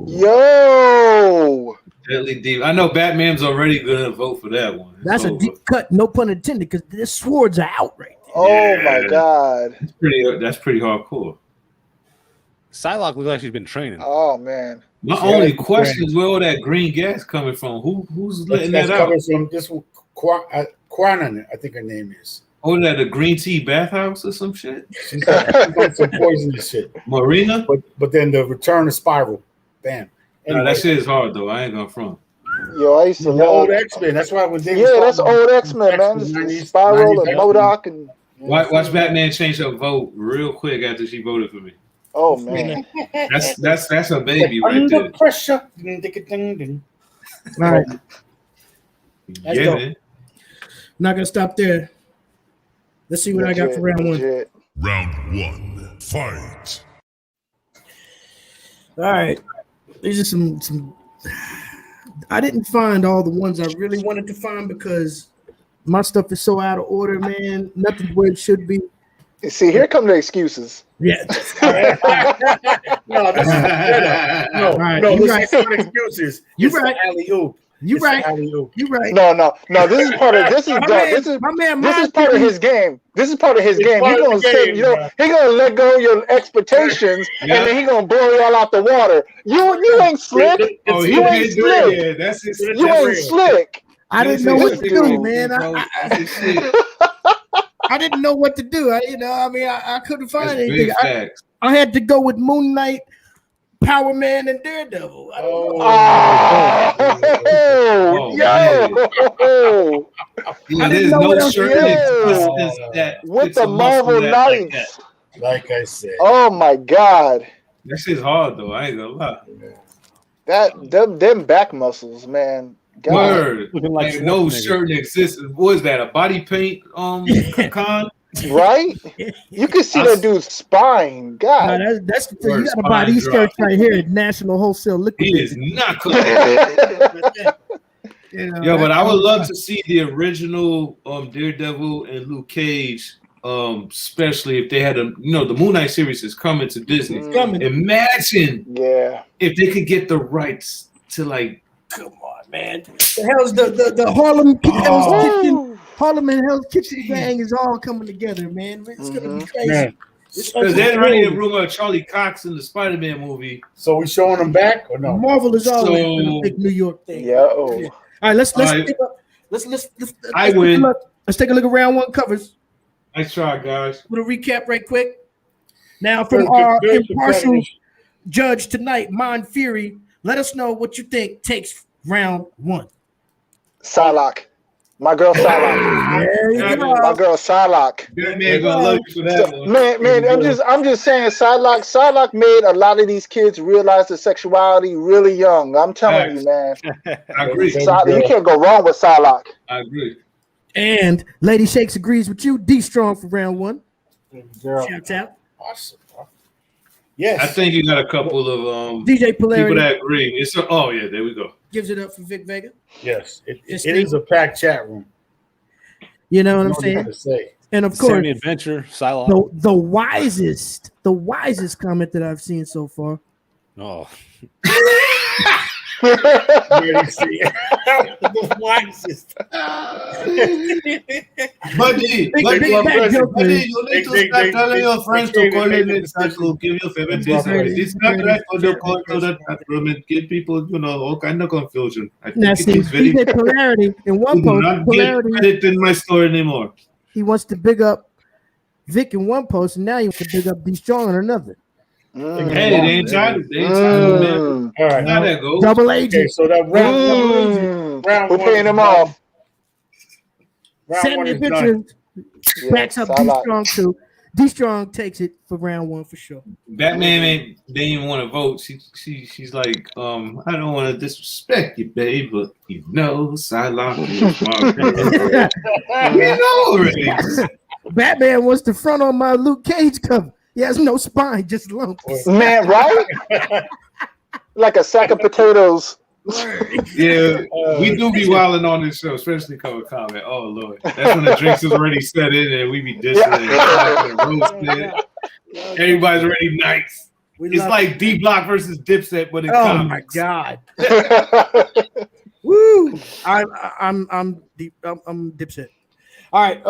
E: Yo.
A: Deadly deep. I know Batman's already gonna vote for that one. It's
B: That's a
A: over.
B: deep cut, no pun intended, because the swords are out right there.
E: Oh my God.
A: That's pretty hardcore.
D: Psylocke looks like she's been training.
E: Oh man.
A: My
C: Yeah,
A: only
C: that's
A: question is where all that green gas coming from? Who's letting
C: That's
A: that out?
C: coming from this one, Quanon, I think her name is.
A: Oh, that a green tea bathhouse or some shit?
C: She's on some poisonous shit.
A: Marina?
C: But then the return of Spiral, bam.
A: No,
C: Anyway,
A: that shit is hard though. I ain't gonna front.
E: Yo, I used to
C: the
E: love
C: old X-Men. That's why when they was
E: Yeah, that's
C: talking
E: old
C: about
E: X-Men, man.
C: X-Men,
E: This
C: 90s,
E: is Spiral
C: 90s
E: and
C: X-Men.
E: MODOK and
A: Watch Batman change her vote real quick after she voted for me.
E: oh man.
A: That's her baby right
C: Under
A: there.
C: pressure.
B: All right. That's
A: Yeah,
B: dope.
A: man.
B: I'm not gonna stop there. Let's see what I got for round one.
E: Legit.
F: Round 1. Fight.
B: All right. These are some I didn't find all the ones I really wanted to find because my stuff is so out of order, man. Nothing's where it should be.
E: See, here come the excuses.
B: Yeah.
C: No, this is no,
B: right,
C: no.
B: you
C: This
B: right.
C: is not excuses.
B: You
C: It's
B: right.
C: the alley-oop.
B: You
C: It's
B: right.
C: the alley-oop.
B: You right.
E: No. This is part of this is
B: My
E: done.
B: man-
E: This is
B: my man
E: this is
B: Mind
E: part of
B: Theory-
E: his game. This is part of his
C: It's
E: game. He
C: part of
E: gonna
C: the
E: say,
C: game,
E: you know,
C: bro.
E: he gonna let go of your expectations,
A: Yeah.
E: and then he gonna blow y'all out the water. You ain't slick.
A: Oh,
E: You ain't
A: did do it.
E: slick.
A: Yeah, that's his.
E: You
C: That's
E: ain't
C: real.
E: slick.
B: I didn't know what to
E: Dude.
B: do, man.
A: That's his shit.
B: I didn't know what to do. I couldn't find
A: That's
B: anything.
A: big facts.
B: I had to go with Moon Knight, Power Man, and Daredevil. I don't know.
E: Oh, yo.
A: Yeah,
B: didn't
A: there's
B: know what
A: no
B: else
A: shirt
E: to
A: in
E: do.
A: existence that
E: With
A: fits
E: the
A: a muscle
E: Marvel
A: that like
E: Knights.
A: that.
C: Like I said.
E: Oh my God.
A: That shit's hard though. I ain't gonna lie.
E: Them back muscles, man. God.
A: Word.
D: Looking like
A: Like no
D: Schwarzenegger.
A: shirt in existence. What is that? A body paint con?
E: Right? You can see that dude's spine.
B: No,
E: God.
B: that's you
A: Word,
B: gotta buy
A: spine
B: these
A: drop.
B: shirts right here at National Wholesale Liquor.
A: He is not cooking.
B: You know,
A: Yo, but I would love to see the original Daredevil and Luke Cage, especially if they had the Moon Knight series is coming to Disney.
B: coming.
A: Imagine
E: Yeah.
A: if they could get the rights to like,
B: Come on, man. The hell's the Harlem Hell's Kitchen, Harlem and Hell's Kitchen gang is all coming together, man. It's gonna be crazy.
C: Man,
A: Because there's already a rumor of Charlie Cox in the Spider-Man movie.
C: So we showing them back or no?
B: Marvel is always
A: So-
B: a big New York thing.
E: Yeah. Oh.
B: All right, let's
A: All right.
B: take a, let's
A: I
B: take a
A: win.
B: look. Let's take a look at round one covers.
A: Nice try, guys.
B: With a recap right quick. Now from
C: Very good,
B: our
C: very
B: impartial
C: competitive.
B: judge tonight, Mind Fury, let us know what you think takes round one.
E: Psylocke. My girl Psylocke.
B: There you go.
E: My girl Psylocke.
A: Batman gonna love you for that one.
E: Man, I'm just saying, Psylocke made a lot of these kids realize their sexuality really young. I'm telling you, man.
A: I agree.
E: You can't go wrong with Psylocke.
A: I agree.
B: And Lady Shakes agrees with you. D Strong for round one.
C: Girl.
B: Shouts out.
C: Awesome. Yes.
A: I think you got a couple of
B: DJ Polarity
A: people that agree. It's oh yeah, there we go.
B: gives it up for Vic Vega.
C: Yes. It
B: It's
C: is a packed chat room.
B: You know what I'm
C: Don't know
B: saying?
C: what to say.
B: And of course,
D: Sammy Adventure, Psylocke.
B: the wisest comment that I've seen so far.
D: Oh,
C: Really see it. The wisest.
A: Buddy,
B: Big
A: buddy,
B: bad joke, man.
A: you need to start telling your friends to call in and start to give your favorite business. It's not right for the call to the chat room and give people, all kind of confusion. I
B: Now
A: think it
B: see,
A: is very
B: DJ Polarity in one
A: do
B: post,
A: not get
B: Polarity
A: credit in my store anymore.
B: he wants to big up Vic in one post, and now he wants to big up D Strong in another.
A: Hey, they ain't trying. They ain't trying, man.
C: All right.
A: How that goes?
B: Double
C: Okay,
B: agent.
C: so that round
E: We're
C: one
E: paying
C: is
E: him
C: done.
E: off.
C: Round one
B: Sammy
C: is done.
B: Adventure
E: Yeah,
B: backs up D
E: Psylocke.
B: Strong too. D Strong takes it for round one for sure.
A: Batman they didn't even want to vote. She's like, I don't want to disrespect you, babe, but Psylocke is my girl. You know already.
B: Batman wants the front on my Luke Cage cover. He has no spine, just lumps.
E: Man, right? Like a sack of potatoes.
A: Yeah, we do be wilding on this show, especially cover comment. Oh Lord, that's when the drinks is already set in and we be dissing and roasting. Everybody's already nice. It's like D Block versus Dipset, but in
B: Oh
A: comics.
B: my god! Woo! I'm Dipset. All right.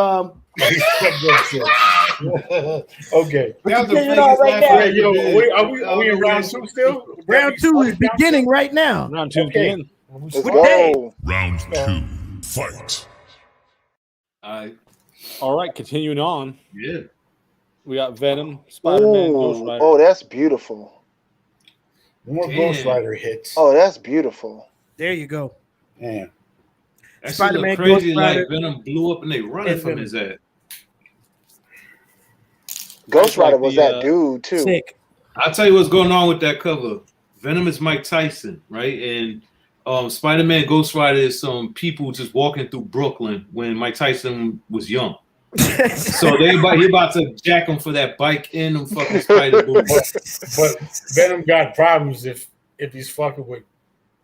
C: Okay.
A: That was the
B: Continue on
A: biggest
B: right
A: laugh
B: now.
A: I ever
C: Yo,
A: did.
C: are we in round two still?
B: Round two is beginning right now.
D: round two
C: Okay.
D: again.
E: Let's go.
F: Round 2. Fight.
D: All right, continuing on.
A: Yeah.
D: We got Venom, Spider-Man, Ghost Rider.
E: Oh, that's beautiful.
C: More
A: Damn.
C: Ghost Rider hits.
E: Oh, that's beautiful.
B: There you go.
C: Man.
A: That shit
B: Spider-Man,
A: look crazy.
B: Ghost
A: Like
B: Rider.
A: Venom blew up and they running
B: And
A: from
B: Venom.
A: his ass.
E: Ghost
D: like
E: Rider was
D: the,
E: that dude too.
B: Sick.
A: I'll tell you what's going on with that cover. Venom is Mike Tyson, right? And Spider-Man Ghost Rider is some people just walking through Brooklyn when Mike Tyson was young. So he about to jack him for that bike in them fucking spider boots.
C: But Venom got problems if he's fucking with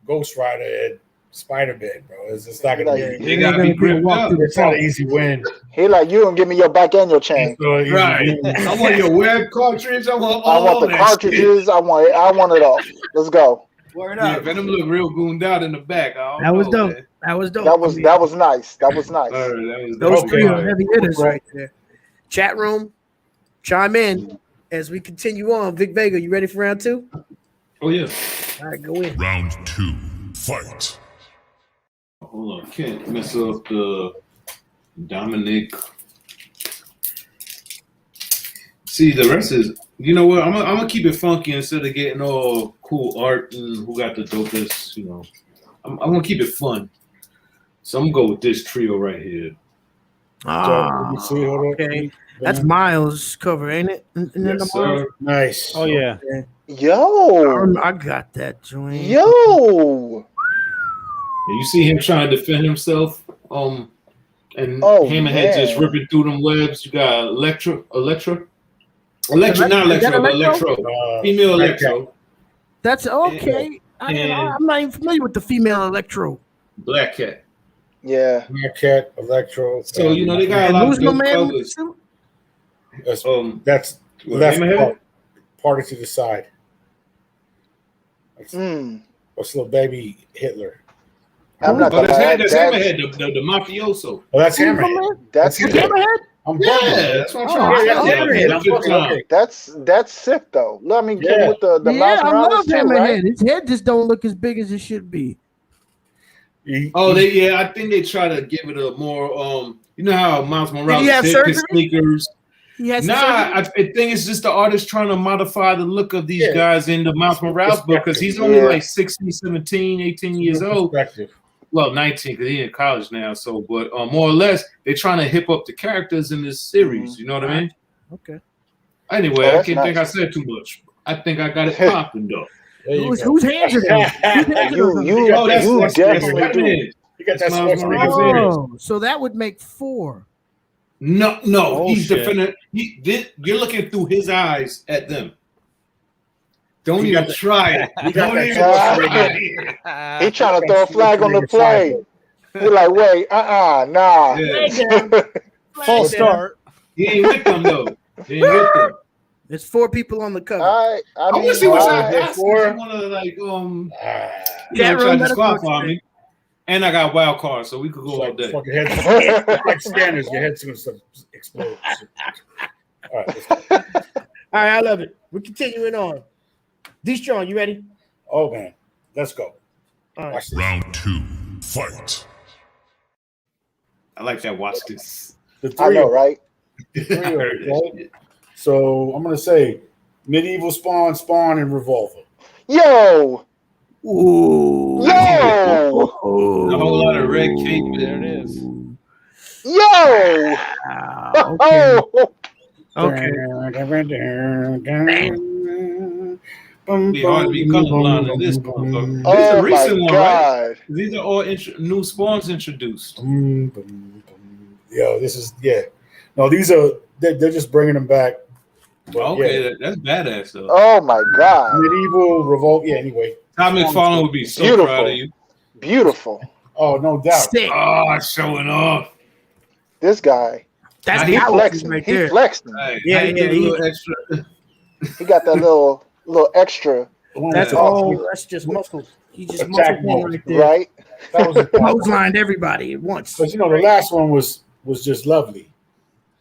C: Ghost Rider and Spider-Man, bro. It's just not gonna be.
A: They gotta be gripped up.
C: It's not an easy win.
E: He like, you gonna give me your bike and your chain.
C: It's not an easy
A: Right.
C: win.
A: I want your web cartridge. I want all
E: I want the
A: that
E: cartridges. I want it all. Let's go.
B: Word
A: Shit. Yeah,
B: up.
A: Venom looked real gooned out in the back.
B: That was dope. That was dope.
E: That was nice. That was nice.
A: That was
B: Those
A: dope.
B: three are heavy hitters
C: Right.
B: right there. Chat room, chime in as we continue on. Vic Vega, you ready for round two?
A: Oh yeah.
B: All right, go in.
F: Round 2. Fight.
A: Hold on, can't mess up the Dominic. See, the rest is, you know what? I'm gonna keep it funky instead of getting all cool art and who got the dopest. I'm gonna keep it fun. So I'm gonna go with this trio right here.
C: Let me see. Hold on.
B: Okay. That's Miles' cover, ain't it? Isn't that
A: Yes,
B: the Miles?
A: sir.
C: Nice.
D: Oh yeah.
E: Yo,
B: I got that joint.
E: yo.
A: And you see him trying to defend himself. And
E: Oh,
A: Hammerhead
E: man.
A: just ripping through them webs. You got Electra, not
B: Electro?
A: Electro, but
B: Electro?
A: Electro. Female
C: Black
A: Electro.
B: That's okay.
A: And-
B: I'm not even familiar with the female Electro.
A: Black Cat.
E: Yeah.
C: Black Cat, Electro.
A: So, they got a
B: And
A: lot
B: who's
A: of
B: my
A: good
B: man with the
A: colors.
B: suit?
C: That's
A: What,
C: left
A: Hammerhead?
C: parted to the side.
E: Mm.
C: What's little baby Hitler?
E: I'm not
A: But
E: gonna lie.
A: that's Hammerhead, the mafioso.
C: Oh, that's
B: Who's my
C: Hammerhead.
B: man?
E: That's
C: That's
B: Hammerhead?
C: I'm
A: Yeah,
C: bugging.
A: that's what I'm
B: Oh,
A: trying to
C: yeah,
A: tell
C: yeah,
A: you.
C: yeah, I'm bugging. Okay.
E: That's sick though. I mean,
C: Yeah.
E: with the Miles
B: I
E: Morales
B: love
E: too,
B: Hammerhead.
E: right?
B: His head just don't look as big as it should be.
A: I think they try to give it a more you know how Miles Morales
B: he have
A: hip, his
B: surgery?
A: sneakers.
B: He has
A: I think it's just the artist trying to modify the look of these guys in the Miles Morales book because he's only like 16, 17, 18 years old. Well, 19 because he's in college now. So, but more or less, they're trying to hip up the characters in this series. You know what I mean?
B: Okay.
A: Anyway, I can't think I said too much. I think I got it popping though.
B: Whose hands are those?
E: You definitely do.
C: You got that
A: Miles Morales.
B: Oh, so that would make 4.
A: No,
D: Oh,
A: he's
D: shit.
A: defending. You're looking through his eyes at them. Don't even try it. Don't even try it.
E: He trying to throw a flag on the play. You're like, wait, nah.
A: Yeah.
D: False start.
A: He ain't with them though. He ain't with them.
B: There's 4 people on the cover.
E: I
A: I
E: mean,
A: want to see what y'all
C: there's
A: got.
C: four.
A: You want to like
B: Can't
A: try
B: run
A: to
B: that
A: disqualify
B: approach,
A: me. And I got wild cards, so we could go all day.
C: Fucking head, like scanners, your head's gonna explode. All right, let's go.
B: All right, I love it. We're continuing on. D-Strong, you ready?
C: Oh man, let's go.
B: All right.
C: Watch this.
F: Round 2. Fight.
A: I like that. Watch this.
C: The
E: I know, right?
C: right? So I'm gonna say medieval spawn, and revolver.
E: Yo,
B: Ooh.
E: yo,
A: A whole lot of red cape.
D: There it is.
E: yo.
B: Okay.
E: Oh,
B: Okay.
A: Be hard to be colorblind in this motherfucker. This is
E: Oh
A: a
E: my
A: recent one, right?
E: God.
A: These are all new spawns introduced.
C: Yo, this is No, these are they're just bringing them back. But,
A: Okay, that's badass though.
E: Oh my God.
C: medieval revolt. Yeah. Anyway.
A: Todd McFarlane would be so
E: Beautiful.
A: proud of you.
E: Beautiful.
C: Oh, no doubt.
B: Sick.
A: Oh, showing off.
E: This guy.
B: That's
A: Now
E: He
A: he
E: flexing.
B: right
E: He
B: there.
E: flexing.
A: Hey,
B: Yeah,
A: how you get a
B: he-
A: little extra.
E: He got that little extra,
B: That's
A: Yeah.
B: all. That's just muscle. He just
C: Attack
B: muscle
C: mode.
B: right there.
E: right?
C: That was
B: Clotheslined everybody at once.
C: because the last one was just lovely.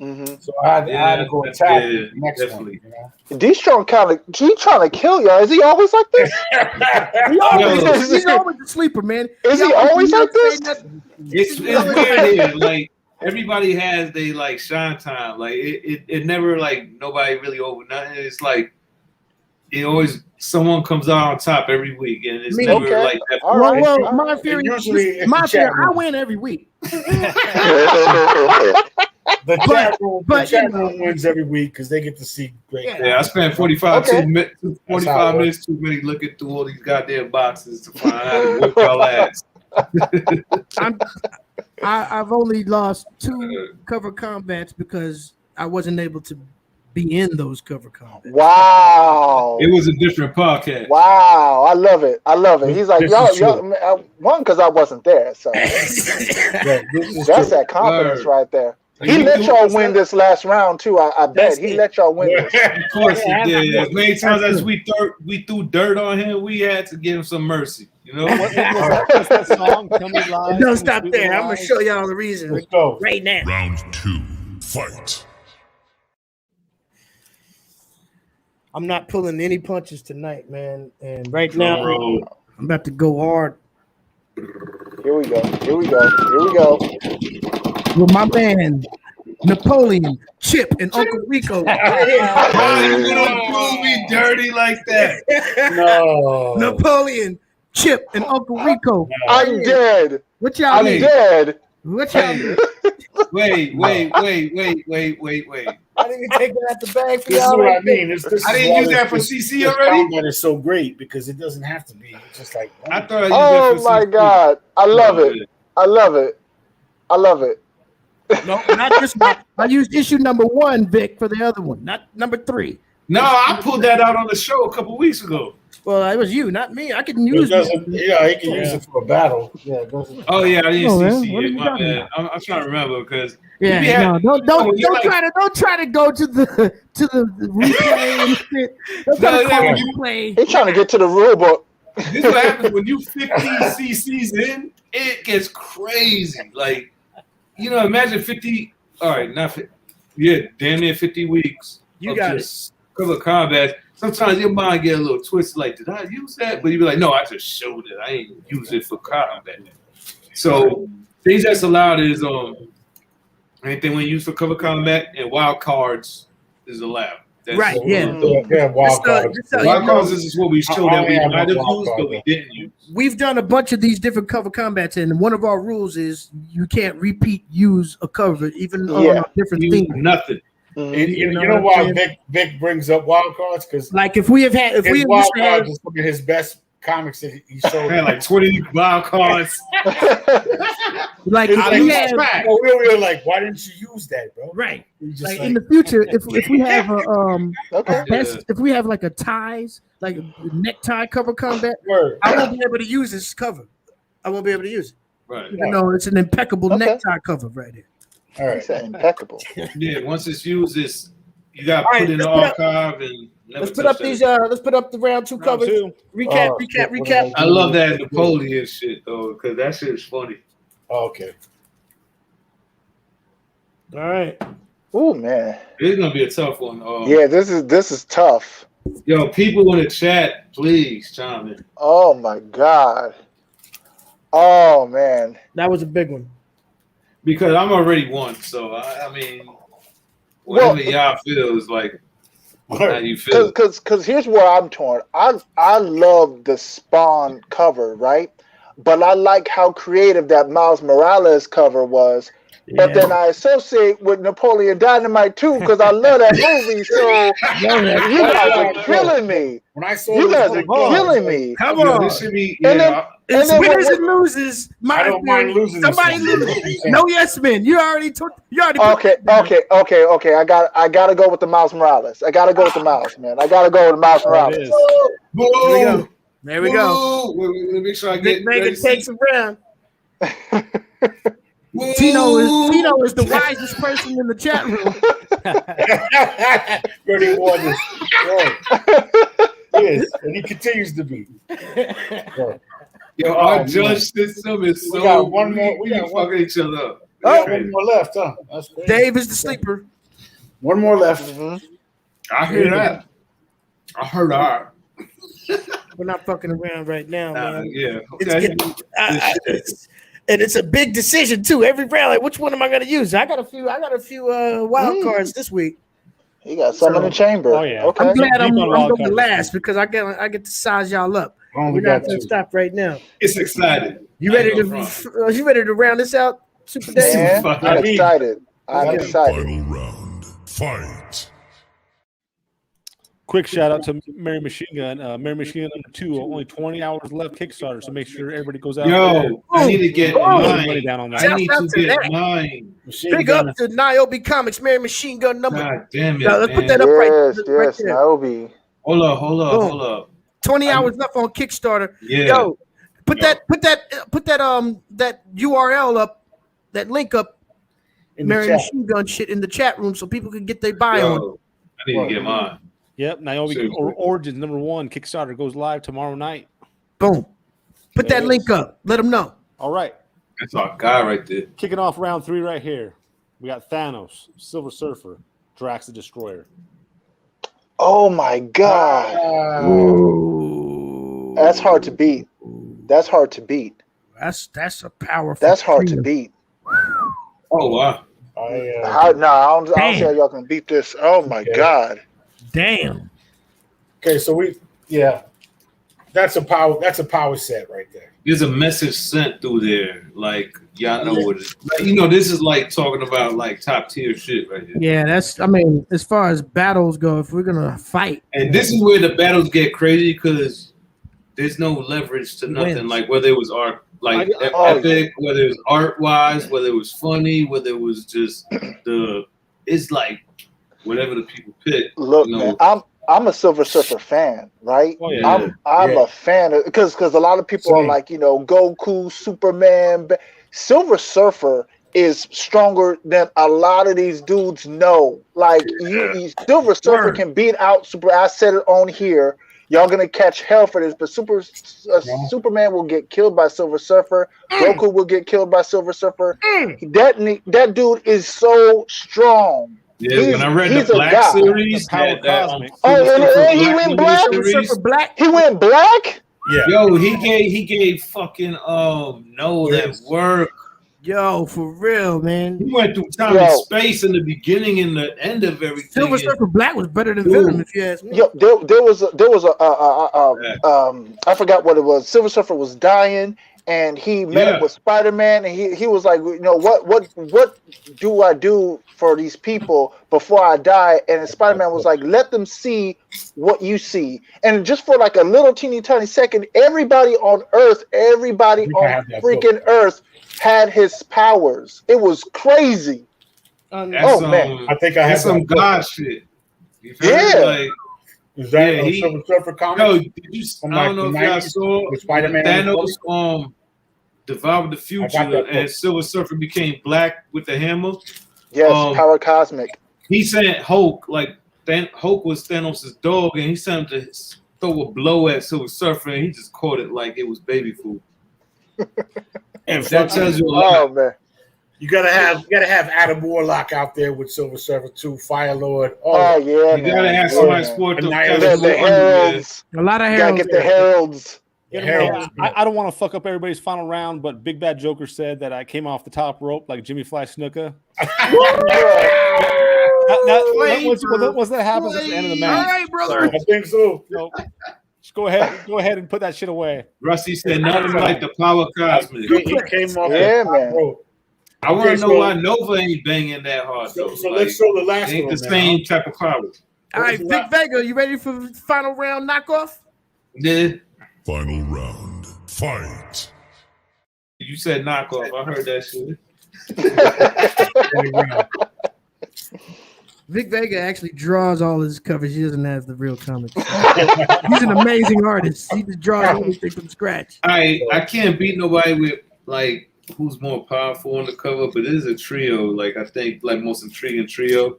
E: Mm-hmm.
C: So I had to go attack the next
A: definitely.
C: one.
E: D-Strong he trying to kill y'all. Is he always like this?
B: He's always a sleeper, man.
E: Is he always like this?
A: It's weird here. Like everybody has they like shine time. Like it never like nobody really over nothing. It's like it always someone comes out on top every week, and it's
B: Me.
A: never
E: Okay.
A: like that.
E: All right.
B: Well,
E: All
B: my
E: right.
B: theory,
C: Usually it's
B: my
C: the
B: theory,
C: chat
B: I
C: room.
B: win every week.
C: The chat room,
B: but,
C: the chat
B: you know-
C: room wins every week because they get to see great.
B: Yeah.
A: Yeah, I spent 45
E: Okay.
A: 45 minutes too many looking through all these goddamn boxes to find out how to whip y'all ass.
B: I've only lost 2 cover combats because I wasn't able to be in those cover combats.
E: Wow.
A: It was a different podcast.
E: Wow. I love it. I love it. He's like,
C: This
E: y'all,
C: is true.
E: one, because I wasn't there. So
C: Yeah, this is
E: that's
C: true.
E: that confidence
A: Word.
E: right there.
A: Are
E: He
A: you
E: let
A: doing
E: y'all
A: this
E: win
A: now?
E: this last round too. I bet
B: That's
E: he
B: it.
E: let y'all win this.
A: Of course
B: Yeah,
A: he did.
B: I-
A: As many times as we threw dirt on him, we had to give him some mercy. You know?
D: What's that song? Tell me lies.
B: Don't stop there. I'm gonna show y'all the reason
C: Let's go.
B: right now.
F: Round 2. Fight.
B: I'm not pulling any punches tonight, man. And right now,
A: Bro.
B: I'm about to go hard
E: Here we go. Here we go. Here we go.
B: with my man Napoleon, Chip, and Uncle Rico.
A: Why you gonna do me dirty like that?
C: No.
B: Napoleon, Chip, and Uncle Rico.
E: I'm dead.
B: What y'all
E: I'm
B: mean?
E: dead.
B: What y'all mean?
A: Wait.
B: I didn't even take it out the bag for
C: This is
B: y'all.
C: what I
B: right there.
C: mean. This
A: I
C: is
A: didn't
C: why
A: use that for
C: this
A: CC already.
C: combat is so great because it doesn't have to be. It's just like
A: I thought I used
E: Oh
A: that for
E: my
A: CC.
E: God. I love it. I love it. I love it.
B: No, not this one. I used issue number 1, Vic, for the other one, not number 3.
A: No, I pulled that out on the show a couple weeks ago.
B: Well, it was you, not me. I can
C: it
B: use
C: doesn't.
B: it.
C: Yeah, he can use it for a battle. Yeah, it doesn't.
A: Oh yeah, I didn't
B: Oh, man,
A: CC
B: what are
A: it.
B: you
A: My
B: talking
A: bad.
B: about?
A: I'm trying to remember because
B: Yeah, no, don't
A: you're like-
B: try to go to the replay and shit. Don't try
A: No,
B: to
A: yeah,
B: call
A: when
B: it
A: you-
B: replay.
E: He's trying to get to the rule book.
A: this is what happens when you 50 CCs in. It gets crazy. Like, imagine 50. All right, not 50. damn near 50 weeks.
B: You got
A: it. Cover combat. Sometimes your mind get a little twisted. Like, did I use that? But you be like, no, I just showed it. I ain't use it for combat. So things that's allowed is anything when used for cover combat and wild cards is allowed. That's
B: Right, yeah.
C: Wild cards.
A: Wild cards is what we showed that we
C: I
A: might have
C: have wild
A: used, but
C: cards,
A: we didn't use.
B: We've done a bunch of these different cover combats, and one of our rules is you can't use a cover, even on a different
A: Use
B: theme.
A: nothing.
C: And you know why Vic brings up wild cards? Because
B: Like if we have had, if we have
C: wild
B: used to have,
C: cards is some of his best comics that he showed.
A: I had like 20 wild cards.
B: like
C: It's
B: if
C: like,
B: we have,
C: we were like, why didn't you use that, bro?
B: right,
C: Just
B: like in the future, if we have
E: Okay.
B: if we have like a ties, like a necktie cover combat,
C: Word.
B: I won't be able to use this cover. I won't be able to use it.
A: Right.
B: Even though it's an impeccable
E: Okay.
B: necktie cover right there.
C: All
E: He
C: right.
E: said impeccable.
A: Yeah, once it's used, you got to
B: All right,
A: put in the
B: let's put
A: archive and never
B: Let's put up
A: touch
B: these.
A: that.
B: Let's put up the round two
D: Round
B: covers.
D: two.
B: Recap.
A: I love that Napoleon shit though, because that shit is funny.
C: Okay.
B: All right.
E: Oh man.
A: It's gonna be a tough one.
E: Yeah, this is tough.
A: Yo, people in the chat, please chime in.
E: Oh my god. Oh man.
B: That was a big one.
A: Because I'm already one, so I mean, whatever y'all feel is like how you feel.
E: Cause here's where I'm torn. I love the Spawn cover, right? But I like how creative that Miles Morales cover was. But then I associate with Napoleon Dynamite too, because I love that movie. So you guys are killing me.
C: When I saw
E: You
C: this
E: guys are
C: movie,
E: killing me.
B: Come
A: Yo,
B: on.
A: this should be
E: And then-
B: It's
E: and then
B: winners
E: what-
B: and losers.
C: I don't mind losing this
B: Somebody
C: one.
B: loses. No yes men. You already took. You already.
E: Okay. I gotta go with the Miles Morales. I gotta go with the Miles, man. I gotta go with the Miles
D: There
E: Morales.
D: it is.
A: Boo!
B: There we go. There we go.
A: Wait, let me make sure I
B: Big
A: get
B: Megan
A: ready.
B: takes a round.
A: Boo!
B: Tino is the wisest person in the chat room.
C: Bernie Waters. Right. Yes, and he continues to be. Right.
A: Yo, our judge system is so.
C: We got one more.
A: We got fucking each other up.
C: Oh, one more left, huh? That's crazy.
B: Dave is the sleeper.
C: One more left.
A: I hear that. I heard that.
B: We're not fucking around right now, man.
A: Yeah.
B: It's
A: Okay.
B: getting, and it's a big decision too. Every round, like which one am I going to use? I got a few wild cards this week.
E: He got some in the chamber.
D: Oh, yeah.
E: Okay.
B: I'm glad I'm
D: Deep on wild
B: going
D: cards.
B: last because I get to size y'all up.
C: Only
B: We're not
C: got
B: going to
C: two.
B: stop right now.
A: It's excited.
B: You ready to round this out, Super Dave?
E: Man,
A: Fuck.
E: I'm excited. I'm excited.
F: Final round. Fight.
D: Quick shout out to Mary Machine Gun. Mary Machine Gun number 2. Only 20 hours left Kickstarter, so make sure everybody goes out there.
A: Yo, I need to get
B: Oh,
D: Money
A: mine.
D: down on that.
A: I need
B: Shout
A: to
B: out to
A: get
B: that.
A: mine.
C: Machine
B: Big
C: gun.
B: up to Niobe Comics, Mary Machine Gun number.
A: God damn it,
B: Now, let's put
A: man.
B: that up right
E: Yes,
B: there.
E: Niobe.
A: Hold
B: Boom.
A: up.
B: 20 hours left on Kickstarter.
A: Yeah.
B: Yo, put that URL up, that link up,
C: In the
B: Mary
C: chat.
B: Machine Gun shit in the chat room so people can get their buy on.
A: Yo, I need to get mine.
D: Yep, Niobe
A: Seriously.
D: Origins number 1 Kickstarter goes live tomorrow night.
B: Boom. Put
D: There
B: that
D: it
B: link
D: is.
B: up. Let them know.
D: All right,
A: That's our guy right there.
D: kicking off round 3 right here. We got Thanos, Silver Surfer, Drax the Destroyer.
E: Oh my God.
B: Ooh.
E: That's hard to beat. That's hard to beat.
B: That's a powerful.
E: That's hard to
B: trio.
E: beat.
A: Oh wow.
E: I don't see how y'all can beat this. Oh my God.
B: Damn.
C: Okay, so that's a power set right there.
A: There's a message sent through there. Like y'all know what it is. Like, this is like talking about like top tier shit right here.
B: Yeah, I mean, as far as battles go, if we're gonna fight,
A: And this is where the battles get crazy because there's no leverage to nothing.
B: Wins.
A: Like whether it was art, like
E: Oh,
A: epic, whether it was art wise, whether it was funny, whether it was just it's like whatever the people pick.
E: Look,
A: you know.
E: man, I'm a Silver Surfer fan, right?
D: Oh, yeah.
E: I'm a fan of because a lot of people are like, Goku, Superman. Silver Surfer is stronger than a lot of these dudes know. Like Silver Surfer can beat out Super. I said it on here. Y'all gonna catch hell for this, but Superman will get killed by Silver Surfer. Goku will get killed by Silver Surfer. That dude is so strong.
A: Yeah, when I read
E: he's
A: the
E: a
A: Black
E: god.
A: series,
D: The Power
A: that,
D: Cosmic.
E: Oh, and he went black?
B: Silver Black.
E: He went black?
C: Yeah.
A: Yo, he gave fucking that work.
B: Yo, for real, man.
A: He went through time and space in the beginning and the end of everything.
B: Silver Surfer Black was better than Venom, if you ask me.
E: Yo, there was I forgot what it was. Silver Surfer was dying, and he met up with Spider-Man, and he was like, you know, what do I do for these people before I die? And Spider-Man was like, let them see what you see. And just for like a little teeny tiny second, everybody on Earth, freaking Earth had his powers. It was crazy. Man,
C: I think I had
A: some god shit.
E: Yeah.
C: Is that Silver Surfer comic?
A: No, I don't know if y'all saw
C: Spider-Man
A: Thanos devoured the future and Silver Surfer became black with the hammer.
E: Yes, Power Cosmic.
A: He sent Hulk, Hulk was Thanos' dog, and he sent him to throw a blow at Silver Surfer, and he just caught it like it was baby food.
C: And
A: that tells you a lot.
E: Oh man.
C: You gotta have Adam Warlock out there with Silver Surfer 2, Fire Lord.
E: Oh yeah,
A: you gotta have somebody sport
E: the heralds.
B: A lot of heralds.
E: You gotta get the heralds.
D: I don't want to fuck up everybody's final round, but Big Bad Joker said that I came off the top rope like Jimmy Flash Snuka. Was that happens at the end of the match?
B: All right, brother.
C: I think so.
D: Just go ahead and put that shit away.
A: Rusty said nothing like the Power Cosmic.
C: He came off
E: the top rope.
A: I want to know why Nova ain't banging that hard.
C: So let's show the last
A: ain't
C: one.
A: The same type of power.
B: All right, Vic Vega, you ready for the final round knockoff?
A: Yeah.
F: Final round. Fight.
A: You said knockoff. I heard that shit.
B: Vic Vega actually draws all his covers. He doesn't have the real comics. He's an amazing artist. He just draws everything from scratch.
A: I can't beat nobody with like who's more powerful on the cover, but it is a trio. Like I think like most intriguing trio.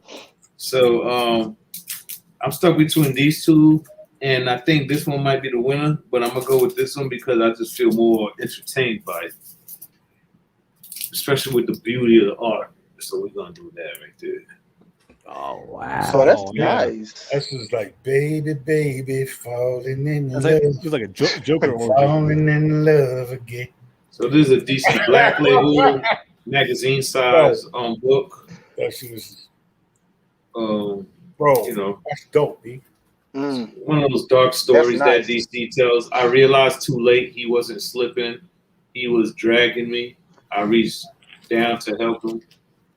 A: So I'm stuck between these two, and I think this one might be the winner. But I'm gonna go with this one because I just feel more entertained by it, especially with the beauty of the art. So we're gonna do that right there.
B: Oh wow!
E: So that's nice.
C: This is like baby falling in love.
D: It was like a Joker
C: falling in love again.
A: So this is a DC Black Label magazine size book.
C: That's just,
A: bro,
C: you know, that's dope, B.
A: One of those dark stories that DC tells. I realized too late he wasn't slipping. He was dragging me. I reached down to help him.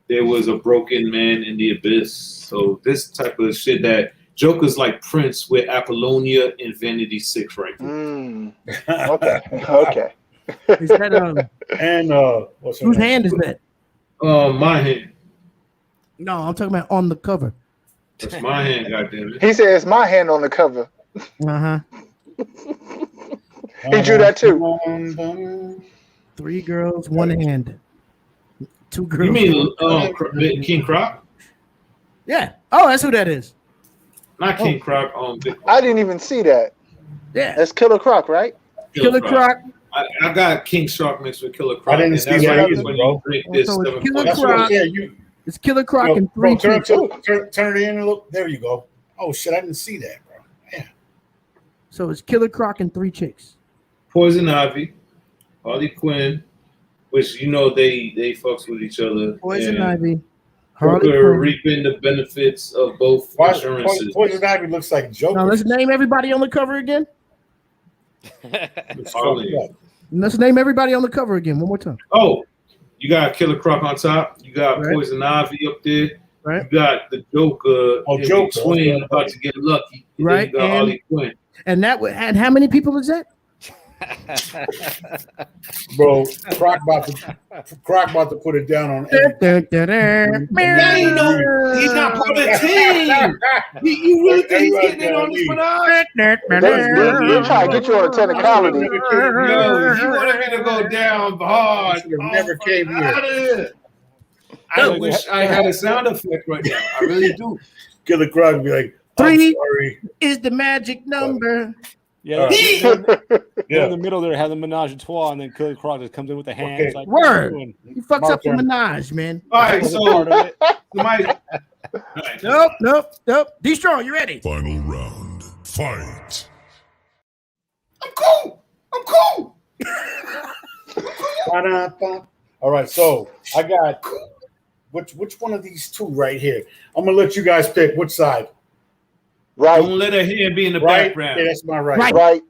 A: There was a broken man in the abyss. So this type of shit that Joker's like Prince with Apollonia and Vanity 6 right there.
E: Okay.
B: Is that
C: and what's
B: whose hand is that?
A: My hand.
B: No, I'm talking about on the cover.
A: That's my hand, goddammit.
E: He said it's my hand on the cover.
B: Uh-huh.
E: He drew that too.
B: 3 girls, 1 hand. 2 girls.
A: You mean King Croc?
B: Yeah. Oh, that's who that is.
A: Not King Croc.
E: I didn't even see that.
B: Yeah.
E: That's Killer Croc, right?
B: Killer Croc.
A: I got King Shark mixed with Killer Croc.
C: I didn't see that either, bro.
B: So it's Killer Croc. It's Killer Croc and 3
C: turn
B: chicks.
C: Turn it in and look. There you go. Oh shit! I didn't see that, bro. Yeah.
B: So it's Killer Croc and 3 chicks.
A: Poison Ivy, Harley Quinn, which you know they fucks with each other.
B: Poison Ivy,
A: Harley Quinn reaping the benefits of both insurances.
C: Poison Ivy looks like Joker.
B: Now let's name everybody on the cover again. Let's name everybody on the cover again one more time.
A: Oh, you got Killer Croc on top. You got Poison Ivy up there.
B: Right.
A: You got the Joker in between about to get lucky. And
B: right.
A: Then you got Harley Quinn.
B: And that and how many people is that?
C: Bro, Croc about to put it down on
A: he's not part of the team. You really think he's getting in on this with us?
E: They're trying to get you on a technicality.
A: Yo, you wanted me to go down hard.
C: Never came here.
A: I wish I had a sound effect right now. I really do.
C: Killer Croc would be like,
B: 3 is the magic number.
D: Yeah, in the middle there have the menage a trois, and then Killer Croc just comes in with the hands.
B: Like, word, he fucks up the menage, man.
A: All right, so Right.
B: Nope. D Strong, you ready?
F: Final round. Fight.
A: I'm cool.
C: All right, so I got which one of these two right here? I'm gonna let you guys pick which side.
E: Right.
A: Don't let her hand be in the
C: Right?
A: background.
C: Yeah, that's my right.
E: Right.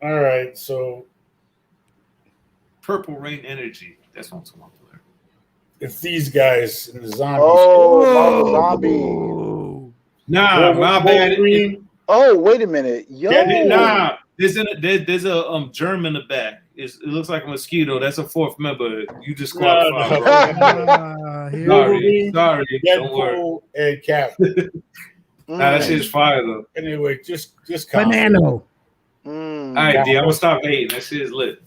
C: All right, so
A: Purple Rain Energy. That's what I'm talking about.
C: if these guys in the zombies,
E: Oh, Marvel Zombie.
A: Nah, my bad.
C: Wolverine,
E: Oh, wait a minute. Yo.
A: Nah, there's a germ in the back. It looks like a mosquito. That's a fourth member. You just qualified, bro.
C: Wolverine,
A: Sorry. Don't worry.
C: Deadpool, and Cap.
A: Nah, that shit's fire though.
C: Anyway, just count.
B: Banana.
A: All right, D, I'm gonna stop hating. That shit is lit.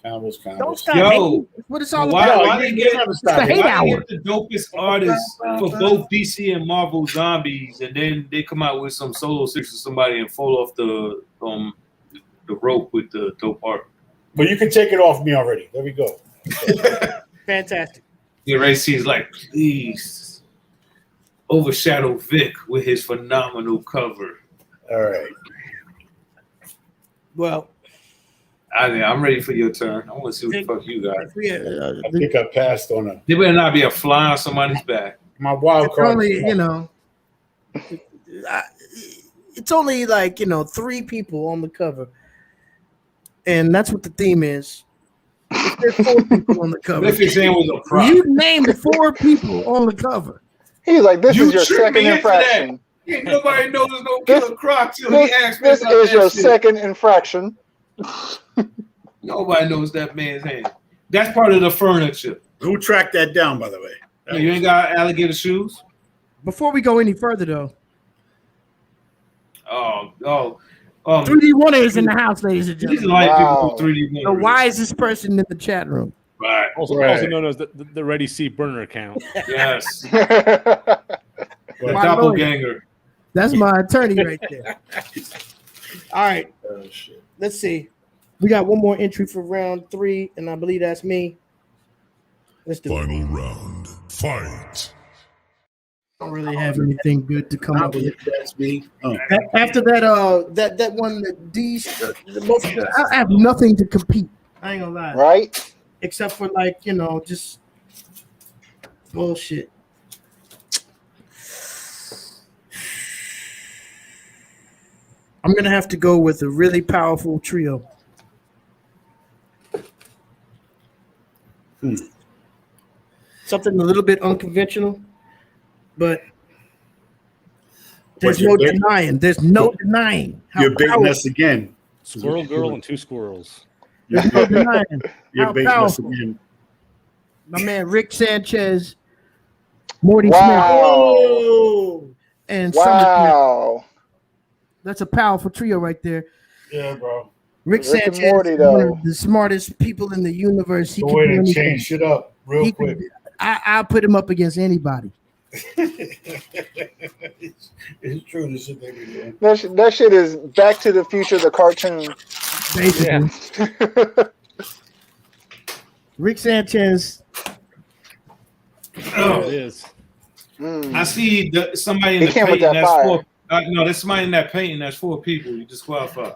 C: Combos.
B: Don't stop.
A: Yo,
B: hating. That's what it's all
A: why
B: about.
A: they get
B: the hate hour.
A: the dopest artists for both DC and Marvel zombies, and then they come out with some solo six or somebody and fall off the rope with the dope art.
C: But you can take it off me already. There we go.
B: Fantastic.
A: Yeah, Ray C is like, please overshadow Vic with his phenomenal cover.
C: All right.
B: Well,
A: I'm ready for your turn. I want to see what the fuck you got.
C: I think I passed on a
A: There better not be a fly on somebody's back.
C: my wild
B: it's
C: card.
B: only, it's only like, 3 people on the cover. And that's what the theme is. If there's 4 people on the cover.
A: If his hand was a prop.
B: You named 4 people on the cover.
E: He's like, this
A: You
E: is your
A: tricked
E: second
A: me into
E: infraction.
A: Ain't nobody knows there's no Killer Croc till he asked me
E: This
A: about
E: is
A: that
E: your
A: shit.
E: second infraction.
A: Nobody knows that man's hand. That's part of the furniture.
C: Who tracked that down, by the way?
A: You ain't got alligator shoes?
B: Before we go any further, though,
A: Oh.
B: 3D Wonder is in the house, ladies and
A: These are
B: gentlemen.
A: like
E: Wow.
A: people with 3D
B: The
A: wonders.
B: wisest person in the chat room.
A: Right.
D: Also known as the Ready C burner account.
A: Yes.
C: But-
A: The
B: My
A: doppelganger.
B: That's my attorney right there. All right,
C: Oh, shit.
B: let's see. We got one more entry for round 3, and I believe that's me. Let's do it.
F: Final round. Fight.
B: I don't really have anything good to come up with.
C: That's me. Oh.
B: After that, that one, I have nothing to compete. I ain't gonna lie.
E: Right?
B: Except for just bullshit. I'm gonna have to go with a really powerful trio. Something a little bit unconventional, but there's no denying. There's no denying. how
C: You're baiting
B: powerful-
C: us again.
D: Squirrel Girl and 2 squirrels.
B: There's no denying
C: You're
B: how
C: baiting us
B: powerful.
C: again.
B: My man Rick Sanchez, Morty
E: Wow.
B: Smith, and Summer Smith.
E: Wow.
B: That's a powerful trio right there.
C: Yeah, bro.
B: Rick
E: Rick and
B: Sanchez
E: Morty,
B: is one
E: though.
B: of the smartest people in the universe. He
C: Go
B: can
C: ahead
B: do
C: and
B: anything.
C: change shit up real
B: He
C: quick.
B: can, I'll put him up against anybody.
C: It's true. This is what they be doing.
E: That shit is Back to the Future, the cartoon.
B: Basically, Rick Sanchez.
D: There it is.
A: I see somebody in
E: He
A: the
E: came with
A: painting
E: that
A: that's
E: fire.
A: 4. No, there's somebody in that painting that's 4 people. You disqualified.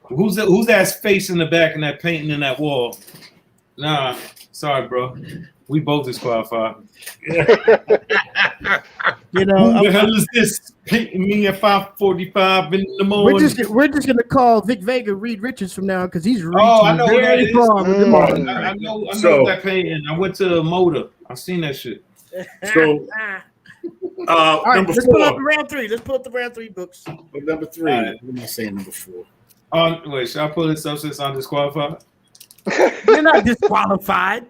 A: Who's that face in the back in that painting in that wall? Nah, sorry, bro. We both disqualified.
B: You
A: Who
B: know,
A: the hell is this painting me at 5:45 in the morning?
B: we're just gonna call Vic Vega Reed Richards from now because he's reaching
A: I know who that
B: very
A: is.
B: far with them
E: Mm.
B: all.
A: I know
C: So-
A: that painting. I went to Moda. I seen that shit.
C: So,
B: all right,
C: number
B: let's pull up the
C: 4.
B: round 3. Let's pull up the round 3 books.
C: Number 3.
A: All right.
C: What am I saying? Number 4.
A: Wait, should I pull this up since I'm disqualified?
B: You're not disqualified.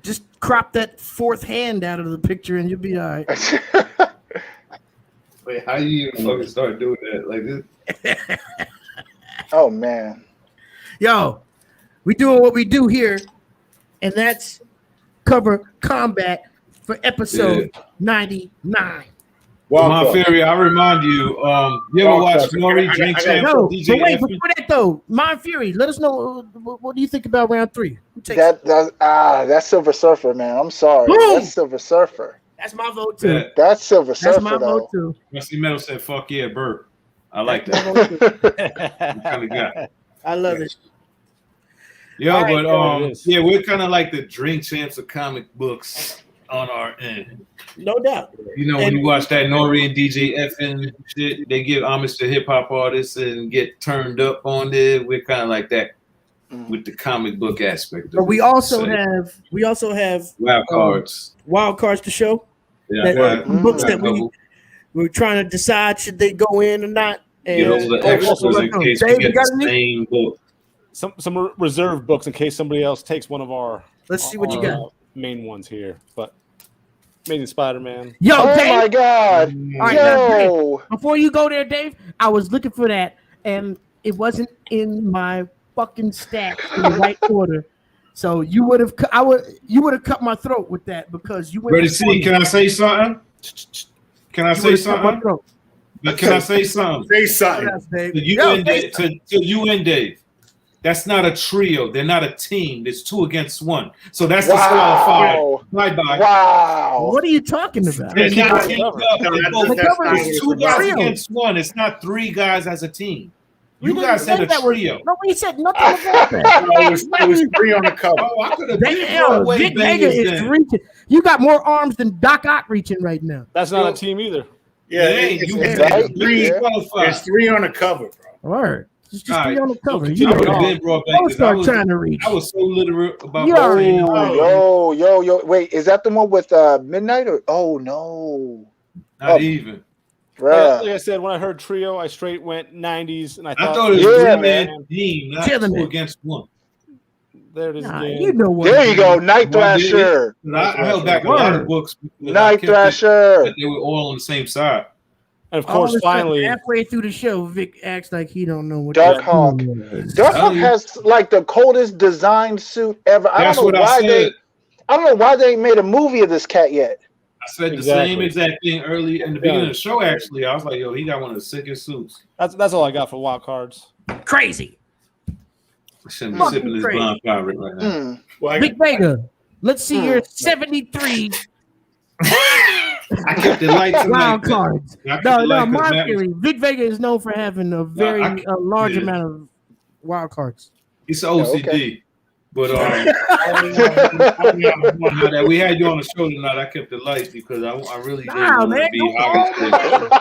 B: Just crop that 4th hand out of the picture and you'll be all right.
A: Wait, how you even fucking start doing that? Like this?
E: Oh, man.
B: Yo, we doing what we do here, and that's cover combat for episode 99.
A: MYNDFURY, I remind you, you ever
C: Wild
A: watch
C: card.
A: Nori
C: I
A: Drink
C: got-
A: Champ
B: No,
A: from
B: but
A: DJ
B: wait,
A: Effie?
B: before that though, MYNDFURY, let us know what do you think about round 3? Who takes it?
E: That's Silver Surfer, man. I'm sorry.
B: Boom!
E: That's Silver Surfer.
B: That's my vote too.
A: Yeah.
E: That's Silver
B: That's
E: Surfer,
B: my vote
E: though.
B: too.
A: Rusty Metal said, "Fuck yeah, Burt." I like
B: That's
A: that.
B: my vote too.
A: Kind of guy.
B: I love it.
A: Yo,
B: All right,
A: but
D: it is.
A: yeah, we're kind of like the drink champs of comic books on our end.
B: No doubt.
A: You know, when
B: And-
A: you watch that Nori and DJ Effin shit, they give homage to hip hop artists and get turned up on there. We're kind of like that with the comic book aspect.
B: But we also have
A: wild cards.
B: wild cards to show.
A: Yeah,
B: that-
A: got-
B: books
A: got
B: that
A: a couple.
B: we're trying to decide should they go in or not. And
A: Get all the extras in case we
B: Dave,
A: get
B: you got
A: the
B: any?
A: same book.
D: Some reserve books in case somebody else takes one of our
B: Let's see what you got.
D: main ones here. But Amazing Spider-Man.
B: Yo,
E: Oh
B: Dave,
E: my God!
B: All right, now, Dave,
E: Yo,
B: before you go there, Dave, I was looking for that, and it wasn't in my fucking stack in the right order. So you would have cut my throat with that because you went.
A: Ready,
B: before
A: see?
B: me.
A: Can I say something? Can I
B: You
A: say
B: would've cut my
A: something?
B: throat.
A: But can I say something?
C: Say something.
B: Yes, Dave.
A: To you,
B: Yo,
A: and
B: Dave,
A: Dave, to you and Dave. That's not a trio. They're not a team. It's 2 against 1. So that's disqualified.
E: wow!
A: Bye-bye.
E: Wow!
B: what are you talking about?
A: They're
D: keep
A: not
D: it
A: teamed
D: covered.
A: up.
C: No,
A: They're
C: that's-
A: both-
C: that's
B: not
A: It's
C: what
A: 2
C: it's
A: guys
B: trio.
A: against 1. It's not 3 guys as a team.
B: We
A: You
B: didn't
A: guys
B: say
A: said a
B: that was-
A: trio.
B: No, we said nothing about that.
C: No, it was 3 on the cover.
A: Oh, I could have been
B: Damn,
A: way
B: Vic Vega
A: bangers
B: is
A: then.
B: reaching. You got more arms than Doc Ock reaching right now.
D: That's not a team either.
C: Yeah,
A: Hey,
C: it's,
A: you
C: it's,
E: right.
C: it's three.
E: Yeah.
C: It's 3 on the cover, bro.
B: All right. It's just
A: All
B: be
A: right.
B: on the cover.
D: Don't
B: You
A: I
B: know,
A: would have
D: continue
A: been brought
B: don't
A: bangers.
B: start trying to reach.
A: I was so literate about
B: You
A: my
B: already
A: saying,
B: know.
E: Yo! Wait, is that the one with Midnight or? Oh no,
A: not even.
E: bruh.
D: Like I said, when I heard trio, I straight went 90s, and I
A: I
D: thought,
A: thought it was
E: Yeah,
A: 3-man team, not
B: Killing
A: 2
B: it.
A: against 1.
D: there it is
B: Nah,
D: again.
B: you know what?
E: There you go, Night
A: Well, they-
E: Thrasher.
A: I held back a lot of
B: Word.
A: books. because I
E: Night
A: kept it
E: Thrasher.
A: that they were all on the same side.
D: And of
B: All
D: course,
B: of a sudden,
D: finally,
B: halfway through the show, Vic acts like he don't know what
E: Dark
B: that
E: Hawk.
B: team is.
E: Darkhawk has like the coldest design suit ever. I
A: That's
E: don't
A: what
E: know
A: I
E: why
A: said.
E: I don't know why they ain't made a movie of this cat yet.
A: I said the
D: Exactly.
A: same exact thing early in the beginning of the show. Actually, I was like, "Yo, he got one of the sickest suits."
D: that's all I got for wild cards.
B: Crazy.
A: I shouldn't be
B: Fucking
A: sipping this
B: crazy.
A: blonde pirate right now.
E: Hmm.
C: Well,
B: Vic Vega. Let's see your 73
A: I kept the lights tonight.
B: wild cards.
A: I kept
B: No,
A: the
B: no,
A: light 'cause
B: my
A: Matt-
B: theory. Vic Vega is known for having a very large
A: yeah.
B: amount of wild cards.
A: It's OCD.
E: Okay.
A: But now that we had you on the show tonight, I kept the lights because I really didn't
B: Nah,
A: want
B: man,
A: to be
B: go all the
A: obvious.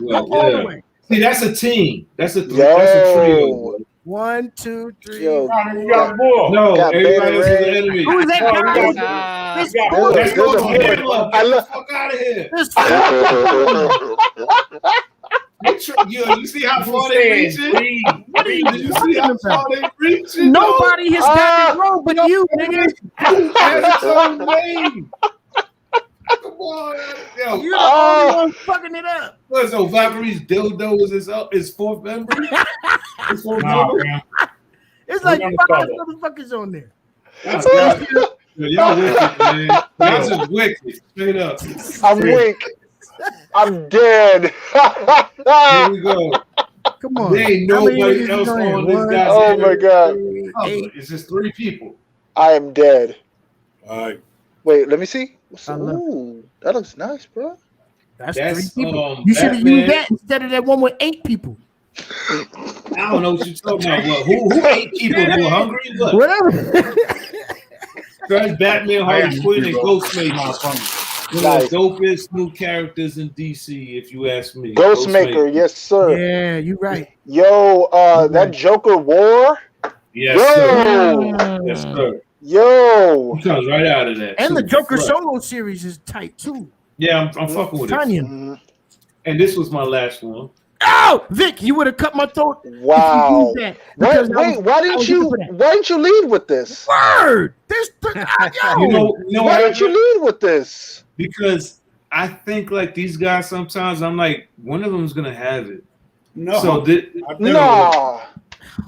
A: Well,
B: All the
A: yeah.
B: way.
A: See, that's a team. That's a
E: Yo.
A: trio.
B: 1, 2, 3.
E: Yo,
C: you got more.
A: No,
E: Got
A: everybody else is
E: Beta
A: an enemy.
B: Who is that
C: Oh,
B: guy?
C: we
D: got-
B: This
E: There's a-
B: fool-
A: Let's go
E: there's
A: to
E: a-
A: Halo.
E: I
A: Get the
E: love-
A: fuck out of here.
B: this fool-
A: You see how far they reaching?
B: What are you
A: Did you see how
B: talking
A: far
B: about?
A: they reaching?
B: Nobody has gotten it wrong but you, nigga.
A: That's its own name. Come on, yo.
B: You're the only one fucking it up.
A: What, so Valkyrie's dildo was his 4th member? His 4th
C: Nah,
A: member?
C: man.
B: It's like
C: We're gonna
B: 5
C: cover.
B: motherfuckers on there.
A: Y'all wicked, man. Y'all just wicked. Straight up.
E: I'm weak. I'm dead.
A: Here we go.
B: Come on.
A: There ain't
B: How many
A: nobody
B: niggas
A: else
B: is there?
A: on this
B: One,
A: guy's
E: Oh my God.
A: cover. It's just 3 people.
E: I am dead.
C: All right.
E: Wait, let me see.
B: I love
E: Ooh, that looks nice, bro.
B: That's
A: That's,
B: 3 people.
A: um,
B: You should have
A: Batman.
B: used that instead of that one with 8 people.
A: I don't know what you're talking about. What? Who ate people who were hungry? What?
B: Whatever.
A: That's Batman, Harley Quinn, and
C: Nah,
A: Ghostmaker.
E: Nice.
A: One of the dopest new characters in DC, if you ask me.
E: Ghostmaker, yes, sir.
B: Yeah, you're right.
E: Yo, that Joker War.
A: Yes, sir.
B: Mm.
A: Yes, sir.
E: Yo.
A: He comes right out of that.
B: And
A: too.
B: the Joker
A: Right.
B: solo series is tight too.
A: Yeah, I'm fucking with it.
B: Tanya.
E: Mhm.
A: And this was my last one.
B: Oh, Vic, you would have cut my throat. if you
E: Wow.
B: used that,
E: Wait,
B: because I
E: wait,
B: was-
E: why
B: I
E: didn't
B: was
E: you
B: looking for
E: why didn't you lead with this?
B: that. Word? This, yo.
A: You know
E: Why
A: what?
E: didn't you lead with this?
A: Because I think like these guys sometimes I'm like one of them's gonna have it.
C: No.
A: So
C: I've never-
E: Nah.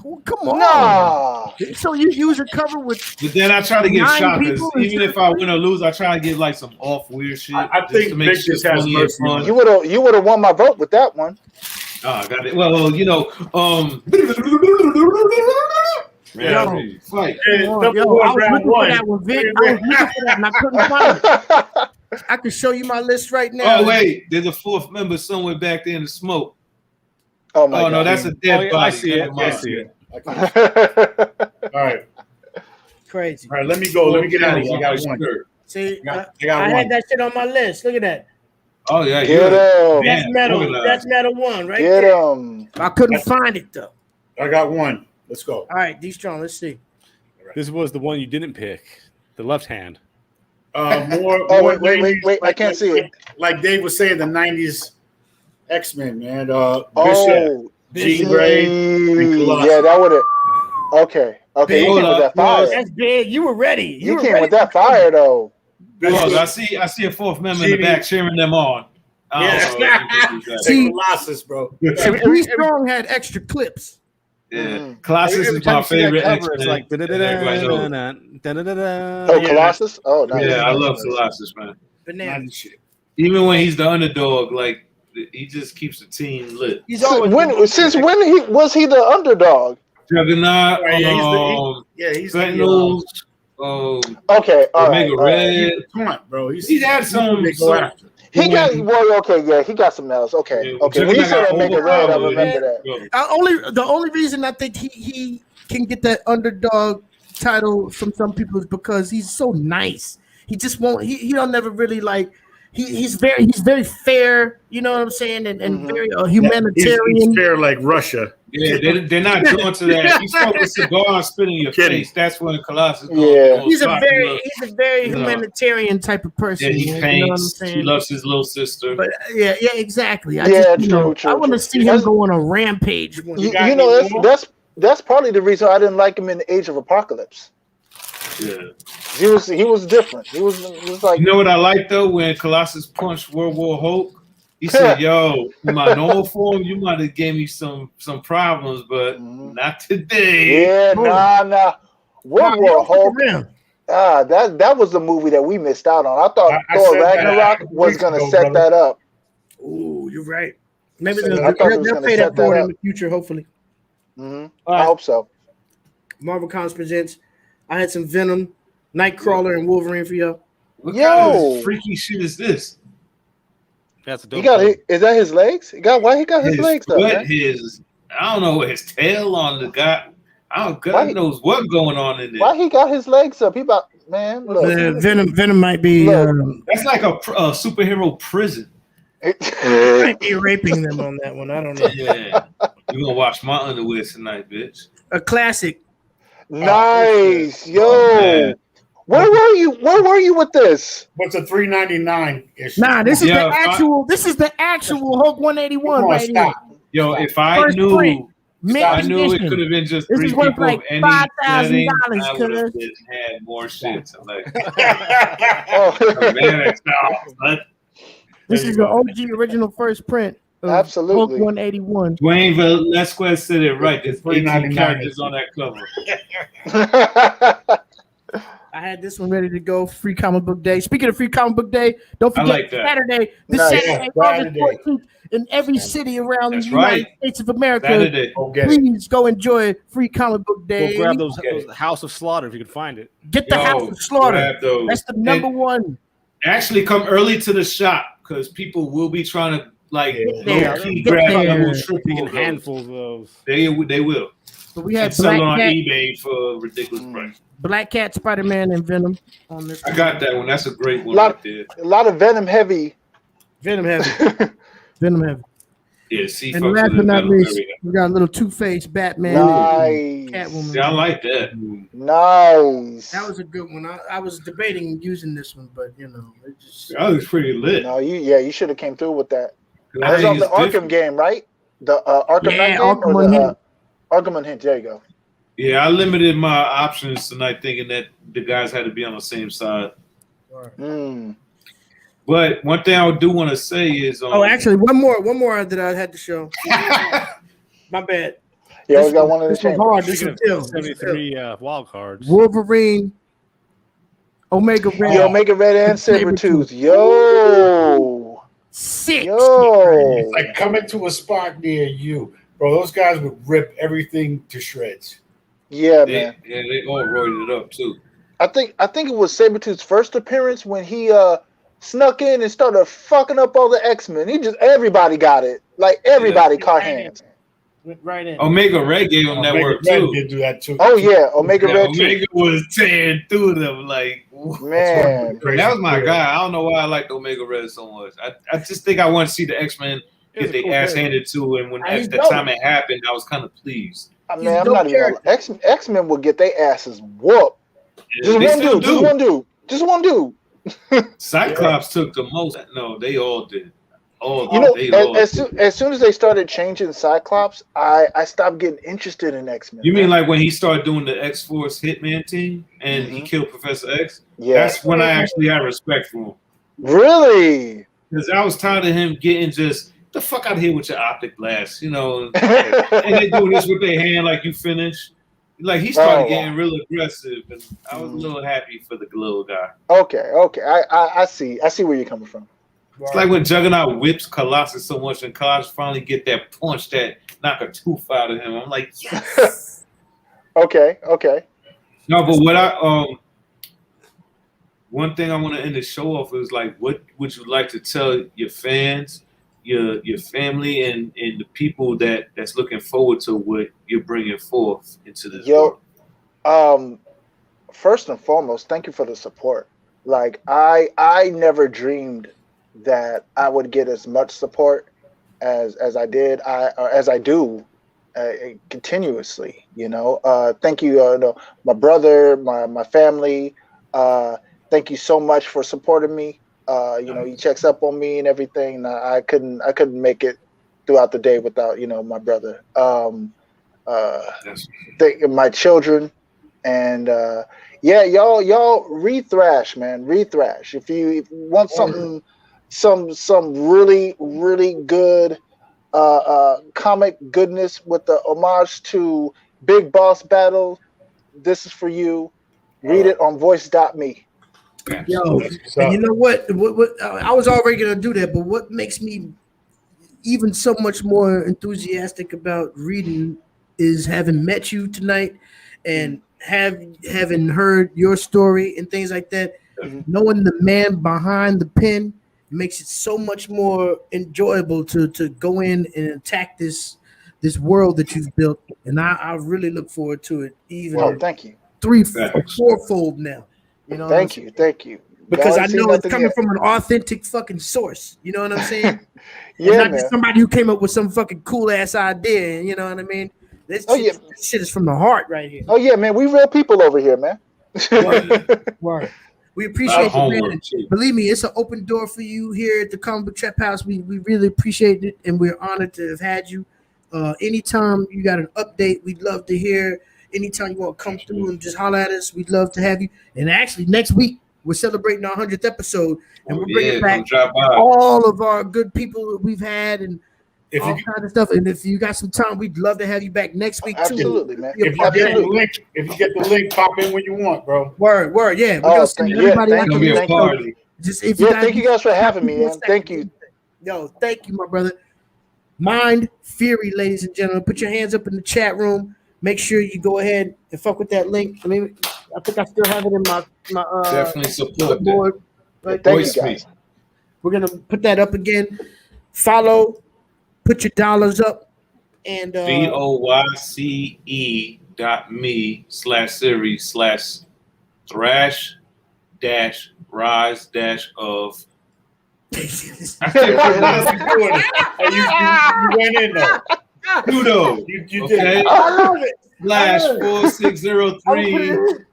B: Well, come on.
E: Nah.
B: So you use a cover with
A: But then I try to get
B: 9
A: shot because
B: people
A: even if I win or lose, I try to get like some off weird shit.
C: I
A: just
C: think
A: to make
C: Vic
A: shit
C: just has
A: funny and
C: mercy on
A: fun.
E: You would have won my vote with that one.
A: Oh, I got it. Well, you know,
B: Yo.
A: fight.
C: Hey,
B: Yo,
C: number
B: I
C: one,
B: was
C: round
B: looking for
C: one.
B: that one, Vic. I was looking for that and I couldn't find it. I can show you my list right now.
A: Oh wait, there's a fourth member somewhere back there in the smoke.
E: Oh my
A: Oh no,
E: god.
A: that's a dead body.
D: I see it.
A: Never mind.
D: I see it.
C: All right.
B: Crazy.
C: All right, let me go. Let me get out of here. I got one.
B: See,
C: I got
B: I
C: one.
B: had that shit on my list. Look at that.
A: Oh yeah,
E: Get
A: yeah.
E: him.
B: That's
A: Man,
B: metal.
A: organized.
B: That's metal one, right
E: Get
B: there.
E: him.
B: I couldn't find it though.
C: I got one. Let's go.
B: All right, D Strong. Let's see.
D: This was the one you didn't pick. The left hand.
C: More.
E: Oh,
C: more
E: wait.
C: 90s,
E: I can't see it.
C: Like Dave was saying, the '90s X-Men, man. Bishop,
E: Oh.
C: Jean Grey, and Colossus.
E: Yeah, that would have. Okay. Okay. You
A: Hold
E: came with
A: up.
E: that fire.
B: That's big. You were ready.
E: You
B: were
E: came
B: ready.
E: with that fire though.
A: Look, I see a fourth member in the back cheering them on. I don't know if you can do that.
C: See, Colossus, bro.
B: D Strong had extra clips.
A: Yeah, Colossus
D: Every
A: is
D: time
A: my
D: you see that
A: favorite
D: cover, it's
A: X-Men.
D: like
A: Everybody knows.
D: da-da-da-da-da-da-da-da.
E: Oh, Colossus. Oh, nice.
A: Yeah, I love
E: Nice.
A: Colossus, man.
B: Banana.
A: Even when he's the underdog, like he just keeps the team lit.
B: He's always
E: Since when was he the underdog?
A: Juggernaut,
C: Right, he's the
A: Sentinels,
E: Okay, all right.
A: Omega
E: all right.
A: Red.
C: taunt, bro.
A: He's had some.
C: They go after.
E: He got okay, yeah, he got some else. Okay,
A: Yeah,
E: okay. When you said
A: Juggernaut
E: Omega Red, I
A: overpowered.
E: remember that.
B: the only reason I think he can get that underdog title from some people is because he's so nice. He just won't. He don't never really like. He's very fair. You know what I'm saying, and very humanitarian.
C: He's fair like Russia.
A: Yeah, they're not drawn to that. You smoke a cigar and spit in your
C: Kidding.
A: face. That's when Colossus goes.
E: Yeah.
A: goes
B: He's a
A: fucking
B: very
A: up.
B: you know, humanitarian type of person.
A: Yeah, he
B: man, you know what I'm
A: paints.
B: saying?
A: He loves his little sister.
B: But yeah, exactly. I
E: Yeah,
B: just,
E: true,
B: I want to see him
E: That's-
B: go on a rampage.
E: You know, that's partly the reason I didn't like him in the Age of Apocalypse.
A: Yeah.
E: He was different. He was like
A: You know what I like though? When Colossus punched World War Hulk, he said, "Yo, in my normal form, you might have gave me some problems, but not today."
E: yeah, nah. World War Hulk. That was the movie that we missed out on. I thought
C: I
E: Thor
C: said that
E: Ragnarok was
C: weeks
E: gonna
C: ago,
E: set
C: brother.
E: that up.
B: Ooh, you're right. Maybe
E: So
B: they'll
E: I thought it was
B: they'll
E: gonna
B: pay
E: set
B: that forward
E: that
B: in the future, hopefully.
E: I
B: right.
E: hope so.
B: Marvel Comics presents. I had some Venom, Nightcrawler, and Wolverine for y'all.
A: What
E: Yo.
A: kind of freaky shit is this?
D: That's a
E: He
D: dope.
E: got
D: one.
E: is that his legs? Why he got his legs though?
A: foot,
E: Man?
A: I don't know what his tail on the guy.
E: Why
A: God
E: he-
A: knows what's going on in there.
E: Why he got his legs up? He about man. Look.
B: Venom might be
E: Look.
A: That's like a superhero prison.
B: might be raping them on that one. I don't know.
A: Yeah, you gonna watch my underwear tonight, bitch?
B: A classic.
E: Nice, yo.
A: Oh, man.
E: Where were you? Where were you with this?
C: What's a $3.99 issue?
B: Nah, this is
A: Yeah,
B: the actual. This is the actual Hulk 181
C: Come on,
B: right here.
C: stop.
A: Yo, if I
B: First
A: knew,
B: print. Mint
A: I knew it
B: condition.
A: could have been just
B: This
A: three
B: is worth
A: people
B: like
A: of any
B: $5,000,
A: setting, I would have
B: cuz.
A: just had more shit to like.
E: Oh,
A: Man, it's not.
B: This is the OG original first print. Of
E: Absolutely.
B: Hulk 181.
A: Dwayne Velasquez said it right. There's 18
C: $3.99.
A: characters on that cover.
B: I had this one ready to go. Free comic book day. Speaking of free comic book day, don't
A: I
B: forget
A: like that.
B: Saturday, this
E: Nice.
B: Saturday,
C: Yeah,
B: August
C: Saturday.
B: 14th, in every city around
A: That's
B: the United
A: right.
B: States of America.
A: Saturday.
C: Go get it.
B: Please go enjoy free comic book day.
D: Go grab those
A: Okay.
D: House of Slaughter if you can find it.
B: Get the
A: Yo,
B: House of Slaughter.
A: grab those.
B: That's the number
A: And
B: one.
A: Actually, come early to the shop because people will be trying to like
B: there.
A: low-key
B: Get
A: grab
B: there.
A: double, triple
D: Taking
A: of those.
D: handfuls of those.
A: They will.
B: But we
A: And
B: had
A: sell it on
B: Black Cat,
A: eBay for a ridiculous price.
B: Black Cat, Spider-Man, and Venom on this.
A: I got that one. That's a great one
E: Lot-
A: right there.
E: A lot of Venom heavy.
B: Venom heavy. Venom heavy.
A: Yeah, see,
B: And last but not least, we got a little Two-Face Batman.
E: Nice.
B: Catwoman.
A: Yeah, I like that.
E: Nice.
B: That was a good one. I was debating using this one, but you know, it just
A: That was pretty lit.
E: No, you should have came through with that.
A: I
E: That was
A: think
E: on the
A: it's
E: Arkham
A: different.
E: game, right? The Arkham
B: Yeah,
E: Knight game
B: Arkham
E: or the
B: Unhinged.
E: Arkham Unhinged. There you go.
A: Yeah, I limited my options tonight, thinking that the guys had to be on the same side.
E: Mm.
A: But one thing I do want to say is,
B: Oh, actually, one more that I had to show. My bad.
E: You always got one in the
B: This was
E: chamber.
B: hard. This
D: Speaking
B: was
D: of
B: ill.
D: 73 wild cards.
B: Wolverine, Omega Red,
E: Yo, Omega Red and Sabretooth. Yo.
B: six.
E: Yo.
C: It's like coming to a spot near you, bro. Those guys would rip everything to shreds.
E: Yeah, man.
A: They all roided it up too.
E: I think it was Sabretooth's first appearance when he snuck in and started fucking up all the X-Men. Everybody got it. Like everybody caught hands.
B: Went right in.
A: Omega Red gave him that
C: Omega
A: work
C: Red
A: too.
C: did do that too.
E: Oh yeah, Omega
A: Yeah,
E: Red
A: Omega was tearing through them like
E: too. Man.
A: that was my guy. I don't know why I liked Omega Red so much. I just think I want to see the X-Men
D: It was
A: get
D: a
A: their
D: cool
A: ass
D: character.
A: handed to, and when
B: He's
A: at the
B: dope.
A: time it happened, I was kind of pleased.
B: He's
E: Man,
B: a
E: I'm
B: dope
E: not even
B: character.
E: X-Men will get their asses whooped. Just
A: They
E: one
A: still
E: dude, just one dude. Just one dude.
A: Cyclops took the most. No, they all did.
E: You know, as soon as they started changing Cyclops, I stopped getting interested in X-Men.
A: You mean like when he started doing the X-Force Hitman team and he
E: Mhm.
A: killed Professor X?
E: Yeah.
A: That's when I actually had respect for him.
E: Really?
A: Because I was tired of him getting just the fuck out of here with your optic blast, you know, and they doing this with their hand like you finished. Like he started getting real aggressive, and I was a little happy for the little guy.
E: Okay. I see where you're coming from.
A: It's like when Juggernaut whips Colossus so much, and Colossus finally get that punch that knock a tooth out of him. I'm like, yes.
E: Okay.
A: No, but what one thing I want to end the show off is like, what would you like to tell your fans, your family, and the people that's looking forward to what you're bringing forth into this world?
E: First and foremost, thank you for the support. Like I never dreamed that I would get as much support as I did, as I do continuously. You know, thank you, my brother, my family. Thank you so much for supporting me. You know, he checks up on me and everything. I couldn't make it throughout the day without my brother. My children, and y'all re-thrash, man, re-thrash. If you want something, some really good comic goodness with the homage to Big Boss Battle, this is for you. Read it on voice.me.
B: Yo, and you know what? I was already gonna do that, but what makes me even so much more enthusiastic about reading is having met you tonight and having heard your story and things like that. Knowing the man behind the pen makes it so much more enjoyable to go in and attack this world that you've built, and I really look forward to it. Even
E: Well, thank you.
B: fourfold now. You know,
E: thank you.
B: Because I
E: Haven't seen
B: know it's
E: nothing
B: coming
E: yet.
B: from an authentic fucking source. You know what I'm saying?
E: Yeah,
B: it's not
E: man.
B: just somebody who came up with some fucking cool ass idea. You know what I mean? This shit is from the heart right here.
E: Oh yeah, man. We real people over here, man.
B: Word. We appreciate it, man.
A: Homework, too.
B: Believe me, it's an open door for you here at the Comic Book Trap House. We really appreciate it, and we're honored to have had you. Anytime you got an update, we'd love to hear. Anytime you want to come through and just holler at us, we'd love to have you. And actually, next week, we're celebrating our 100th episode, and we're bringing back all of our good people that we've had and all kinds of stuff. And if you got some time, we'd love to have you back next week, too.
E: Absolutely, man.
C: If you get the link, pop in when you want, bro.
B: Word, yeah. We're gonna send everybody out.
E: Thank you guys for having me, man. Thank you.
B: Yo, thank you, my brother. Mind Fury, ladies and gentlemen. Put your hands up in the chat room. Make sure you go ahead and fuck with that link. I mean, I think I still have it in my
A: definitely support
B: board. Right?
E: Thank you, guys.
B: We're gonna put that up again. Follow. Put your dollars up. And
A: voice.me.thrash-rise-of.
C: You went in though.
A: Kudo.
C: You did.
A: Okay.
B: I love it.
A: /4603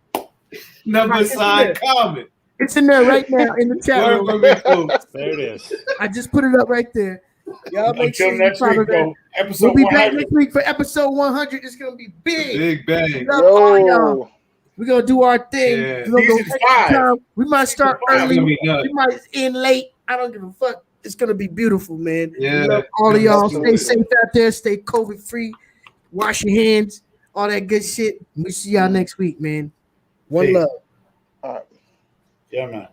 A: number sign comment.
B: It's in there right now in the chat
A: Word
B: room.
A: for me, folks.
D: There it is.
B: I just put it up right there. Y'all make
C: Until
B: sure you
C: next
B: follow
C: week,
B: that.
C: bro. Episode
B: We'll be back
C: 100.
B: next week for episode 100. It's gonna be big.
A: Big bang.
B: Love all y'all.
E: Yo.
B: We're gonna do our thing.
A: Yeah.
B: We're gonna go
C: Season
B: extra
C: 5.
B: time. We might start
C: Season 5
B: early.
A: gonna be nuts.
B: We might end late. I don't give a fuck. It's gonna be beautiful, man.
A: Yeah.
B: We love all of y'all. Stay
E: Absolutely.
B: safe out there. Stay COVID free. Wash your hands, all that good shit. We see y'all next week, man. One
C: Peace.
B: love.
E: All right.
C: Yeah, man.